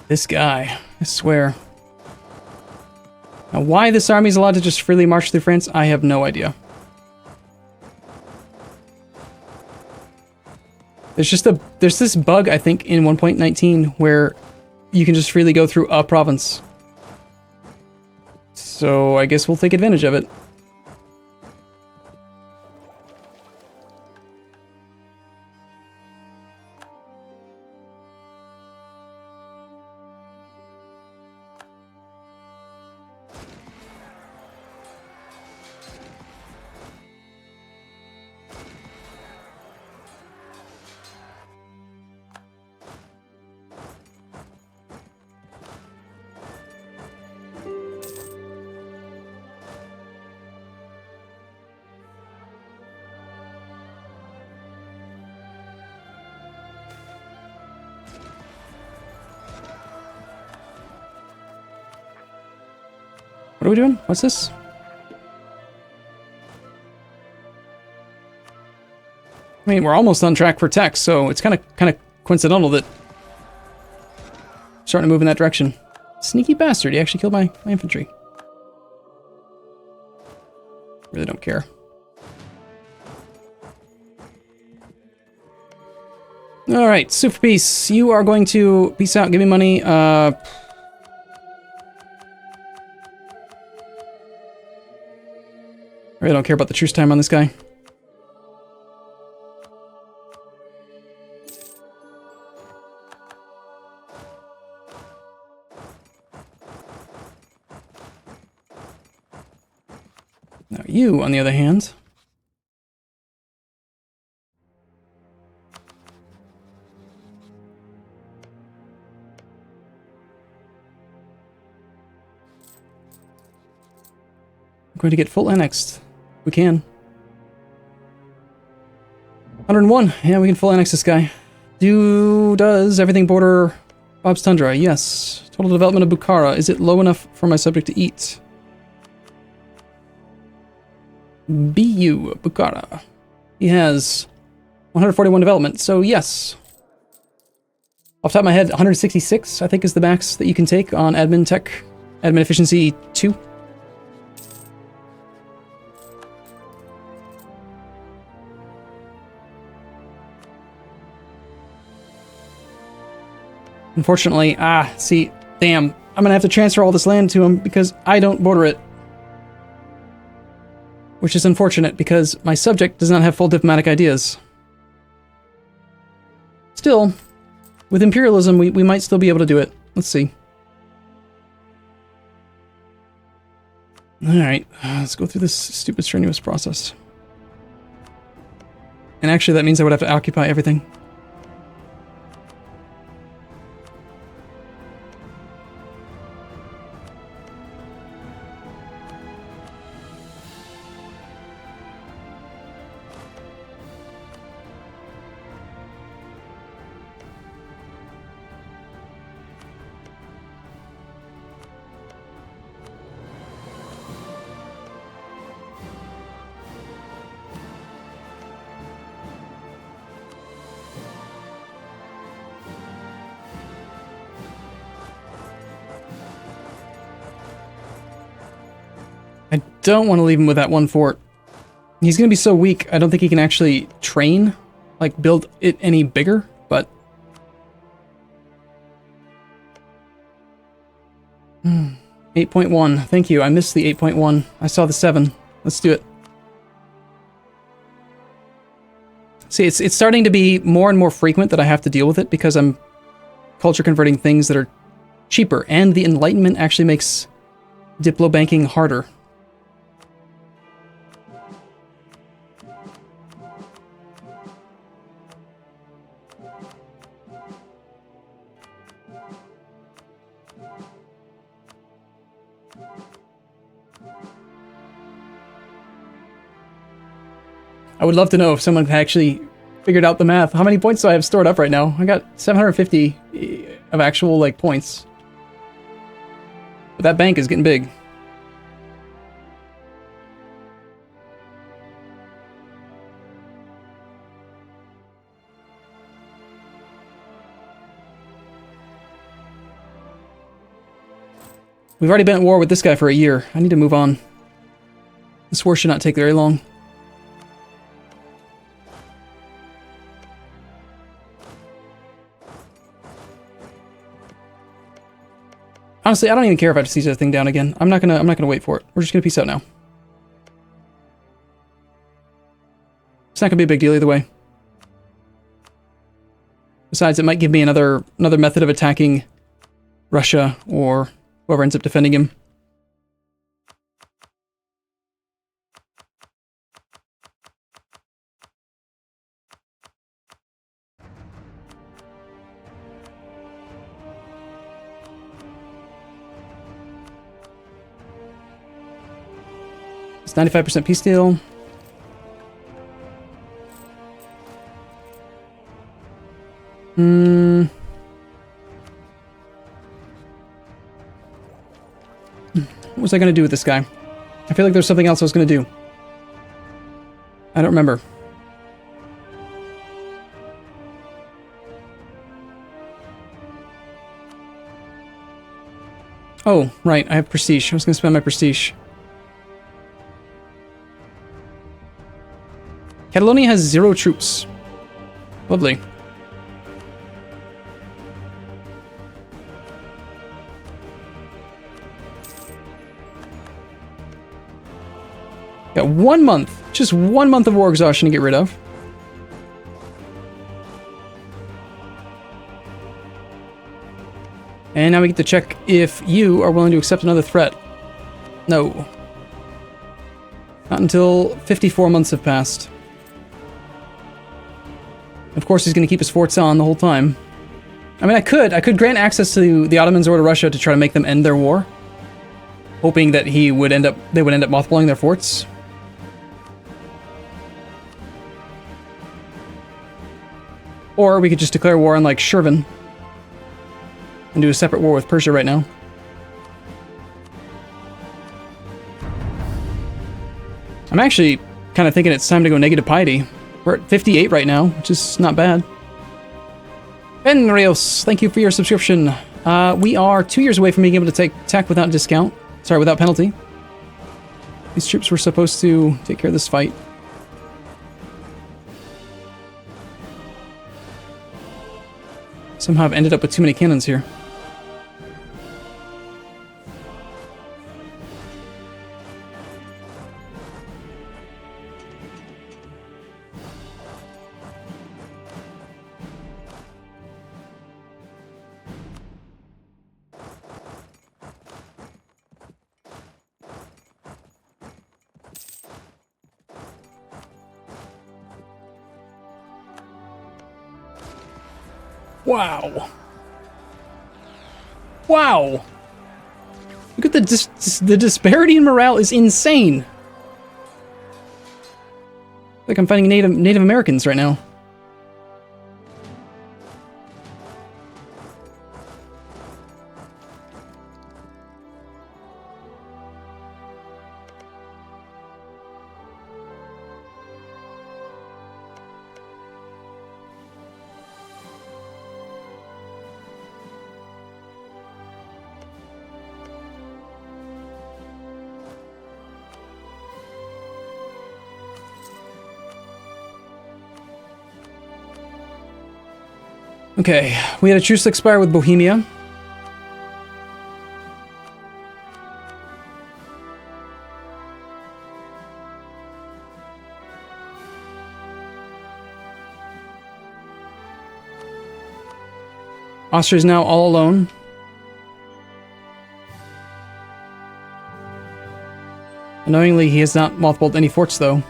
This guy, I swear. Now, why this army is allowed to just freely march through France, I have no idea. There's this bug, I think, in 1.19 where you can just freely go through a province. So I guess we'll take advantage of it. What are we doing? What's this? I mean, we're almost on track for tech, so it's kind of coincidental that starting to move in that direction. Sneaky bastard! He actually killed my infantry. Really don't care. All right, super peace. You are going to peace out. Give me money. I really don't care about the truce time on this guy. Now you, on the other hand... I'm going to get full annexed. We can. 101. Yeah, we can full annex this guy. Does everything border Bob's Tundra? Yes. Total development of Bukara. Is it low enough for my subject to eat? BU, Bukara. He has 141 development, so yes. Off the top of my head, 166, I think, is the max that you can take on admin tech. Admin efficiency 2. Unfortunately, see, damn, I'm gonna have to transfer all this land to him because I don't border it. Which is unfortunate because my subject does not have full diplomatic ideas. Still, with imperialism, we might still be able to do it. Let's see. Alright, let's go through this stupid strenuous process. And actually that means I would have to occupy everything. I don't want to leave him with that one fort. He's going to be so weak, I don't think he can actually train, like build it any bigger, but... 8.1, thank you, I missed the 8.1. I saw the 7. Let's do it. See, it's starting to be more and more frequent that I have to deal with it because I'm culture converting things that are cheaper, and the Enlightenment actually makes Diplo banking harder. I would love to know if someone actually figured out the math. How many points do I have stored up right now? I got 750 of actual, like, points. But that bank is getting big. We've already been at war with this guy for a year. I need to move on. This war should not take very long. Honestly, I don't even care if I have to seize that thing down again. I'm not gonna wait for it. We're just gonna peace out now. It's not gonna be a big deal either way. Besides, it might give me another method of attacking Russia or whoever ends up defending him. It's 95% peace deal. What was I going to do with this guy? I feel like there's something else I was going to do. I don't remember. Oh, right. I have prestige. I was going to spend my prestige. Catalonia has 0 troops. Lovely. Got 1 month. Just 1 month of war exhaustion to get rid of. And now we get to check if you are willing to accept another threat. No. Not until 54 months have passed. Of course, he's going to keep his forts on the whole time. I mean, I could grant access to the Ottomans or to Russia to try to make them end their war, hoping that they would end up mothballing their forts. Or we could just declare war on, like, Shirvan and do a separate war with Persia right now. I'm actually kind of thinking it's time to go negative piety. We're at 58 right now, which is not bad. Ben Rios, thank you for your subscription. We are 2 years away from being able to take attack without discount. Sorry, without penalty. These troops were supposed to take care of this fight. Somehow I've ended up with too many cannons here. Wow. Wow. Look at the disparity in morale is insane. Like I'm fighting Native Americans right now. Okay, we had a truce expire with Bohemia. Austria is now all alone. Annoyingly, he has not mothballed any forts, though.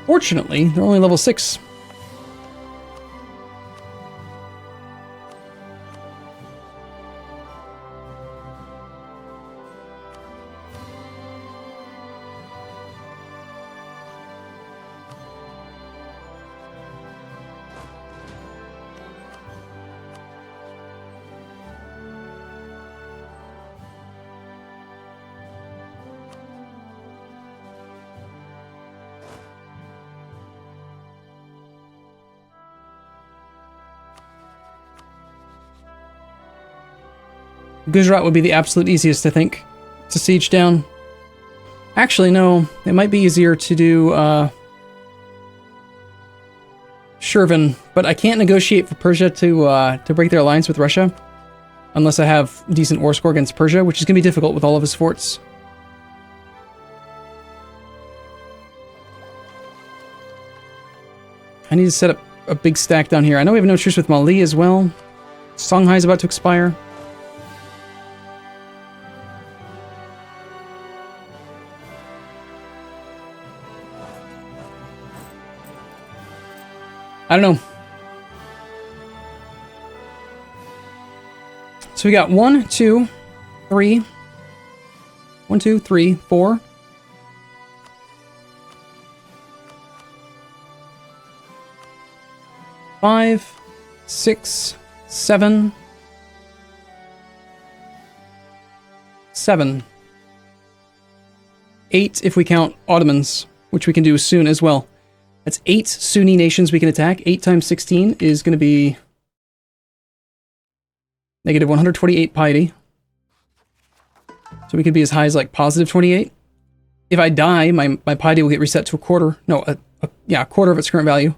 Fortunately, they're only level 6. Gujarat would be the absolute easiest, I think, to siege down. Actually, no. It might be easier to do, Shirvan, but I can't negotiate for Persia to break their alliance with Russia unless I have decent war score against Persia, which is going to be difficult with all of his forts. I need to set up a big stack down here. I know we have no truce with Mali as well. Songhai is about to expire. I don't know. So we got 1, 2, 3. 1, 2, 3, 4. 5, 6, 7. 7. 8 if we count Ottomans, which we can do soon as well. That's 8 Sunni nations we can attack. 8 times 16 is going to be negative 128 piety. So we could be as high as like positive 28. If I die, my piety will get reset to a quarter. No, a quarter of its current value.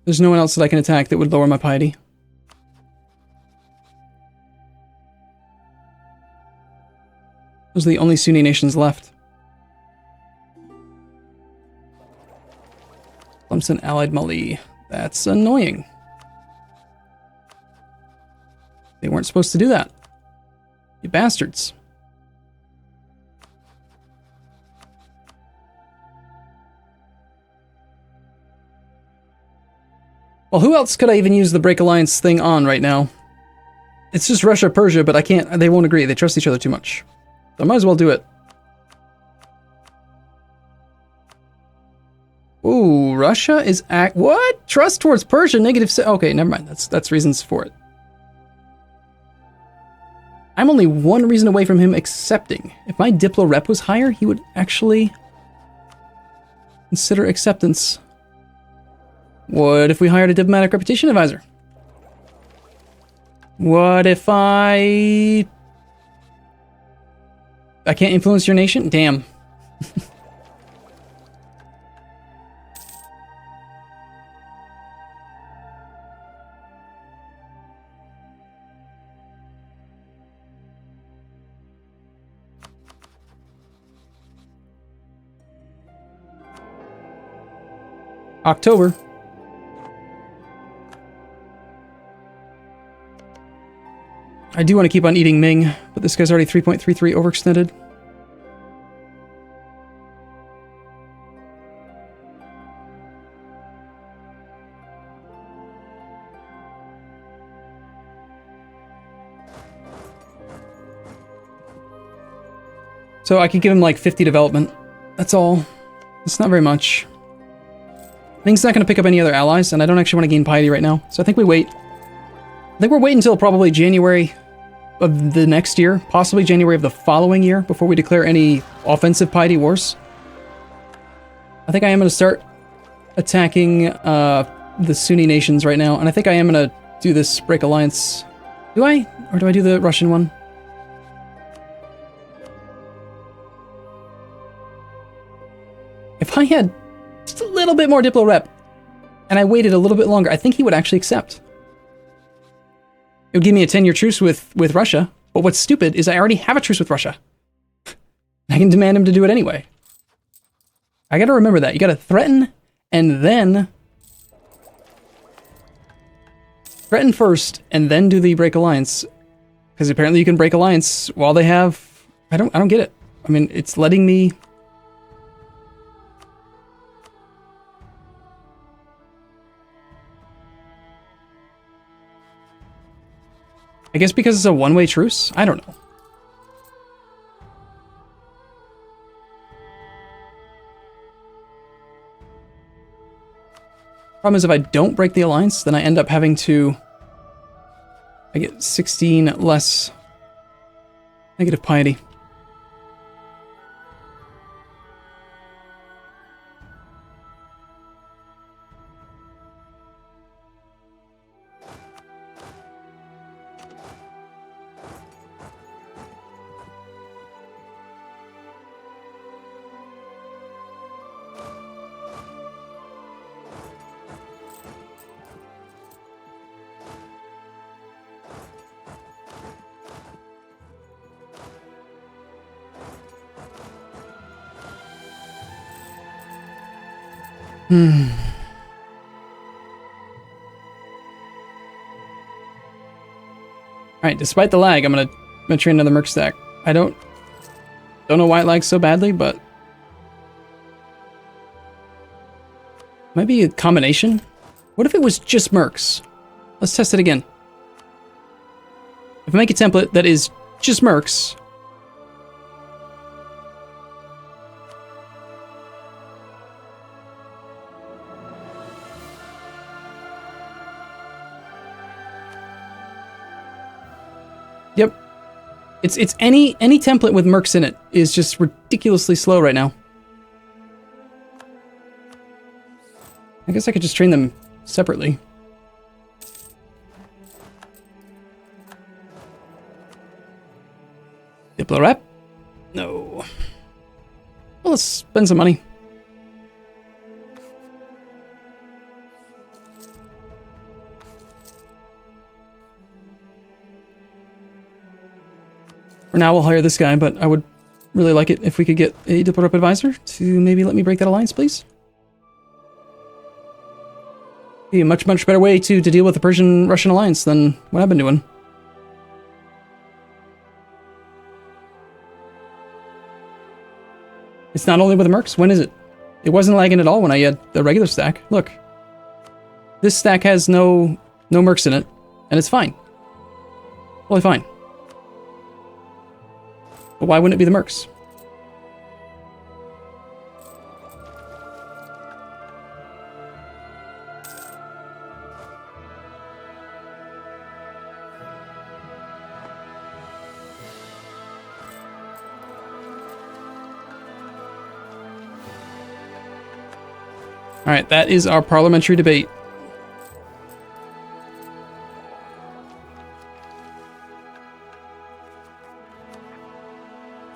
There's no one else that I can attack that would lower my piety. Those are the only Sunni nations left. Tlemcen allied Mali. That's annoying. They weren't supposed to do that. You bastards. Well, who else could I even use the break alliance thing on right now? It's just Russia, Persia, but I can't, they won't agree. They trust each other too much. So I might as well do it. Ooh, Russia is what? Trust towards Persia, okay, never mind. That's reasons for it. I'm only one reason away from him accepting. If my Diplo rep was higher, he would actually consider acceptance. What if we hired a diplomatic reputation advisor? What if I can't influence your nation? Damn. October. I do want to keep on eating Ming, but this guy's already 3.33 overextended. So I could give him like 50 development. That's all. It's not very much. Ming's not going to pick up any other allies, and I don't actually want to gain piety right now, so I think we wait. I think we're waiting until probably January of the next year, possibly January of the following year, before we declare any offensive piety wars. I think I am going to start attacking the Sunni nations right now, and I think I am going to do this break alliance. Do I? Or do I do the Russian one? If I had just a little bit more Diplo rep, and I waited a little bit longer, I think he would actually accept. It would give me a 10-year truce with Russia, but what's stupid is I already have a truce with Russia. I can demand him to do it anyway. I gotta remember that. You gotta threaten, and then... threaten first, and then do the break alliance. Because apparently you can break alliance while they have... I don't get it. I mean, it's letting me... I guess because it's a one-way truce? I don't know. Problem is if I don't break the alliance, then I end up having to... I get 16 less negative piety. Alright, despite the lag, I'm gonna train another merc stack. I don't know why it lags so badly, but maybe a combination? What if it was just mercs? Let's test it again. If I make a template that is just mercs, yep. It's any template with mercs in it is just ridiculously slow right now. I guess I could just train them separately. Diplo rep? No. Well, let's spend some money. For now, we'll hire this guy, but I would really like it if we could get a Diplo rep advisor to maybe let me break that alliance, please. Be a much, much better way to deal with the Persian-Russian alliance than what I've been doing. It's not only with the mercs. When is it? It wasn't lagging at all when I had the regular stack. Look. This stack has no mercs in it, and it's fine. Totally fine. But why wouldn't it be the mercs? Alright, that is our parliamentary debate.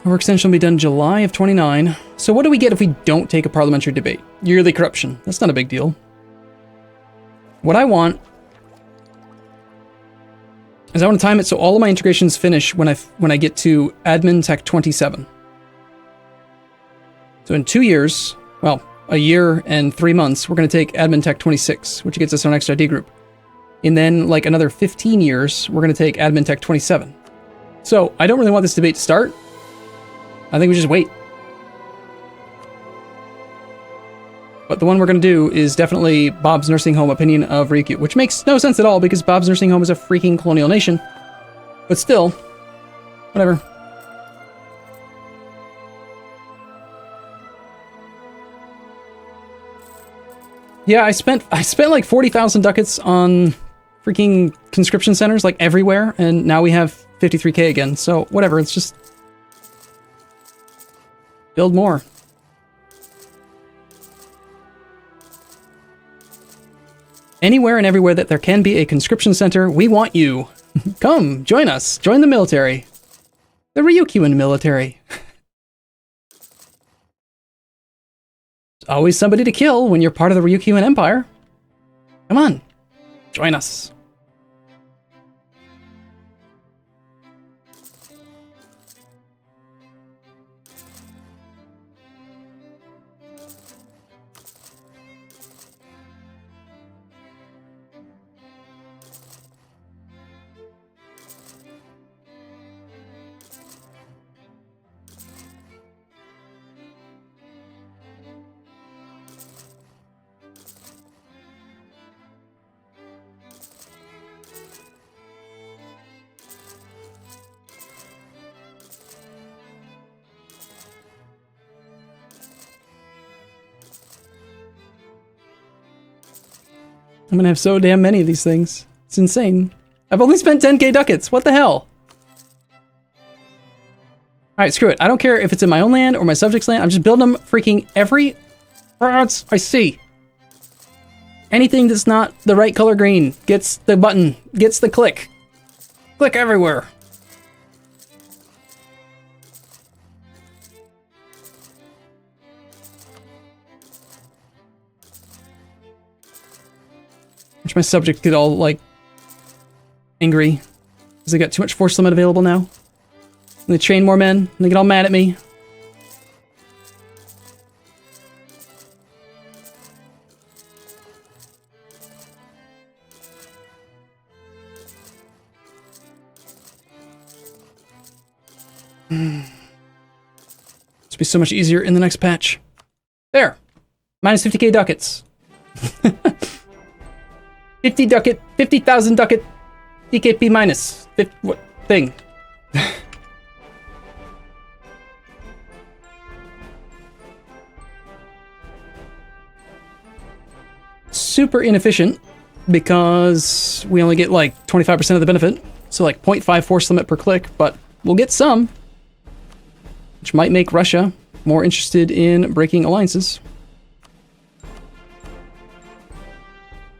Overextension will be done July of 29. So what do we get if we don't take a parliamentary debate? Yearly corruption. That's not a big deal. What I want is I want to time it so all of my integrations finish when I get to admin tech 27. So in 2 years, well, a year and 3 months, we're going to take admin tech 26, which gets us our next ID group. And then like another 15 years, we're going to take admin tech 27. So I don't really want this debate to start. I think we just wait. But the one we're going to do is definitely Bob's Nursing Home opinion of Ryukyu, which makes no sense at all because Bob's Nursing Home is a freaking colonial nation. But still, whatever. Yeah, I spent like 40,000 ducats on freaking conscription centers like everywhere, and now we have 53k again. So whatever, it's just build more. Anywhere and everywhere that there can be a conscription center, we want you. Come, join us. Join the military. The Ryukyuan military. There's always somebody to kill when you're part of the Ryukyuan Empire. Come on, join us. I'm gonna have so damn many of these things. It's insane. I've only spent 10k ducats. What the hell? Alright, screw it. I don't care if it's in my own land or my subject's land. I'm just building them freaking every France I see. Anything that's not the right color green gets the button, gets the click. Click everywhere. Which my subject get all, like, angry. Because they got too much force limit available now. And they train more men, and they get all mad at me. This will be so much easier in the next patch. There! Minus 50k ducats. 50,000 ducat, DKP minus. What thing? Super inefficient because we only get like 25% of the benefit. So like 0.5 force limit per click, but we'll get some. Which might make Russia more interested in breaking alliances.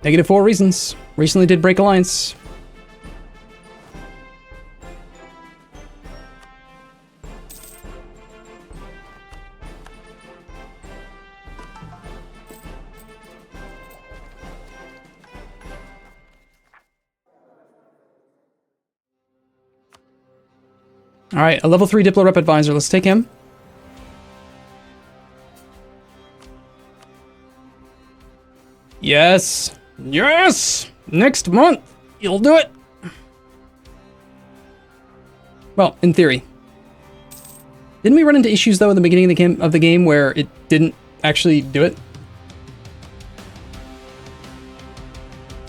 -4 reasons. Recently did break alliance. Alright, a level 3 Diplo Rep Advisor. Let's take him. Yes. Yes! Next month! You'll do it! Well, in theory. Didn't we run into issues, though, in the beginning of the game where it didn't actually do it?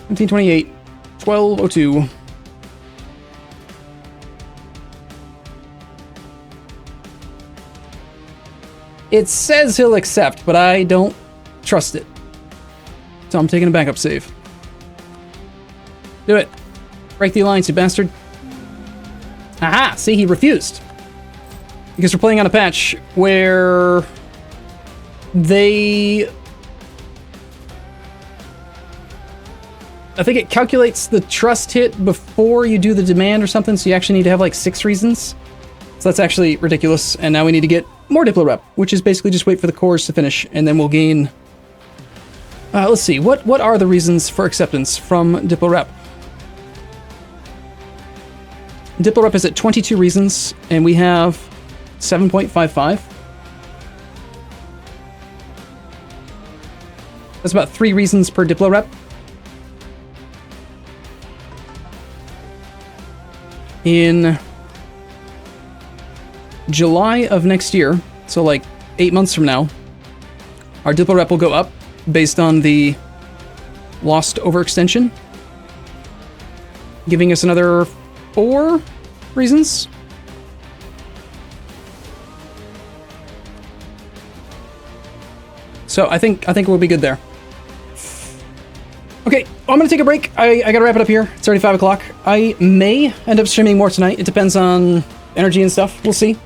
1728, 1202. It says he'll accept, but I don't trust it. So I'm taking a backup save. Do it. Break the alliance, you bastard. Aha! See, he refused. Because we're playing on a patch where they... I think it calculates the trust hit before you do the demand or something, so you actually need to have like 6 reasons. So that's actually ridiculous, and now we need to get more Diplo rep, which is basically just wait for the cores to finish, and then we'll gain... let's see, what are the reasons for acceptance from Diplo rep? Diplo rep is at 22 reasons, and we have 7.55. That's about 3 reasons per Diplo rep. In July of next year, so like 8 months from now, our Diplo rep will go up based on the lost overextension, giving us another 4 reasons. So I think we'll be good there. Okay, well, I'm gonna take a break. I gotta wrap it up here. It's already 5 o'clock. I may end up streaming more tonight. It depends on energy and stuff. We'll see.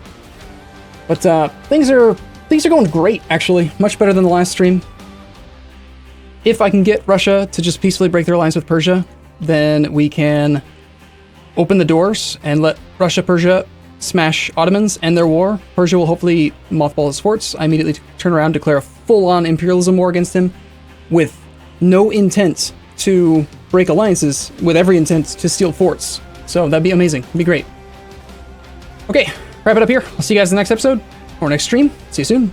But things are going great, actually. Much better than the last stream. If I can get Russia to just peacefully break their alliance with Persia, then we can open the doors and let Russia-Persia smash Ottomans and their war. Persia will hopefully mothball his forts. I immediately turn around, declare a full-on imperialism war against him with no intent to break alliances, with every intent to steal forts. So that'd be amazing. It'd be great. Okay, wrap it up here. I'll see you guys in the next episode or next stream. See you soon.